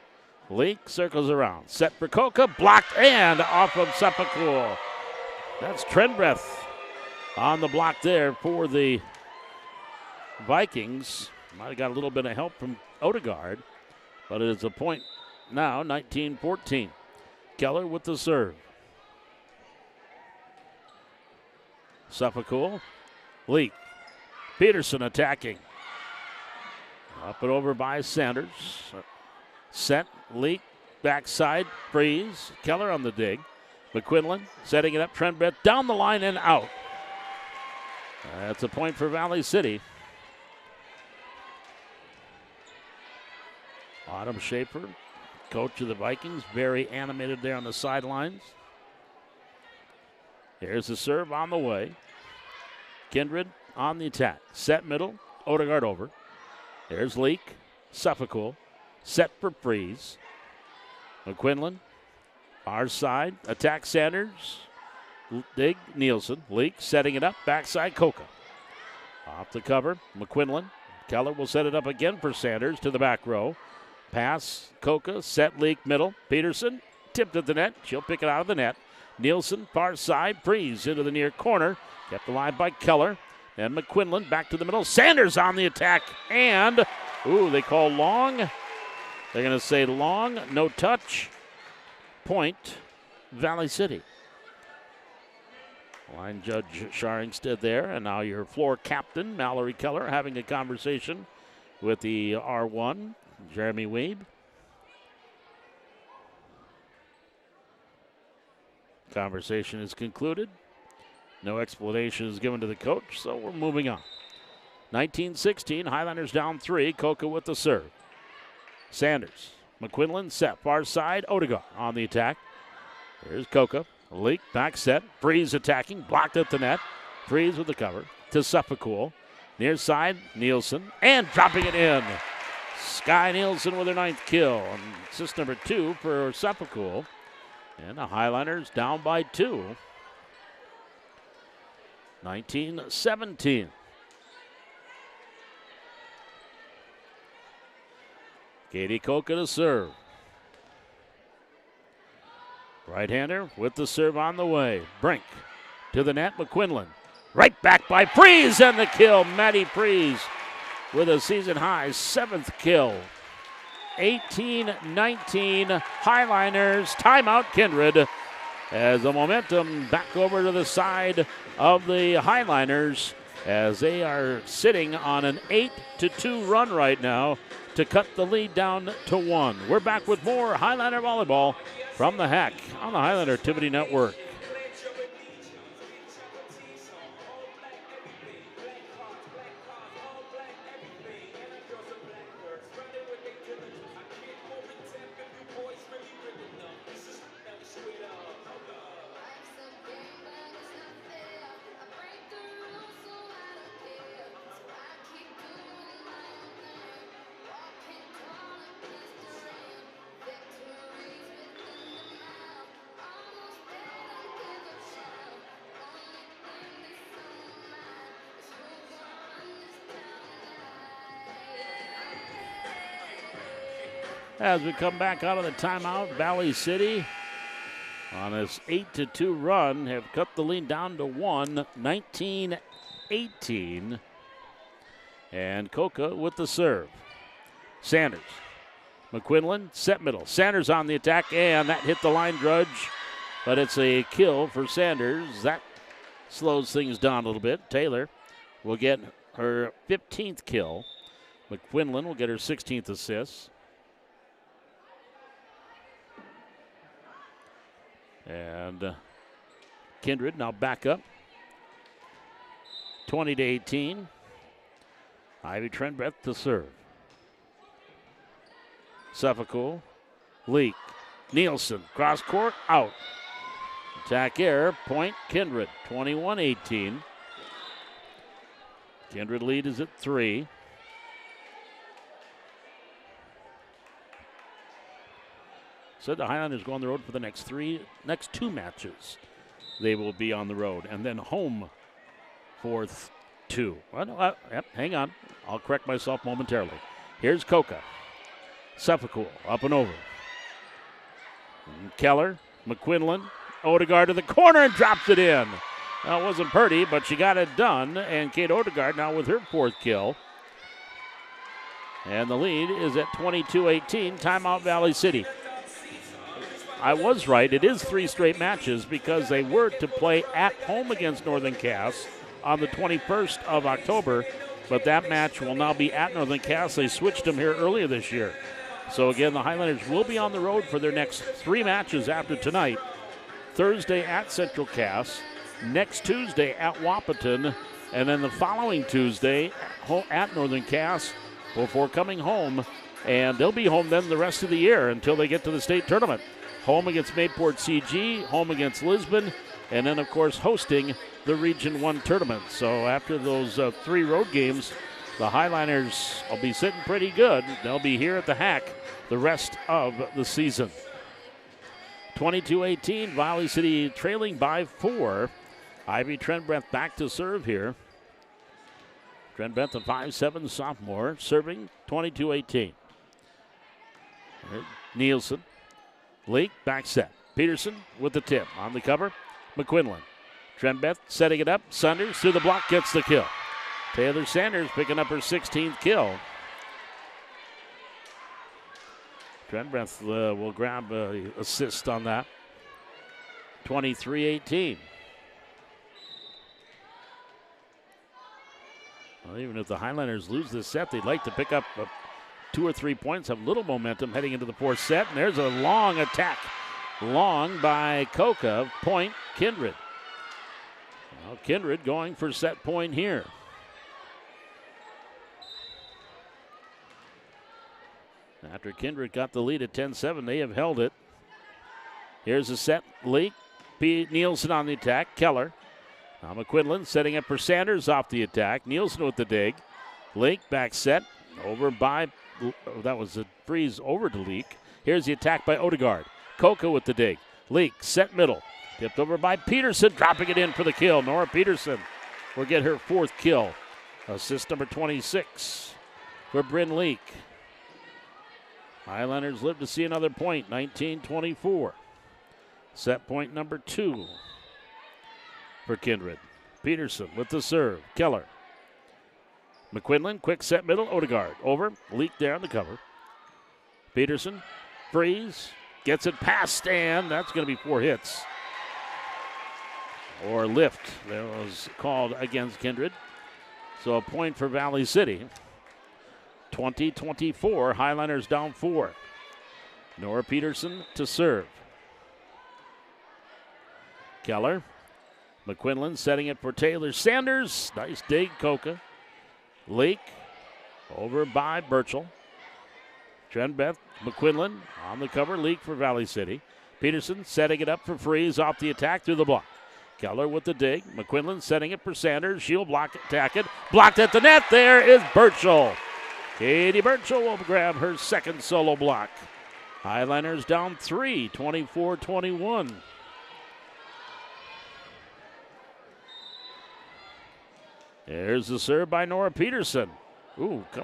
Leak circles around. Set for Coca. Blocked and off of Sepakul. That's Trenbreath on the block there for the Vikings. Might have got a little bit of help from Odegaard, but it is a point now, 19-14. Keller with the serve. Suffolk, Leak. Peterson attacking. Up and over by Sanders. Set, Leak, backside, freeze. Keller on the dig. McQuinlan setting it up. Trenbeth down the line and out. That's a point for Valley City. Autumn Schaefer, coach of the Vikings, very animated there on the sidelines. Here's the serve on the way. Kindred on the attack. Set middle, Odegaard over. There's Leak, Suffolk, set for freeze. McQuinlan, our side, attack Sanders. Dig, Nielsen, Leak, setting it up, backside Coca. Off the cover, McQuinlan. Keller will set it up again for Sanders to the back row. Pass, Coca, set, Leak, middle. Peterson, tipped at the net. She'll pick it out of the net. Nielsen, far side, freeze into the near corner. Kept alive by Keller. And McQuinlan back to the middle. Sanders on the attack. And, they call long. They're going to say long, no touch. Point, Valley City. Line judge Sharingstead there. And now your floor captain, Mallory Keller, having a conversation with the R1, Jeremy Weeb. Conversation is concluded. No explanation is given to the coach, so we're moving on. 19-16, Highlanders down 3. Coca with the serve. Sanders, McQuinlan set, far side, Odegaard on the attack. Here's Coca, Leak, back set, Freeze attacking, blocked at the net. Freeze with the cover to Suffolk. Near side, Nielsen, and dropping it in. Sky Nielsen with her 9th kill. And assist number 2 for Suffolk. And the Highlanders down by 2. 19-17. Katie Coca to serve. Right-hander with the serve on the way. Brink to the net, McQuinlan. Right back by Freeze and the kill. Maddie Freeze with a season-high 7th kill. 18-19, Highliners, timeout Kindred. As the momentum back over to the side of the Highliners as they are sitting on an 8-2 run right now to cut the lead down to 1. We're back with more Highlander volleyball from the HAC on the Highlander Activity Network. As we come back out of the timeout, Valley City on this 8-2 run have cut the lead down to 1, 19-18. And Coca with the serve. Sanders. McQuinlan, set middle. Sanders on the attack, and that hit the line drudge, but it's a kill for Sanders. That slows things down a little bit. Taylor will get her 15th kill. McQuinlan will get her 16th assist. And Kindred now back up. 20-18. Ivy Trenbeth to serve. Suffolk, Leak, Nielsen, cross court, out. Attack error, point Kindred, 21-18. Kindred lead is at 3. Said the Highlanders go on the road for the next 2 matches. They will be on the road and then home for 2. Well, hang on. I'll correct myself momentarily. Here's Coca. Suffolk up and over. And Keller, McQuinlan, Odegaard to the corner and drops it in. Well, it wasn't pretty, but she got it done. And Kate Odegaard now with her 4th kill. And the lead is at 22-18. Timeout Valley City. I was right. It is 3 straight matches because they were to play at home against Northern Cass on the 21st of October. But that match will now be at Northern Cass. They switched them here earlier this year. So again, the Highlanders will be on the road for their next 3 matches after tonight. Thursday at Central Cass, next Tuesday at Wahpeton, and then the following Tuesday at Northern Cass before coming home. And they'll be home then the rest of the year until they get to the state tournament. Home against Mayport CG, home against Lisbon, and then, of course, hosting the Region 1 tournament. So after those 3 road games, the Highliners will be sitting pretty good. They'll be here at the Hack the rest of the season. 22-18, Valley City trailing by 4. Ivy Trenbreath back to serve here. Trenbreath, a 5'7" sophomore, serving 22-18. Nielsen, Leak, back set. Peterson with the tip on the cover. McQuinlan. Trenbreath setting it up. Sanders through the block, gets the kill. Taylor Sanders picking up her 16th kill. Trenbreath will grab an assist on that. 23-18. Well, even if the Highlanders lose this set, they'd like to pick up 2 or 3 points, have little momentum heading into the 4th set. And there's a long attack. Long by Coca. Point, Kindred. Well, Kindred going for set point here. After Kindred got the lead at 10-7, they have held it. Here's a set leak. Nielsen on the attack. Keller. Now McQuinlan setting up for Sanders off the attack. Nielsen with the dig. Leak back set. Over by, that was a freeze over to Leak. Here's the attack by Odegaard. Coca with the dig. Leak, set middle. Tipped over by Peterson, dropping it in for the kill. Nora Peterson will get her 4th kill. Assist number 26 for Bryn Leak. Highlanders live to see another point, 19-24. Set point number 2 for Kindred. Peterson with the serve. Keller. McQuinlan, quick set middle. Odegaard over. Leak there on the cover. Peterson, freeze. Gets it past, and that's going to be 4 hits. Or lift. That was called against Kindred. So a point for Valley City. 20-24. Highlanders down 4. Nora Peterson to serve. Keller. McQuinlan setting it for Taylor Sanders. Nice dig, Coca. Leak over by Burchell. Trenbeth, McQuinlan on the cover. Leak for Valley City. Peterson setting it up for Freeze off the attack through the block. Keller with the dig. McQuinlan setting it for Sanders. She'll block attack it. Blocked at the net. There is Burchell. Katie Burchell will grab her 2nd solo block. Highlanders down 3, 24-21. There's the serve by Nora Peterson. Ooh, a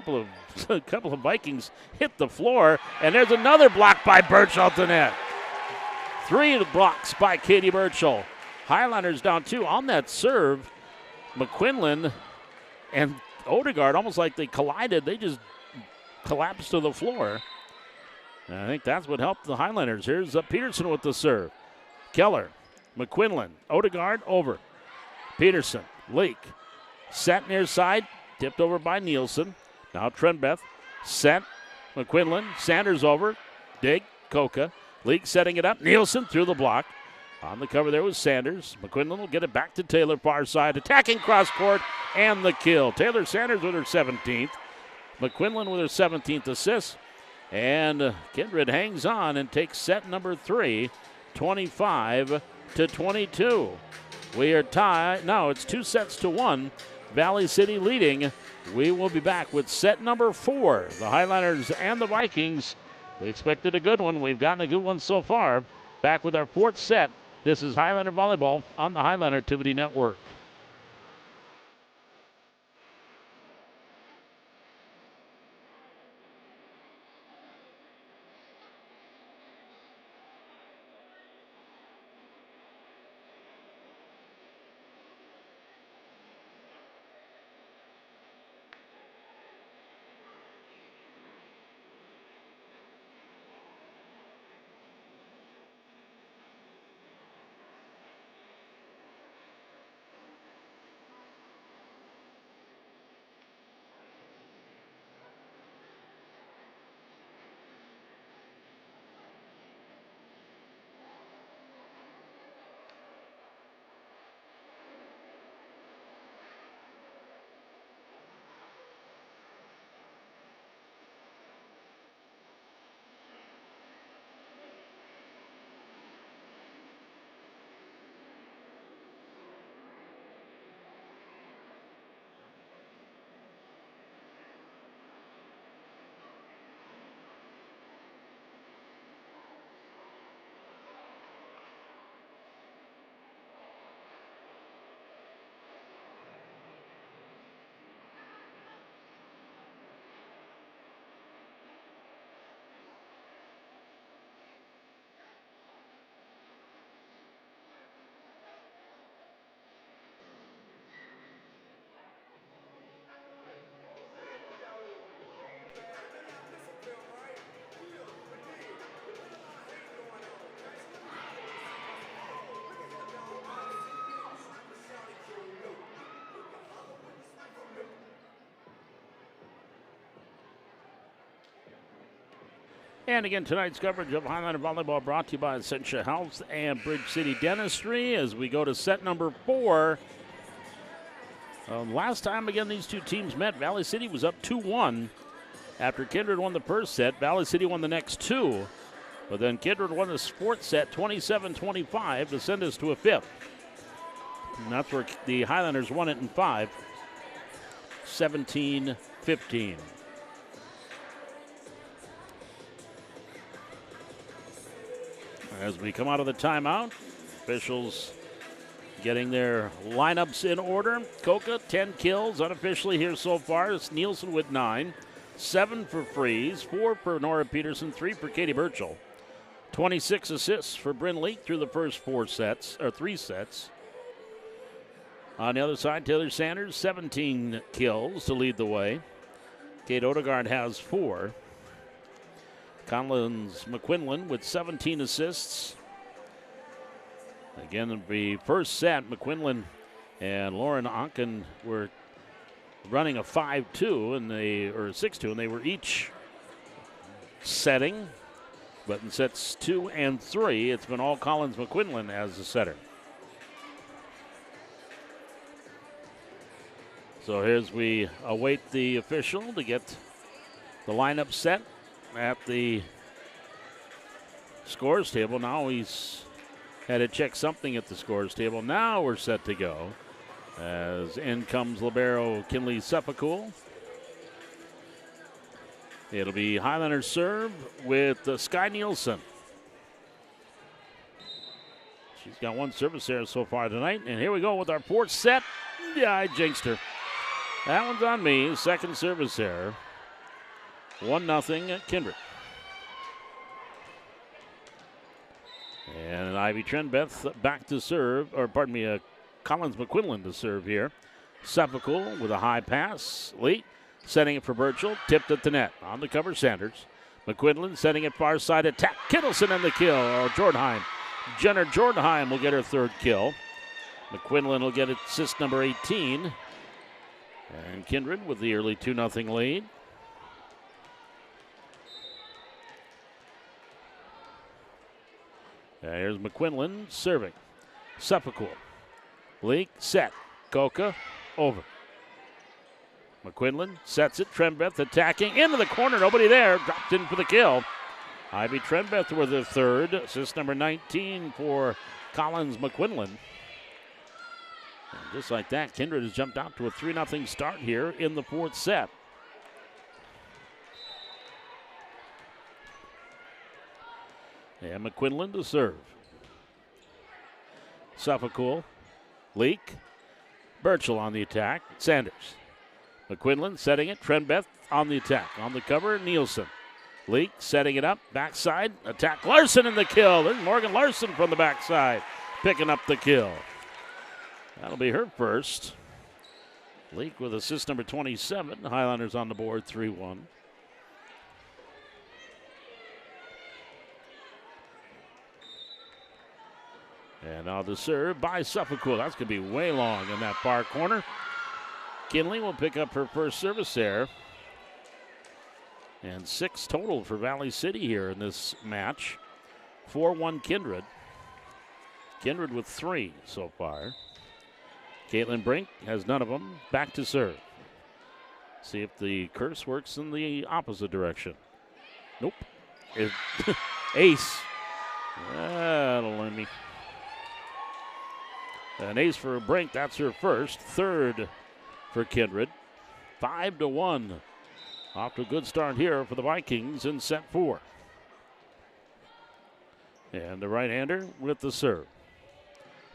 couple of Vikings hit the floor, and there's another block by Burchell at the net. 3 blocks by Katie Burchell. Highlanders down 2 on that serve. McQuinlan and Odegaard, almost like they collided. They just collapsed to the floor. And I think that's what helped the Highlanders. Here's Peterson with the serve. Keller, McQuinlan, Odegaard over. Peterson, Leak. Set near side, tipped over by Nielsen. Now Trenbeth, set, McQuinlan, Sanders over, dig, Coca. Leak setting it up, Nielsen through the block. On the cover there was Sanders. McQuinlan will get it back to Taylor, far side, attacking cross court, and the kill. Taylor Sanders with her 17th. McQuinlan with her 17th assist. And Kindred hangs on and takes set number 3, 25-22. We are tied. No, it's 2-1. Valley City leading. We will be back with set number 4. The Highlanders and the Vikings. We expected a good one. We've gotten a good one so far. Back with our 4th set. This is Highlander Volleyball on the Highlander Activity Network. And again, tonight's coverage of Highlander Volleyball brought to you by Essentia Health and Bridge City Dentistry as we go to set number 4. Last time, again, these two teams met, Valley City was up 2-1. After Kindred won the first set, Valley City won the next two. But then Kindred won the fourth set 27-25 to send us to a fifth. And that's where the Highlanders won it in 5, 17-15. As we come out of the timeout, officials getting their lineups in order. Coca, 10 kills unofficially here so far. It's Nielsen with 9. 7 for Freeze, 4 for Nora Peterson, 3 for Katie Burchell. 26 assists for Bryn Leak through the first 3 sets. On the other side, Taylor Sanders, 17 kills to lead the way. Kate Odegaard has 4. Collins McQuinlan with 17 assists. Again, in the first set, McQuinlan and Lauren Onken were running a 5-2 or a 6-2, and they were each setting. But in sets 2 and 3, it's been all Collins McQuinlan as the setter. So here's we await the official to get the lineup set at the scores table. Now he's had to check something at the scores table. Now we're set to go as in comes libero Kinley Suffolcool. It'll be Highlanders serve with Sky Nielsen. She's got 1 service error so far tonight. And here we go with our 4th set. Yeah, I jinxed her. That one's on me. Second service error. 1-0 at Kindred. And Ivy Trenbeth back to serve, Collins McQuinlan to serve here. Suffolcool with a high pass. Lee setting it for Burchell, tipped at the net. On the cover, Sanders. McQuinlan setting it far side attack. Kittleson in the kill, or Jordheim. Jenner Jordheim will get her 3rd kill. McQuinlan will get assist number 18. And Kindred with the early 2-0 lead. Here's McQuinlan serving. Suffolcool. Leak, set. Coca, over. McQuinlan sets it. Trenbeth attacking into the corner. Nobody there. Dropped in for the kill. Ivy Trenbeth with her 3rd. Assist number 19 for Collins McQuinlan. And just like that, Kindred has jumped out to a 3-0 start here in the 4th set. And McQuinlan to serve. Suffolcool. Leak. Burchell on the attack. Sanders. McQuinlan setting it. Trenbeth on the attack. On the cover, Nielsen. Leak setting it up. Backside. Attack. Larson in the kill. There's Morgan Larson from the backside. Picking up the kill. That'll be her first. Leak with assist number 27. Highlanders on the board, 3-1. And now the serve by Suffolcool. That's going to be way long in that far corner. Kinley will pick up her first service error. And 6 total for Valley City here in this match. 4-1 Kindred. Kindred with 3 so far. Caitlin Brink has none of them. Back to serve. See if the curse works in the opposite direction. Nope. Ace. That'll let me. An ace for Brink. That's her first. 3rd for Kindred. 5-1. Off to a good start here for the Vikings in set 4. And the right-hander with the serve.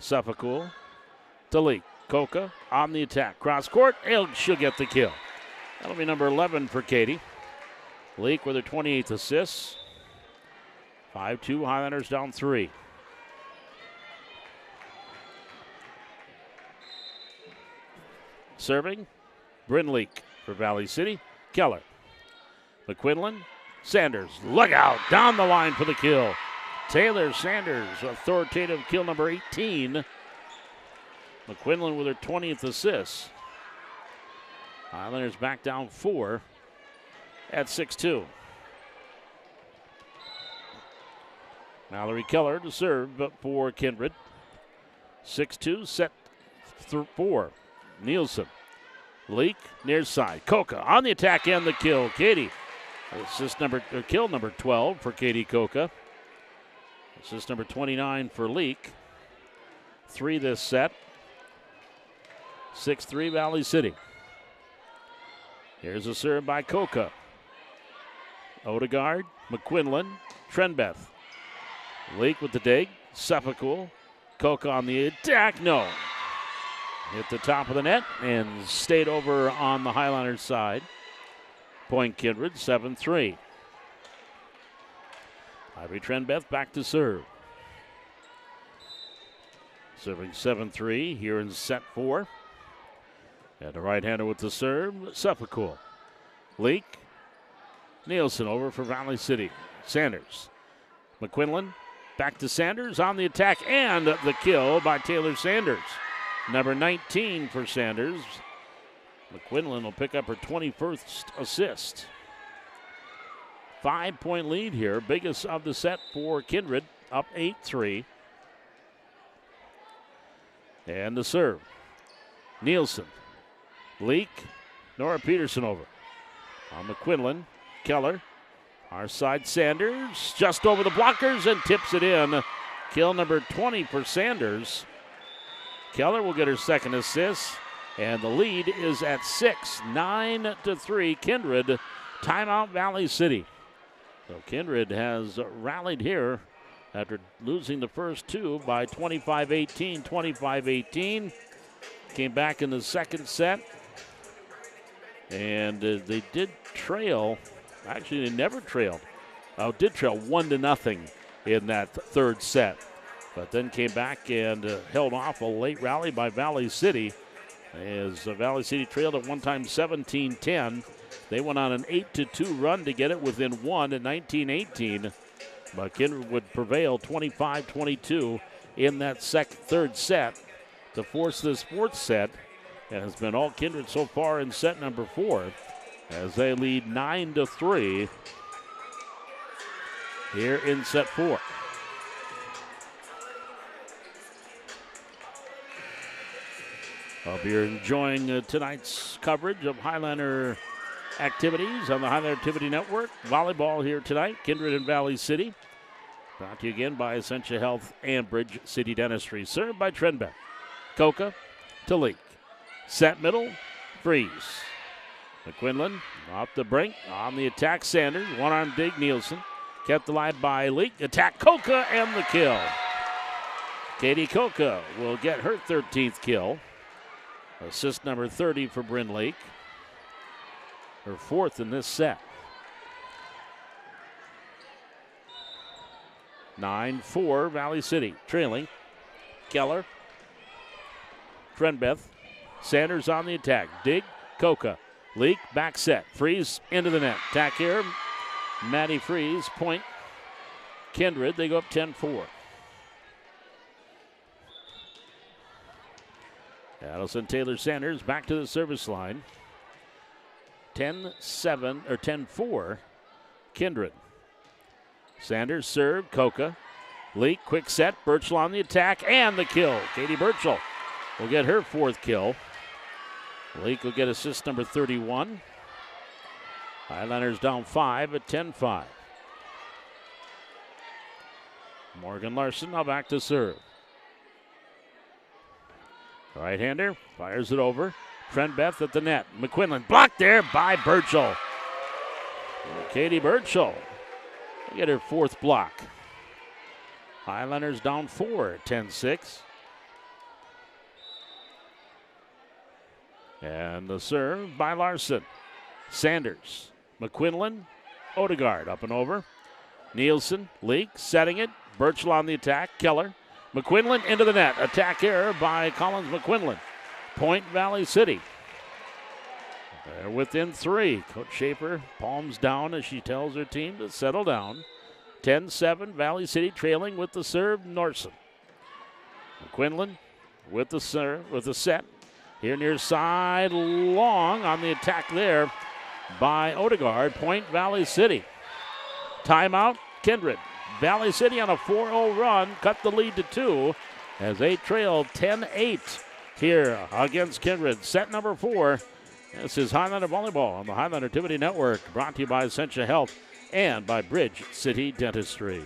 Suffolcool to Leak. Coca on the attack. Cross court. She'll get the kill. That'll be number 11 for Katie. Leak with her 28th assist. 5-2. Highlanders down 3. Serving. Bryn Leak for Valley City. Keller. McQuinlan. Sanders. Look out. Down the line for the kill. Taylor Sanders, authoritative kill number 18. McQuinlan with her 20th assist. Islanders back down 4 at 6-2. Mallory Keller to serve for Kindred. 6-2, set 4. Nielsen. Leak, near side. Coca on the attack and the kill. Katie. Kill number 12 for Katie Coca. Assist number 29 for Leak. 3 this set. 6-3 Valley City. Here's a serve by Coca. Odegaard, McQuinlan, Trenbeth. Leak with the dig. Suffolk. Coca on the attack. No. Hit the top of the net and stayed over on the Highliners side. Point Kindred, 7-3. Ivy Trenbeth back to serve. Serving 7-3 here in set 4. And the right-hander with the serve, Suffolk. Leak. Nielsen over for Valley City. Sanders. McQuinlan back to Sanders on the attack and the kill by Taylor Sanders. Number 19 for Sanders. McQuinlan will pick up her 21st assist. 5-point lead here. Biggest of the set for Kindred. Up 8-3. And the serve. Nielsen. Leak. Nora Peterson over. On McQuinlan. Keller. Our side Sanders. Just over the blockers and tips it in. Kill number 20 for Sanders. Keller will get her second assist. And the lead is at 6. 9-3 Kindred. Timeout Valley City. So Kindred has rallied here after losing the first 2 by 25-18, 25-18. Came back in the second set. And they did trail. Actually, they never trailed. Did trail 1-0 in that third set. But then came back and held off a late rally by Valley City. As Valley City trailed at one time 17-10. They went on an 8-2 run to get it within 1 at 19-18. But Kindred would prevail 25-22 in that third set to force this fourth set. And it's been all Kindred so far in set number 4 as they lead 9-3 here in set 4. Hope you're enjoying tonight's coverage of Highliner activities on the Highliner Activity Network. Volleyball here tonight, Kindred and Valley City. Brought to you again by Essentia Health and Bridge City Dentistry. Served by Trenbeck. Coca to Leak. Set middle, Freeze. McQuinlan off the brink, on the attack Sanders. One-arm dig Nielsen. Kept alive by Leak. Attack Coca and the kill. Katie Coca will get her 13th kill. Assist number 30 for Bryn Leak. Her 4th in this set. 9-4 Valley City. Trailing. Keller. Trenbeth. Sanders on the attack. Dig. Coca. Leak. Back set. Freeze into the net. Attack here. Maddie Freeze. Point. Kindred. They go up 10-4. Allison Taylor Sanders back to the service line. 10-7 or 10-4 Kindred. Sanders serve. Coca. Leak. Quick set. Birchall on the attack and the kill. Katie Birchall will get her 4th kill. Leak will get assist number 31. Highliners down 5 at 10-5. Morgan Larson now back to serve. Right-hander fires it over. Trenbeth at the net. McQuinlan blocked there by Birchall. Katie Birchall will get her 4th block. Highliners down 4 at 10-6. And the serve by Larson. Sanders. McQuinlan. Odegaard up and over. Nielsen. Leak. Setting it. Birchall on the attack. Keller. McQuinlan into the net. Attack here by Collins McQuinlan. Point Valley City. They're within 3. Coach Schaefer palms down as she tells her team to settle down. 10-7 Valley City trailing with the serve. Norson. McQuinlan with the serve, with the set. Here near side, long on the attack there by Odegaard. Point Valley City. Timeout, Kindred. Valley City on a 4-0 run, cut the lead to 2 as they trail 10-8 here against Kindred. Set number 4. This is Highlander Volleyball on the Highlander Activity Network, brought to you by Essentia Health and by Bridge City Dentistry.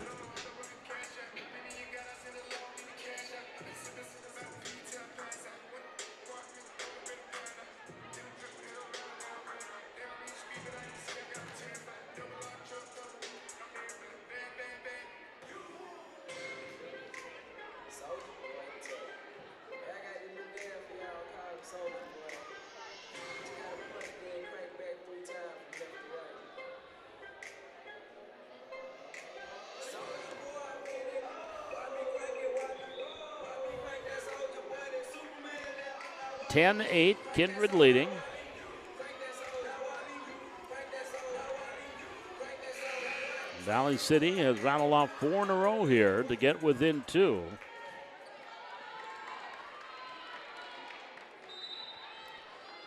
(10-8), Kindred leading. Valley City has rattled off 4 in a row here to get within 2.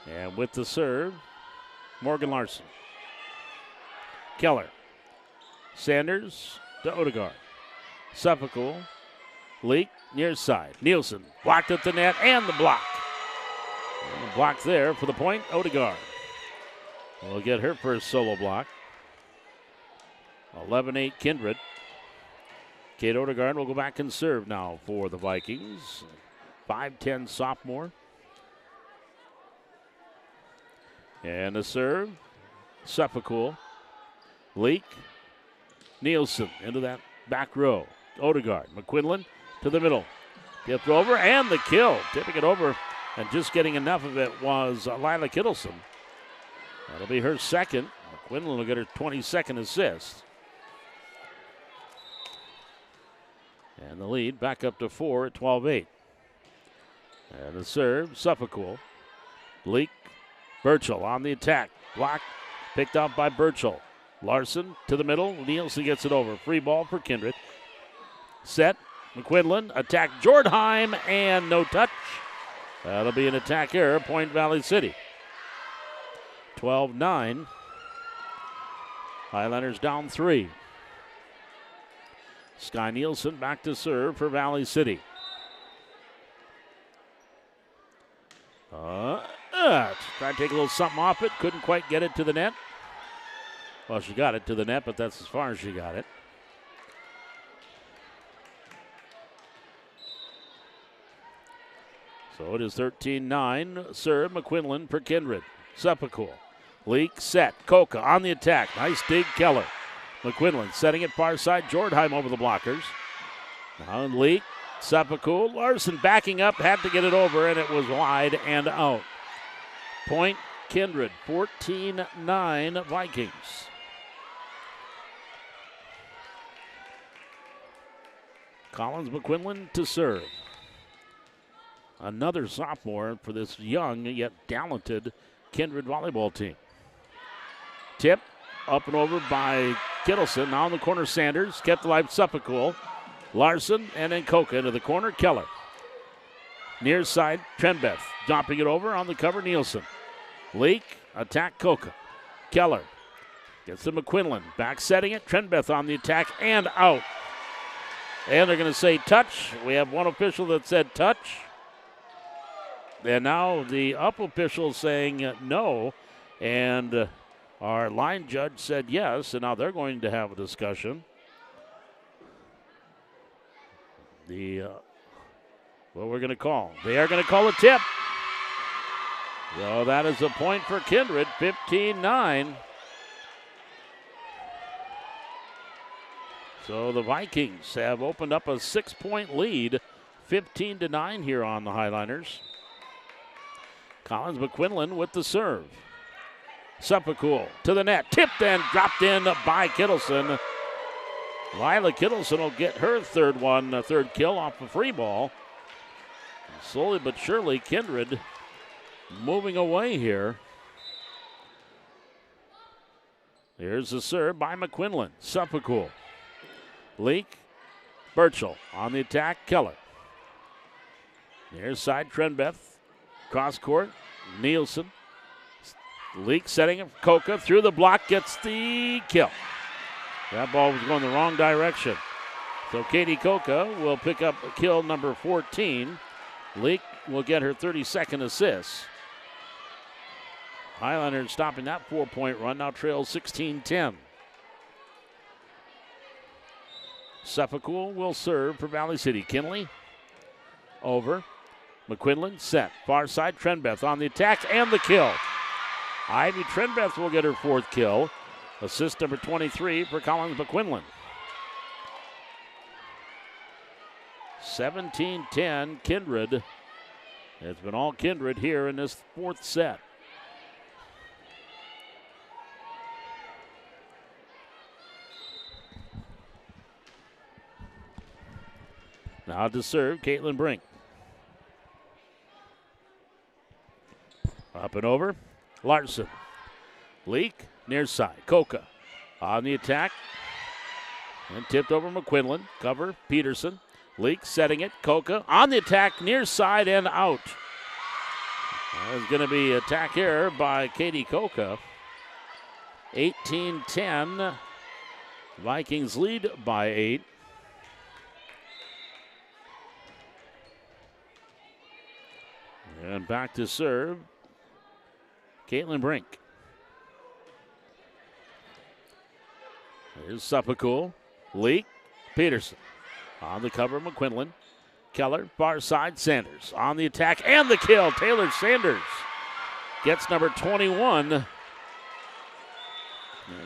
And with the serve, Morgan Larson. Keller. Sanders to Odegaard. Suffolk. Leak near side. Nielsen blocked at the net and the block. And the block there for the point. Odegaard will get her first solo block. 11-8 Kindred. Kate Odegaard will go back and serve now for the Vikings. 5'10 sophomore. And the serve. Suffolk. Leak. Nielsen into that back row. Odegaard. McQuinlan to the middle. Tipped over and the kill. Tipping it over and just getting enough of it was Lila Kittleson. That'll be her second. McQuinlan will get her 22nd assist. And the lead back up to 4 at 12-8. And the serve, Suffolk. Leak. Burchell on the attack. Blocked. Picked up by Burchell. Larson to the middle. Nielsen gets it over. Free ball for Kindred. Set. McQuinlan. Attack Jordheim and no touch. That'll be an attack error. Point Valley City. 12-9. Highlanders down 3. Sky Nielsen back to serve for Valley City. Tried to take a little something off it. Couldn't quite get it to the net. Well, she got it to the net, but that's as far as she got it. So it is 13-9. Serve McQuinlan for Kindred. Suffolk. Leak set. Coca on the attack. Nice dig, Keller. McQuinlan setting it far side. Jordheim over the blockers. Now Leak. Suffolk. Larson backing up. Had to get it over, and it was wide and out. Point Kindred. 14-9 Vikings. Collins McQuinlan to serve. Another sophomore for this young yet talented Kindred volleyball team. Tip up and over by Kittleson. Now in the corner, Sanders. Kept alive, Suffolk. Larson and then Coca into the corner. Keller. Near side, Trenbeth. Dropping it over on the cover, Nielsen. Leak, attack Coca. Keller gets to McQuinlan. Back setting it. Trenbeth on the attack and out. And they're going to say touch. We have one official that said touch. And now the up official saying no. And our line judge said yes. And now they're going to have a discussion. What we're going to call. They are going to call a tip. So that is a point for Kindred. 15-9. So the Vikings have opened up a 6-point lead, 15-9 here on the Highlanders. Collins McQuinlan with the serve. Suffolk to the net, tipped and dropped in by Kittleson. Lila Kittleson will get her third kill off a free ball. And slowly but surely, Kindred moving away here. Here's the serve by McQuinlan. Suffolk. Leak. Burchell on the attack. Keller. Near side, Trenbeth. Cross court. Nielsen. Leak setting it. Coca through the block. Gets the kill. That ball was going the wrong direction. So Katie Coca will pick up kill number 14. Leak will get her 32nd assist. Highlanders stopping that 4-point run, now trails 16-10. Suffolk will serve for Valley City. Kinley over. McQuinlan set. Far side, Trenbeth on the attack and the kill. Ivy Trenbeth will get her 4th kill. Assist number 23 for Collins McQuinlan. 17-10 Kindred. It's been all Kindred here in this 4th set. Now to serve, Caitlin Brink. Up and over, Larson. Leak, near side, Coca on the attack. And tipped over McQuinlan, cover, Peterson. Leak setting it, Coca on the attack, near side and out. There's going to be attack error by Katie Coca. 18-10, Vikings lead by 8. And back to serve, Caitlin Brink. Here's Suppicool. Leak, Peterson. On the cover, McQuinlan. Keller, far side, Sanders. On the attack and the kill. Taylor Sanders gets number 21. And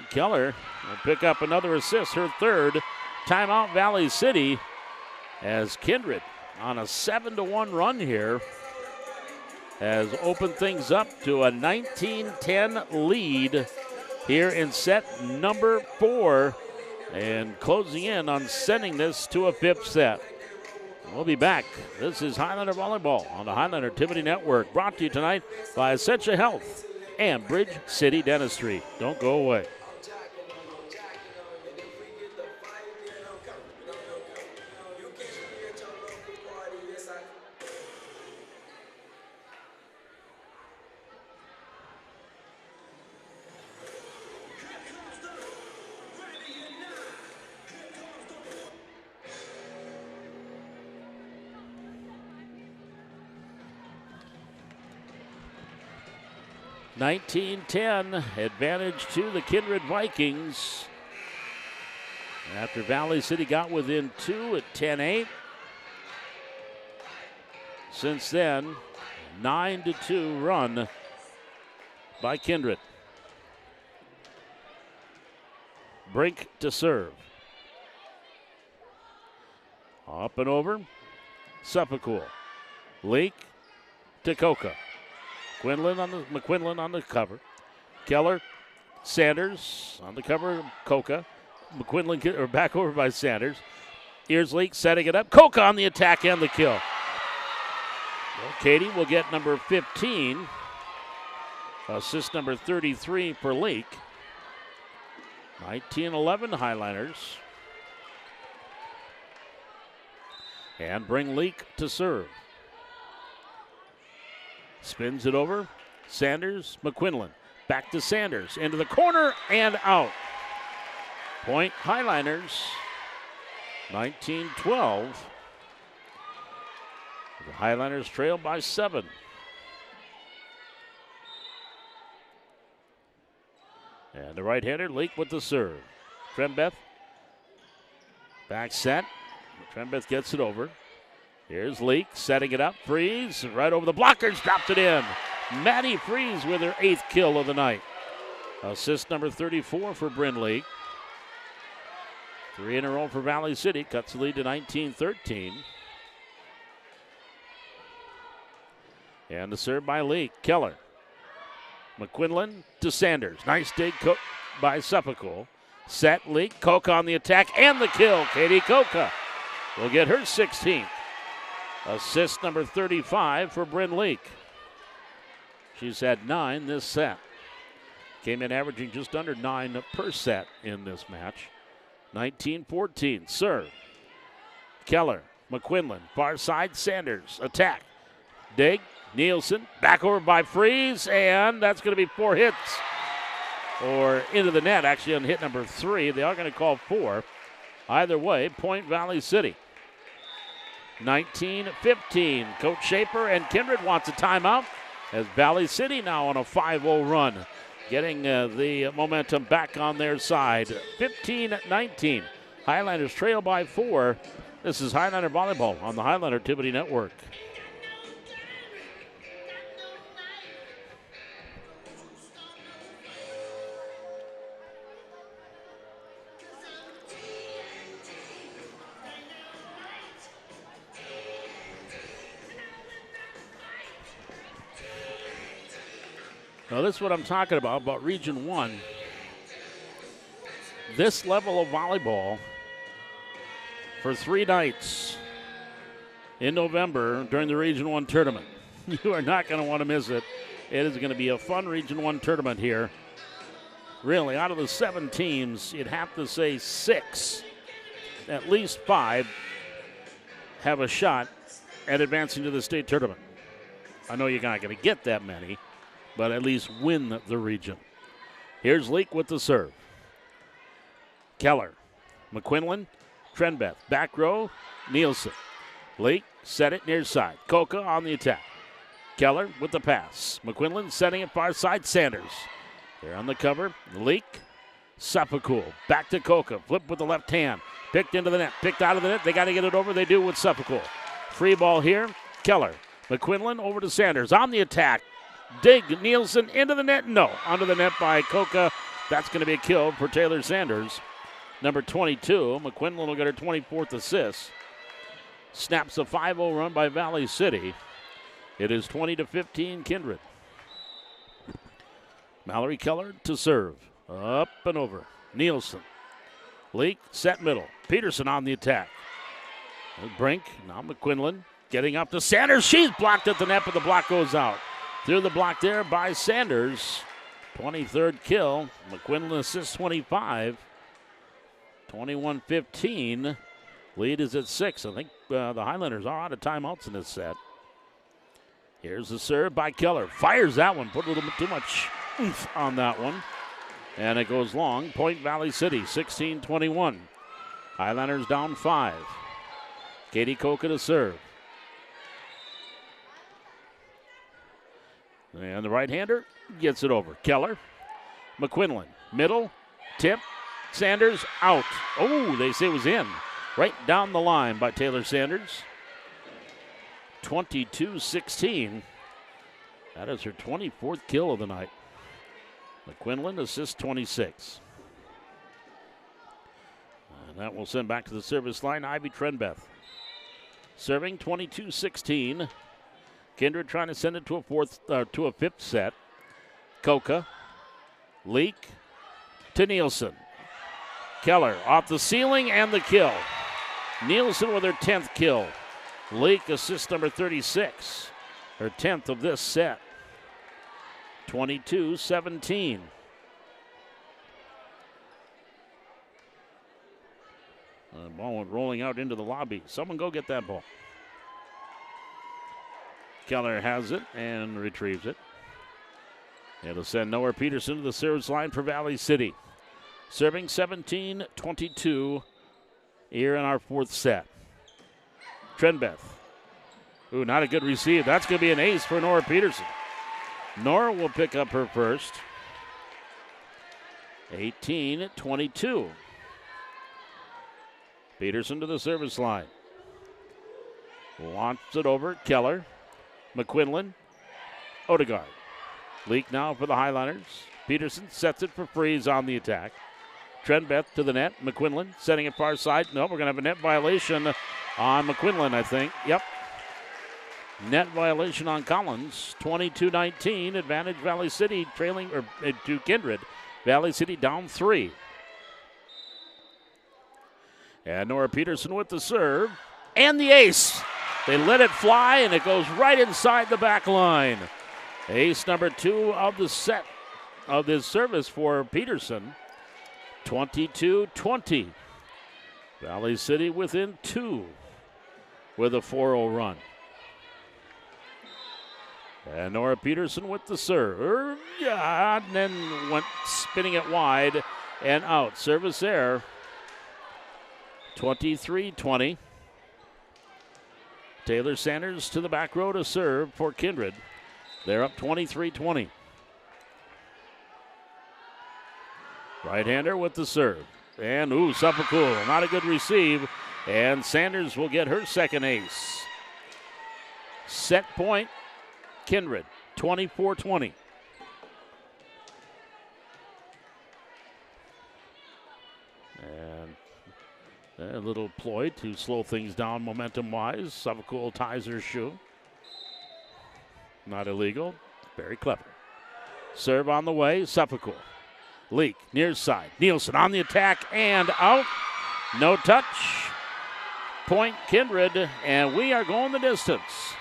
Keller will pick up another assist, her 3rd. Timeout Valley City as Kindred on a 7-1 run here has opened things up to a 19-10 lead here in set number 4 and closing in on sending this to a 5th set. We'll be back. This is Highlander Volleyball on the Highlander Activity Network, brought to you tonight by Essentia Health and Bridge City Dentistry. Don't go away. (19-10) advantage to the Kindred Vikings. After Valley City got within 2 at 10-8. Since then, 9-2 run by Kindred. Brink to serve. Up and over. Suppicool. Leak to Coca. McQuinlan on the cover. Keller, Sanders on the cover. Coca. McQuinlan back over by Sanders. Here's Leak setting it up. Coca on the attack and the kill. Well, Katie will get number 15. Assist number 33 for Leak. 19-11 Highliners. And bring Leak to serve. Spins it over. Sanders, McQuinlan. Back to Sanders. Into the corner and out. Point Highliners. 19-12. The Highliners trail by 7. And the right-hander, Leak with the serve. Trenbeth. Back set. Trenbeth gets it over. Here's Leak setting it up. Freeze right over the blockers. Dropped it in. Maddie Freeze with her 8th kill of the night. Assist number 34 for Bryn Leak. 3 in a row for Valley City. Cuts the lead to 19-13. And the serve by Leak. Keller. McQuinlan to Sanders. Nice dig by Suppicool. Set, Leak. Coca on the attack and the kill. Katie Coca will get her 16th. Assist number 35 for Bryn Leak. She's had 9 this set. Came in averaging just under 9 per set in this match. 19-14. Serve. Keller. McQuinlan. Far side. Sanders. Attack. Dig. Nielsen. Back over by Freeze. And that's going to be 4 hits. Or into the net, actually, on hit number 3. They are going to call 4. Either way, point Valley City. 19-15. Coach Schaefer and Kindred wants a timeout as Valley City now on a 5-0 run, getting the momentum back on their side. 15-19. Highlanders trail by 4. This is Highlander Volleyball on the Highlander Activity Network. Now, this is what I'm talking about Region 1. This level of volleyball for 3 nights in November during the Region 1 tournament. You are not going to want to miss it. It is going to be a fun Region 1 tournament here. Really, out of the 7 teams, you'd have to say 6, at least 5, have a shot at advancing to the state tournament. I know you're not going to get that many, but at least win the region. Here's Leak with the serve. Keller, McQuinlan, Trenbeth, back row, Nielsen. Leak, set it near side. Coca on the attack. Keller with the pass. McQuinlan setting it far side, Sanders. They're on the cover. Leak, Sapakul, back to Coca. Flip with the left hand. Picked into the net, picked out of the net. They got to get it over. They do with Sapakul. Free ball here. Keller, McQuinlan over to Sanders on the attack. Dig Nielsen into the net. No, under the net by Coca. That's going to be a kill for Taylor Sanders. Number 22, McQuinlan will get her 24th assist. Snaps a 5-0 run by Valley City. It is 20-15 Kindred. Mallory Keller to serve. Up and over. Nielsen. Leak, set middle. Peterson on the attack. Brink, now McQuinlan getting up to Sanders. She's blocked at the net, but the block goes out. Through the block there by Sanders. 23rd kill. McQuinlan assists 25. 21-15. Lead is at 6. I think the Highlanders are out of timeouts in this set. Here's the serve by Keller. Fires that one. Put a little bit too much oomph on that one. And it goes long. Point Valley City, 16-21. Highlanders down 5. Katie Coca to serve. And the right-hander gets it over. Keller, McQuinlan, middle, tip, Sanders out. Oh, they say it was in. Right down the line by Taylor Sanders. 22-16. That is her 24th kill of the night. McQuinlan assists 26. And that will send back to the service line Ivy Trenbeth. Serving 22-16. Kindred trying to send it to a fifth set. Coca, Leak to Nielsen. Keller off the ceiling and the kill. Nielsen with her 10th kill. Leak assist number 36. Her 10th of this set. 22-17. The ball went rolling out into the lobby. Someone go get that ball. Keller has it and retrieves it. It'll send Noah Peterson to the service line for Valley City. Serving 17-22 here in our 4th set. Trenbeth. Ooh, not a good receive. That's going to be an ace for Nora Peterson. Nora will pick up her first. 18-22. Peterson to the service line. Launches it over. Keller. McQuinlan. Odegaard. Leak now for the Highlanders. Peterson sets it for Freeze on the attack. Trenbeth to the net. McQuinlan setting it far side. No, we're going to have a net violation on McQuinlan, I think. Yep. Net violation on Collins. 22-19. Advantage Valley City trailing to Kindred. Valley City down 3. And Nora Peterson with the serve. And the ace. They let it fly, and it goes right inside the back line. Ace number 2 of the set of this service for Peterson. 22-20. Valley City within 2 with a 4-0 run. And Nora Peterson with the serve. Yeah, and then went spinning it wide and out. Service there 23-20. Taylor Sanders to the back row to serve for Kindred. They're up 23-20. Right-hander with the serve. And, Suffolcool, not a good receive. And Sanders will get her second ace. Set point, Kindred, 24-20. And a little ploy to slow things down momentum-wise. Suffolcool ties her shoe. Not illegal, very clever. Serve on the way, Suffolcool. Leak, near side. Nielsen on the attack and out. No touch. Point Kindred, and we are going the distance.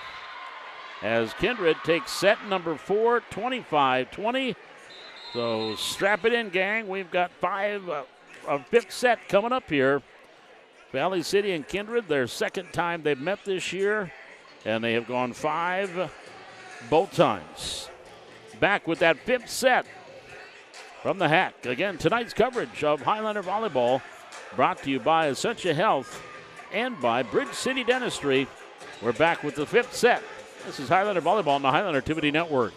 As Kindred takes set number 4, 25-20. So strap it in, gang. We've got a fifth set coming up here. Valley City and Kindred, their second time they've met this year, and they have gone 5 both times. Back with that fifth set from the Hack. Again, tonight's coverage of Highlander Volleyball brought to you by Essentia Health and by Bridge City Dentistry. We're back with the fifth set. This is Highlander Volleyball on the Highlander Activity Network.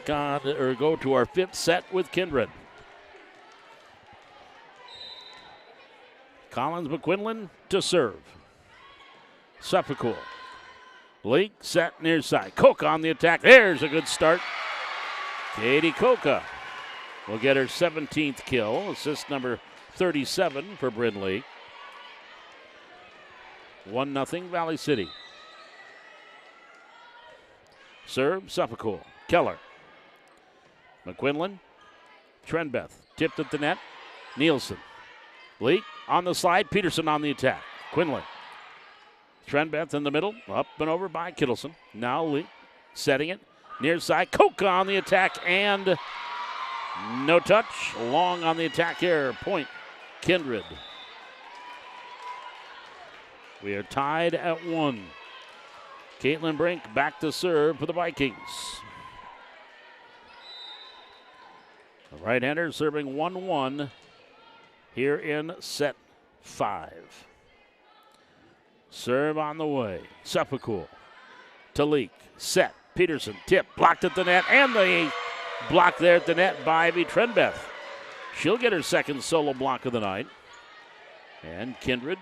Go to our fifth set with Kindred. Collins McQuinlan to serve. Suffolcool. Leak, set, near side. Coca on the attack. There's a good start. Katie Coca will get her 17th kill. Assist number 37 for Brindley. 1-0 Valley City. Serve, Suffolcool. Keller. McQuinlan. Trenbeth. Tipped at the net. Nielsen. Leak on the slide. Peterson on the attack. Quinlan. Trenbeth in the middle. Up and over by Kittleson. Now Leak setting it. Near side. Coca on the attack and no touch. Long on the attack here. Point Kindred. We are tied at 1. Caitlin Brink back to serve for the Vikings. The right-hander serving 1-1 here in set 5. Serve on the way. Suffolcool to Leak. Set. Peterson. Tip. Blocked at the net. And the block there at the net by Ivy Trenbeth. She'll get her second solo block of the night. And Kindred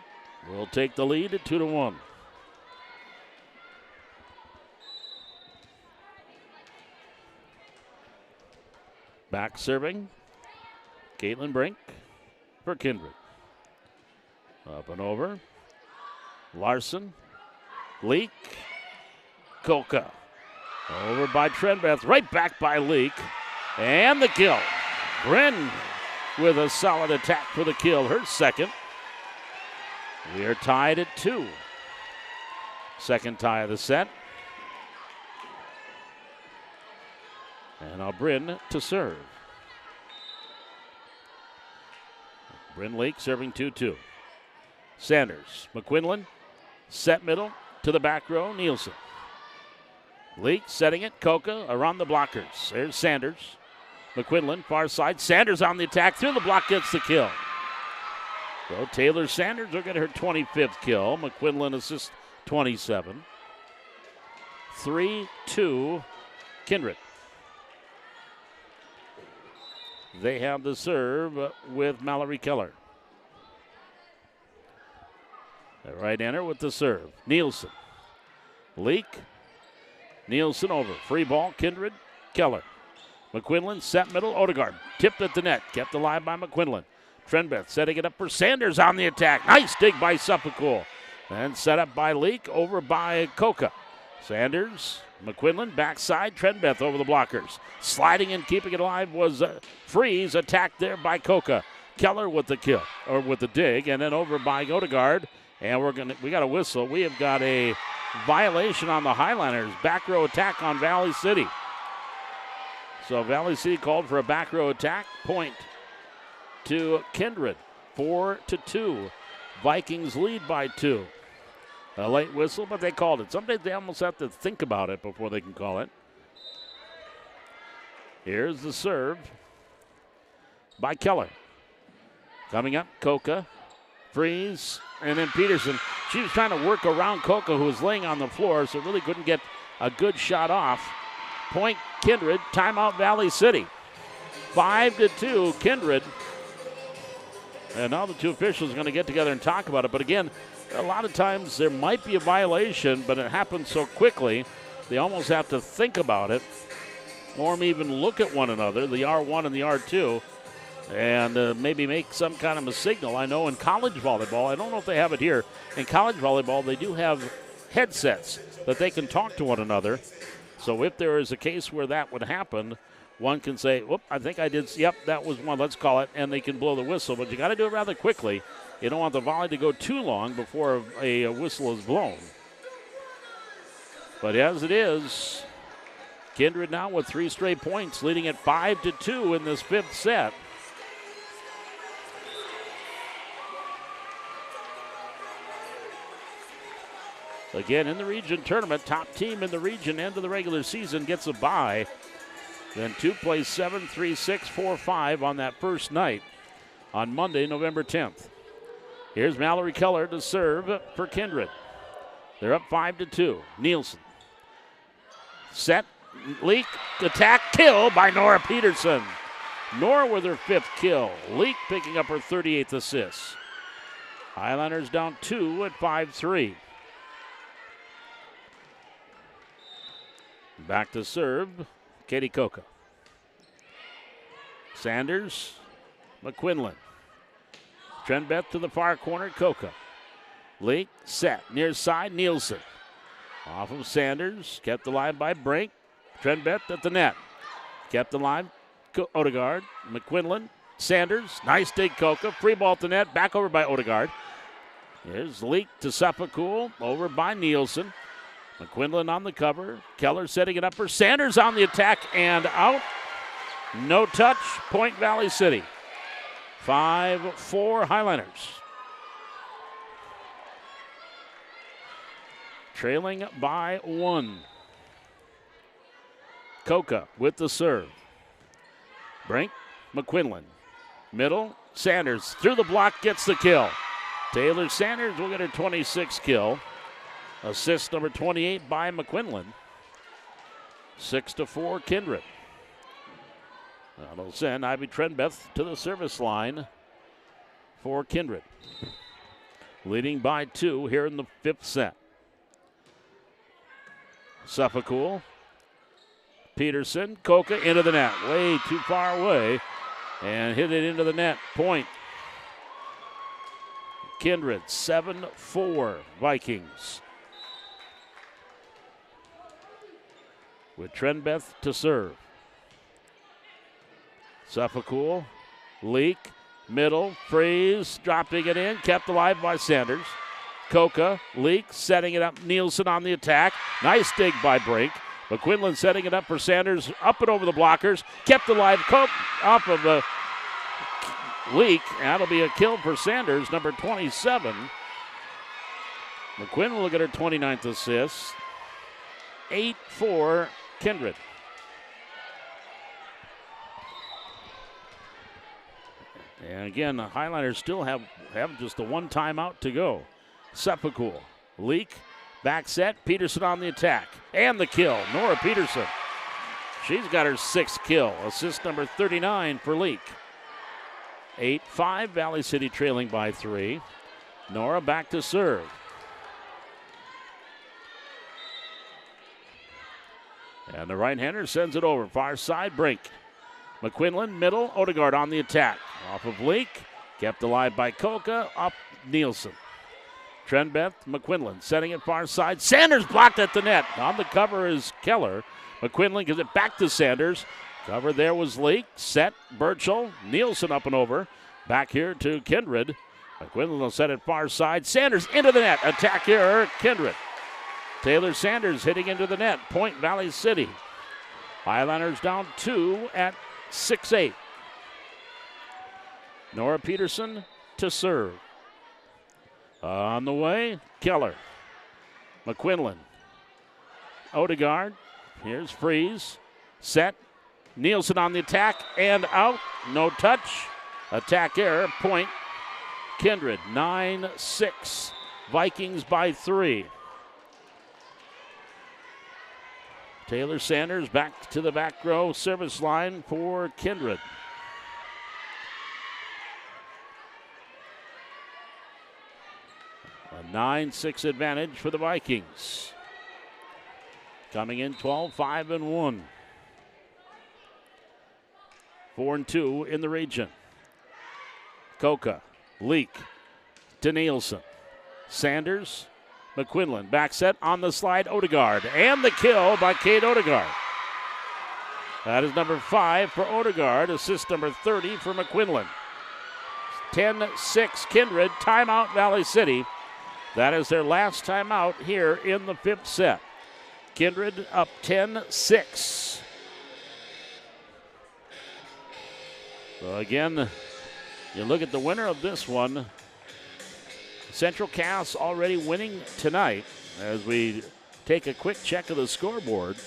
will take the lead at 2-1. Back serving, Caitlin Brink for Kindred. Up and over. Larson Leak. Koka. Over by Trenbeth. Right back by Leak. And the kill. Bryn with a solid attack for the kill. Her second. We are tied at 2. Second tie of the set. And now Bryn to serve. Bryn Leak serving 2-2. Sanders. McQuinlan. Set middle to the back row. Nielsen. Leak setting it. Koka around the blockers. There's Sanders. McQuinlan far side. Sanders on the attack. Through the block gets the kill. So Taylor Sanders will get her 25th kill. McQuinlan assists 27. 3-2 Kindred. They have the serve with Mallory Keller. The right-hander with the serve. Nielsen. Leak. Nielsen over. Free ball. Kindred. Keller. McQuinlan set middle. Odegaard tipped at the net. Kept alive by McQuinlan. Trenbeth setting it up for Sanders on the attack. Nice dig by Suffolk. And set up by Leak. Over by Koka. Sanders. McQuinlan backside. Trenbeth over the blockers. Sliding and keeping it alive was Freeze. Attacked there by Koka. Keller with the kill, or with the dig, and then over by Odegaard. And we got a whistle. We have got a violation on the Highlanders. Back row attack on Valley City. So Valley City called for a back row attack. Point to Kindred. 4-2. Vikings lead by 2. A late whistle, but they called it. Sometimes they almost have to think about it before they can call it. Here's the serve by Keller. Coming up, Koka. Freeze, and then Peterson. She was trying to work around Koka, who was laying on the floor, so really couldn't get a good shot off. Point Kindred, timeout Valley City. 5-2 Kindred. And now the two officials are going to get together and talk about it. But again, a lot of times there might be a violation, but it happens so quickly, they almost have to think about it or even look at one another, the R1 and the R2, and maybe make some kind of a signal. I know in college volleyball, I don't know if they have it here, in college volleyball they do have headsets that they can talk to one another. So if there is a case where that would happen, one can say, whoop, I think I did, yep, that was one, let's call it, and they can blow the whistle. But you got to do it rather quickly. You don't want the volley to go too long before a whistle is blown. But as it is, Kindred now with 3 straight points, leading at 5-2 in this 5th set. Again, in the region tournament, top team in the region end of the regular season gets a bye. Then 2 plays 7, 3, 6, 4, 5 on that first night on Monday, November 10th. Here's Mallory Keller to serve for Kindred. They're up 5-2. Nielsen. Set, Leak, attack, kill by Nora Peterson. Nora with her 5th kill. Leak picking up her 38th assist. Highlanders down 2 at 5-3. Back to serve, Katie Koka. Sanders, McQuinlan. Trenbeth to the far corner, Koka. Leak, set, near side, Nielsen. Off of Sanders, kept alive by Brink. Trenbeth at the net. Kept alive, Odegaard. McQuinlan, Sanders, nice dig, Koka. Free ball at the net, back over by Odegaard. Here's Leak to Suffolk, over by Nielsen. McQuinlan on the cover. Keller setting it up for Sanders on the attack and out. No touch. Point Valley City. 5-4 Highlanders. Trailing by 1. Koka with the serve. Brink, McQuinlan. Middle, Sanders through the block, gets the kill. Taylor Sanders will get her 26th kill. Assist number 28 by McQuinlan. 6-4 Kindred. That'll send Ivy Trenbeth to the service line for Kindred. Leading by 2 here in the 5th set. Suffolk, Peterson, Koka into the net. Way too far away and hit it into the net. Point. Kindred, 7-4 Vikings. with Trenbeth to serve. Suffolk, Leak, middle, freeze, dropping it in, kept alive by Sanders. Coca, Leak, setting it up, Nielsen on the attack. Nice dig by Brink. McQuinlan setting it up for Sanders, up and over the blockers, kept alive, Coke off of the Leak. That'll be a kill for Sanders, number 27. McQuinlan will get her 29th assist. 8 for Kindred. And again, the Highlanders still have just the one timeout to go. Sepulchre, Leak, back set, Peterson on the attack. And the kill, Nora Peterson. She's got her 6th kill, assist number 39 for Leak. 8-5, Valley City trailing by 3. Nora back to serve. And the right-hander sends it over, far side, Brink. McQuinlan, middle, Odegaard on the attack. Off of Leak, kept alive by Coca, up Nielsen. Trenbeth, McQuinlan setting it far side. Sanders blocked at the net. On the cover is Keller. McQuinlan gives it back to Sanders. Cover there was Leak. Set, Burchell. Nielsen up and over. Back here to Kindred. McQuinlan will set it far side. Sanders into the net. Attack here, Kindred. Taylor Sanders hitting into the net. Point Valley City. Highlanders down 2 at 6-8. Nora Peterson to serve. On the way, Keller. McQuinlan. Odegaard. Here's Freeze. Set. Nielsen on the attack and out. No touch. Attack error. Point. Kindred. 9-6. Vikings by 3. Taylor Sanders back to the back row service line for Kindred. A 9-6 advantage for the Vikings. Coming in 12-5-1. 4-2 in the region. Coca, Leak to Nielsen. Sanders, McQuinlan, back set on the slide, Odegaard. And the kill by Kate Odegaard. That is number 5 for Odegaard, assist number 30 for McQuinlan. 10-6 Kindred, timeout Valley City. That is their last timeout here in the 5th set. Kindred up 10-6. So again, you look at the winner of this one. Central Cass already winning tonight as we take a quick check of the scoreboard.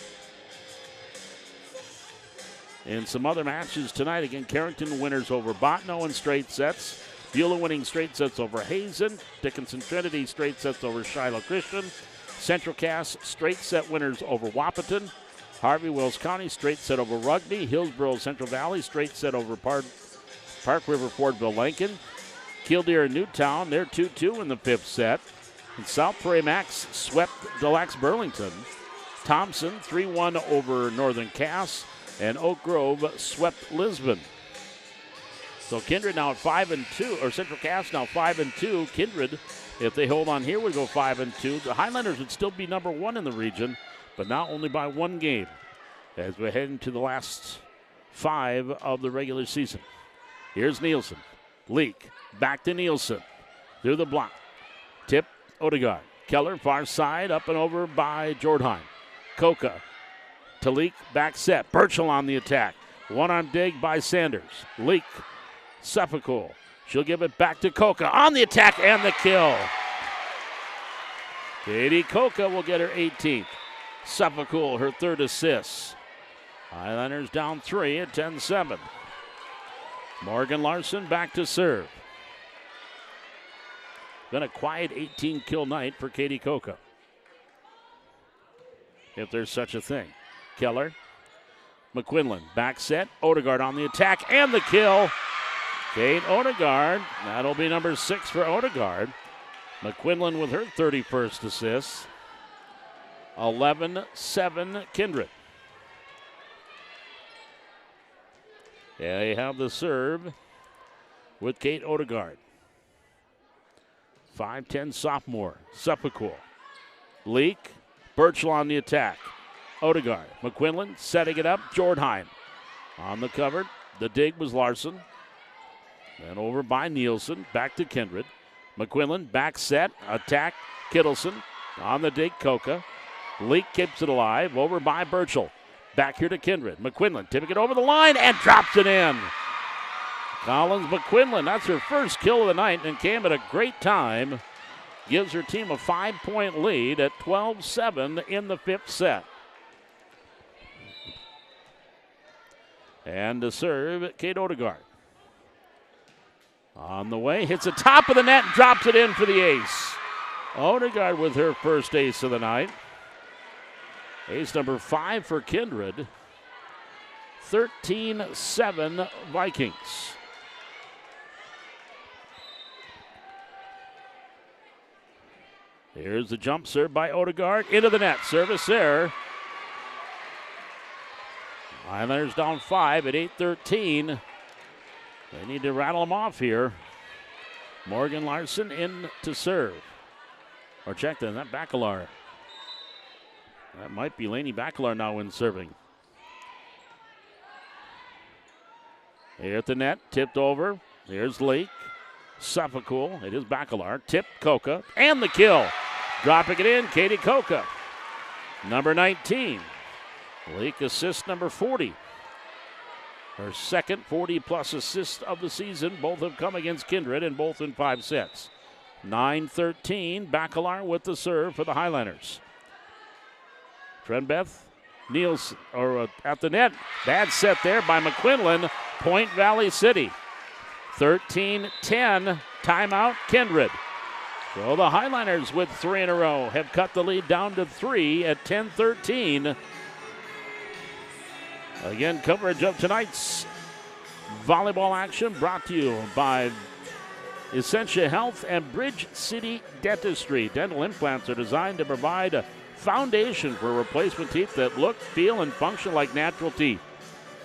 In some other matches tonight, again, Carrington winners over Botno in straight sets. Beulah winning straight sets over Hazen. Dickinson Trinity straight sets over Shiloh Christian. Central Cass straight set winners over Wahpeton. Harvey Wells County straight set over Rugby. Hillsborough Central Valley straight set over Park River Fordville Lincoln. Killdeer and Newtown, they're 2-2 in the 5th set. And South Prairie Max swept Deluxe Burlington. Thompson 3-1 over Northern Cass. And Oak Grove swept Lisbon. So Kindred now at 5-2, or Central Cass now 5-2. Kindred, if they hold on here, would go 5-2. The Highlanders would still be number 1 in the region, but now only by 1 game as we head into the last 5 of the regular season. Here's Nielsen. Leak. Back to Nielsen. Through the block. Tip. Odegaard. Keller, far side, up and over by Jordheim. Coca. To Leak. Back set. Burchell on the attack. One-arm dig by Sanders. Leak. Sepulchre. She'll give it back to Coca. On the attack and the kill. Katie Coca will get her 18th. Sepulchre, her 3rd assist. Highlanders down 3 at 10-7. Morgan Larson back to serve. Been a quiet 18-kill night for Katie Coca, if there's such a thing. Keller, McQuinlan, back set, Odegaard on the attack, and the kill. Kate Odegaard, that'll be number 6 for Odegaard. McQuinlan with her 31st assist. 11-7 Kindred. They have the serve with Kate Odegaard. 5'10 sophomore, Sepulchre. Leak, Burchell on the attack. Odegaard. McQuinlan setting it up. Jordheim on the cover. The dig was Larson. Then over by Nielsen. Back to Kindred. McQuinlan back set. Attack. Kittleson on the dig. Coca. Leak keeps it alive. Over by Burchell. Back here to Kindred. McQuinlan tipping it over the line and drops it in. Collins McQuinlan, that's her first kill of the night and came at a great time. Gives her team a 5-point lead at 12-7 in the fifth set. And to serve, Kate Odegaard. On the way, hits the top of the net and drops it in for the ace. Odegaard with her first ace of the night. Ace number 5 for Kindred. 13-7 Vikings. Here's the jump serve by Odegaard. Into the net. Service there. Highlanders down 5 at 8-13. They need to rattle them off here. Morgan Larson in to serve. Or check that. That Bacalar. That might be Laney Bacalar now in serving. Here at the net. Tipped over. Here's Leak. Suffolk. It is Bacalar. Tip Coca. And the kill. Dropping it in, Katie Coca. Number 19. Leak assist number 40. Her second 40-plus assist of the season. Both have come against Kindred and both in 5 sets. 9-13. Bacalar with the serve for the Highlanders. Trenbeth. Nielsen at the net. Bad set there by McQuinlan. Point Valley City. 13-10, timeout, Kindred. So the Highlanders with 3 in a row have cut the lead down to 3 at 10-13. Again, coverage of tonight's volleyball action brought to you by Essentia Health and Bridge City Dentistry. Dental implants are designed to provide a foundation for replacement teeth that look, feel, and function like natural teeth.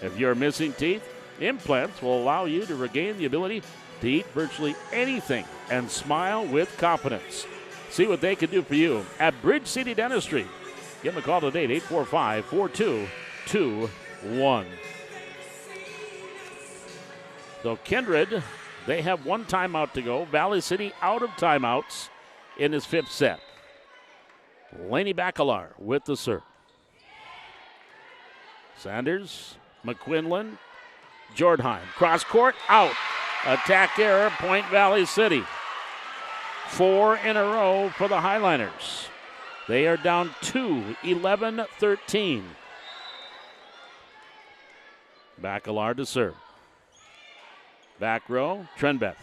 If you're missing teeth, implants will allow you to regain the ability to eat virtually anything and smile with confidence. See what they can do for you at Bridge City Dentistry. Give them a call today at 845-4221. So Kindred, they have 1 timeout to go. Valley City out of timeouts in this 5th set. Laney Bacalar with the serve. Sanders, McQuinlan, Jordheim. Cross court, out. Attack error, Point Valley City. 4 in a row for the Highlanders. They are down 2, 11-13. Bacalar to serve. Back row, Trenbeth.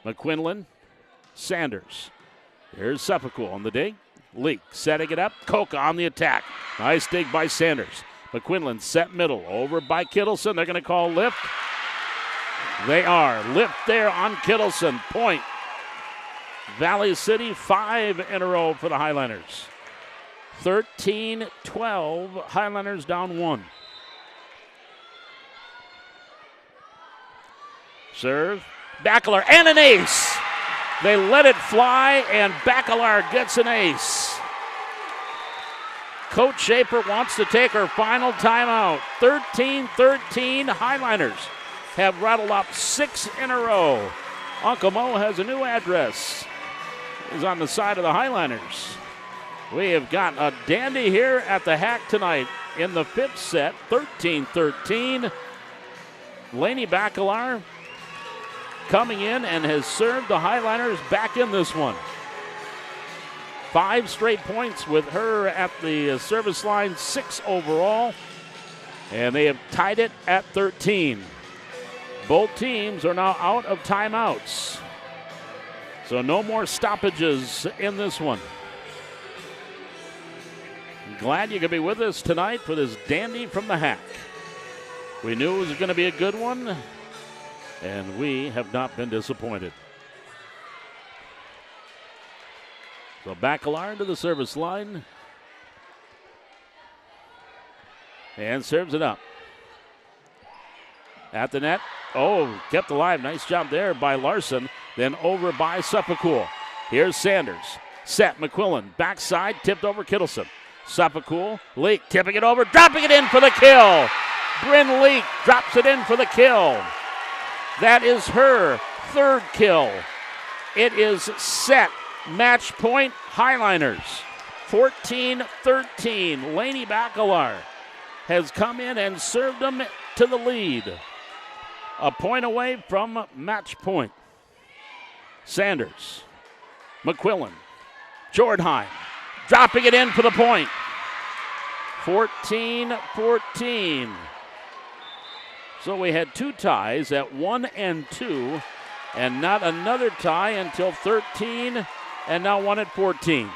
McQuinlan, Sanders. Here's Suffolk on the dig. Leak setting it up. Coca on the attack. Nice dig by Sanders. McQuinlan set middle. Over by Kittleson. They're going to call lift. They are. Lift there on Kittleson. Point. Valley City, 5 in a row for the Highlanders. 13-12. Highlanders down 1. Serve. Bacalar and an ace. They let it fly, and Bacalar gets an ace. Coach Schaefer wants to take her final timeout. 13-13, Highlanders have rattled up 6 in a row. Uncle Mo has a new address. He's on the side of the Highlanders. We have got a dandy here at the Hack tonight in the 5th set, 13-13. Laney Bacalar coming in and has served the Highlanders back in this one. 5 straight points with her at the service line, 6 overall. And they have tied it at 13. Both teams are now out of timeouts. So no more stoppages in this one. I'm glad you could be with us tonight for this dandy from the Hack. We knew it was going to be a good one, and we have not been disappointed. So Bacalar to the service line. And serves it up. At the net. Oh, kept alive. Nice job there by Larson. Then over by Suffolk. Here's Sanders. Set. McQuillan. Backside. Tipped over Kittleson. Suppacool, Leak tipping it over, dropping it in for the kill. Bryn Leak drops it in for the kill. That is her third kill. It is set match point Highliners. 14-13. Lainey Bacalar has come in and served them to the lead. A point away from match point. Sanders, McQuillan, Jordheim, dropping it in for the point. 14-14. So we had two ties at 1 and 2, and not another tie until 13, and now one at 14.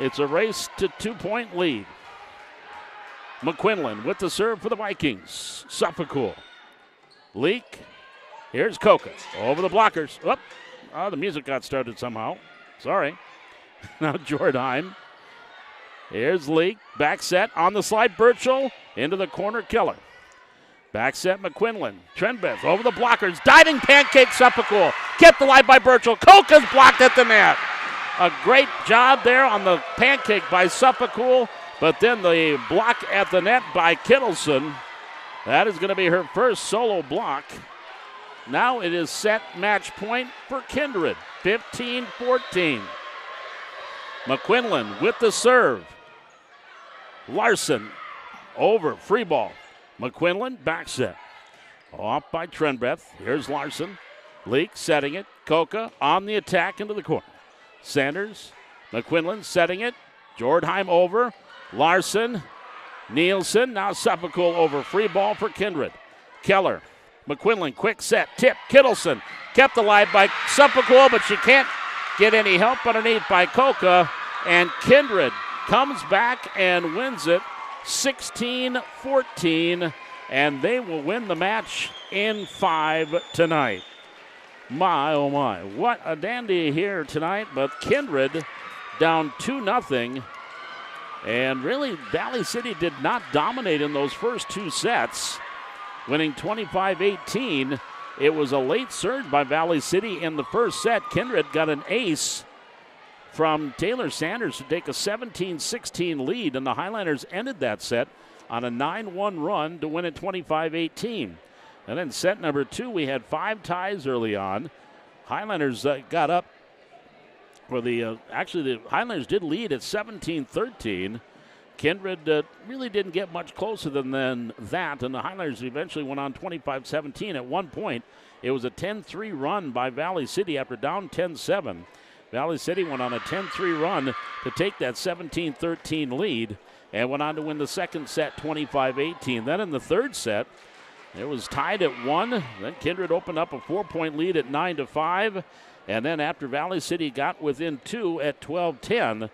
It's a race to 2-point lead. McQuinlan with the serve for the Vikings. Suppacool. Leak. Here's Coca over the blockers. Oh, the music got started somehow. Sorry. Now Jordheim. Here's Leak. Back set on the slide. Birchall into the corner. Keller. Back set McQuinlan. Trenbeth over the blockers. Diving pancake Suppacool. Kept alive by Birchall. Coca's blocked at the net. A great job there on the pancake by Suppacool, but then the block at the net by Kittleson. That is going to be her first solo block. Now it is set match point for Kindred. 15-14. McQuinlan with the serve. Larson over, free ball. McQuinlan back set. Off by Trenbeth. Here's Larson. Leak setting it. Coca on the attack into the corner. Sanders, McQuinlan setting it. Jordheim over. Larson, Nielsen. Now Suppacool over. Free ball for Kindred. Keller, McQuinlan, quick set. Tip. Kittleson kept alive by Suppacool, but she can't get any help underneath by Coca. And Kindred comes back and wins it 16-14. And they will win the match in 5 tonight. My, oh my, what a dandy here tonight, but Kindred down 2-0. And really, Valley City did not dominate in those first two sets, winning 25-18. It was a late surge by Valley City in the first set. Kindred got an ace from Taylor Sanders to take a 17-16 lead, and the Highliners ended that set on a 9-1 run to win it 25-18. And then set number 2, we had 5 ties early on. Highliners got up. Well, actually, the Highliners did lead at 17-13. Kindred really didn't get much closer than that, and the Highliners eventually went on 25-17. At one point, it was a 10-3 run by Valley City after down 10-7. Valley City went on a 10-3 run to take that 17-13 lead and went on to win the second set 25-18. Then in the third set, it was tied at 1. Then Kindred opened up a 4-point lead at 9-5. And then after Valley City got within 2 at 12-10,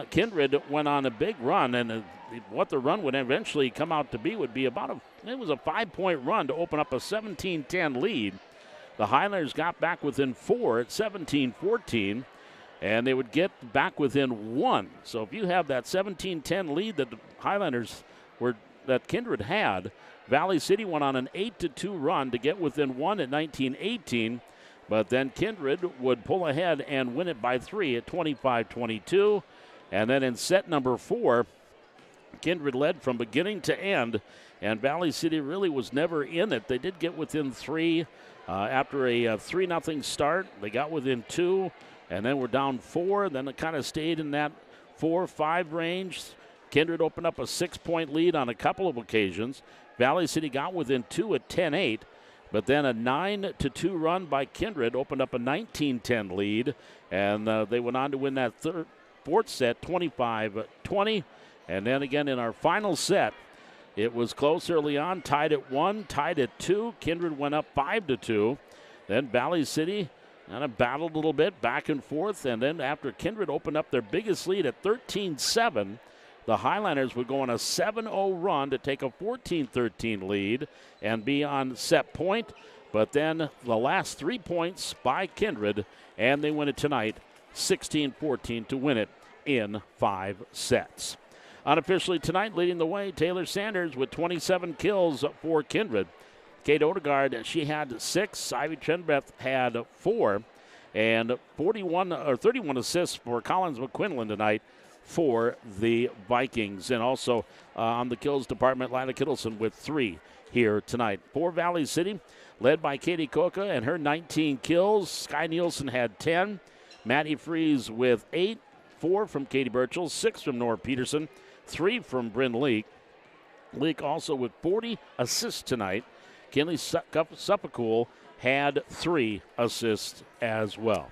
Kindred went on a big run. And what the run would eventually come out to be would be about it was a 5-point run to open up a 17-10 lead. The Highlanders got back within 4 at 17-14. And they would get back within 1. So if you have that 17-10 lead that the Highlanders that Kindred had, Valley City went on an 8-2 run to get within 1 at 19-18, but then Kindred would pull ahead and win it by 3 at 25-22. And then in set number 4, Kindred led from beginning to end, and Valley City really was never in it. They did get within 3 after a 3-0 start. They got within 2, and then were down 4. Then it kind of stayed in that 4-5 range. Kindred opened up a 6-point lead on a couple of occasions. Valley City got within 2 at 10-8, but then a 9-2 run by Kindred opened up a 19-10 lead, and they went on to win that fourth set 25-20. And then again in our final set, it was close early on, tied at 1, tied at 2. Kindred went up 5-2. Then Valley City kind of battled a little bit back and forth, and then after Kindred opened up their biggest lead at 13-7, the Highlanders would go on a 7-0 run to take a 14-13 lead and be on set point. But then the last 3 points by Kindred, and they win it tonight 16-14 to win it in 5 sets. Unofficially tonight, leading the way, Taylor Sanders with 27 kills for Kindred. Kate Odegaard, she had 6. Ivy Trenbeth had 4. And 31 assists for Collins McQuinlan tonight. for the Vikings. And also on the kills department, Lila Kittleson with 3 here tonight. For Valley City, led by Katie Koka and her 19 kills. Sky Nielsen had 10. Maddie Fries with 8. 4 from Katie Birchall, 6 from Nora Peterson, 3 from Bryn Leak. Leak also with 40 assists tonight. Kinley Suppacool had 3 assists as well.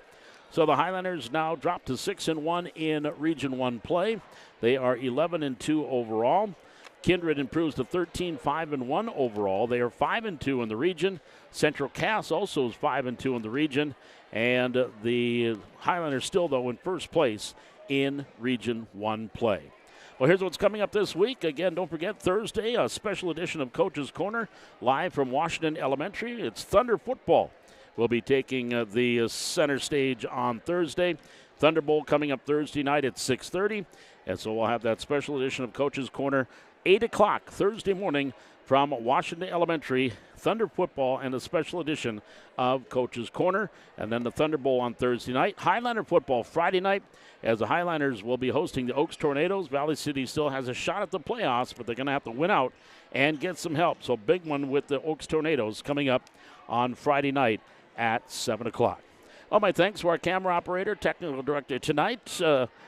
So the Highlanders now drop to 6-1 in Region 1 play. They are 11-2 overall. Kindred improves to 13-5-1 overall. They are 5-2 in the region. Central Cass also is 5-2 in the region. And the Highlanders still, though, in first place in Region 1 play. Well, here's what's coming up this week. Again, don't forget, Thursday, a special edition of Coach's Corner, live from Washington Elementary. It's Thunder Football. We'll be taking the center stage on Thursday. Thunderbolt coming up Thursday night at 6:30. And so we'll have that special edition of Coach's Corner, 8 o'clock Thursday morning from Washington Elementary. Thunder Football and a special edition of Coach's Corner. And then the Thunderbolt on Thursday night. Highlander Football Friday night, as the Highlanders will be hosting the Oaks Tornadoes. Valley City still has a shot at the playoffs, but they're going to have to win out and get some help. So big one with the Oaks Tornadoes coming up on Friday night at 7 o'clock. Well, my thanks to our camera operator, technical director tonight,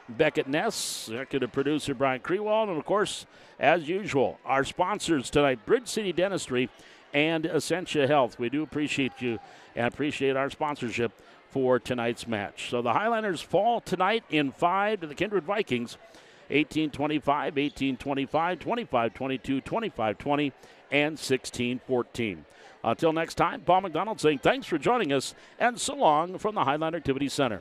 Beckett Ness, executive producer Brian Krewald, and, of course, as usual, our sponsors tonight, Bridge City Dentistry and Essentia Health. We do appreciate you and appreciate our sponsorship for tonight's match. So the Highlanders fall tonight in 5 to the Kindred Vikings, 18-25, 18-25, 25-22, 25-20, and 16-14. Until next time, Paul McDonald saying thanks for joining us, and so long from the Highland Activity Center.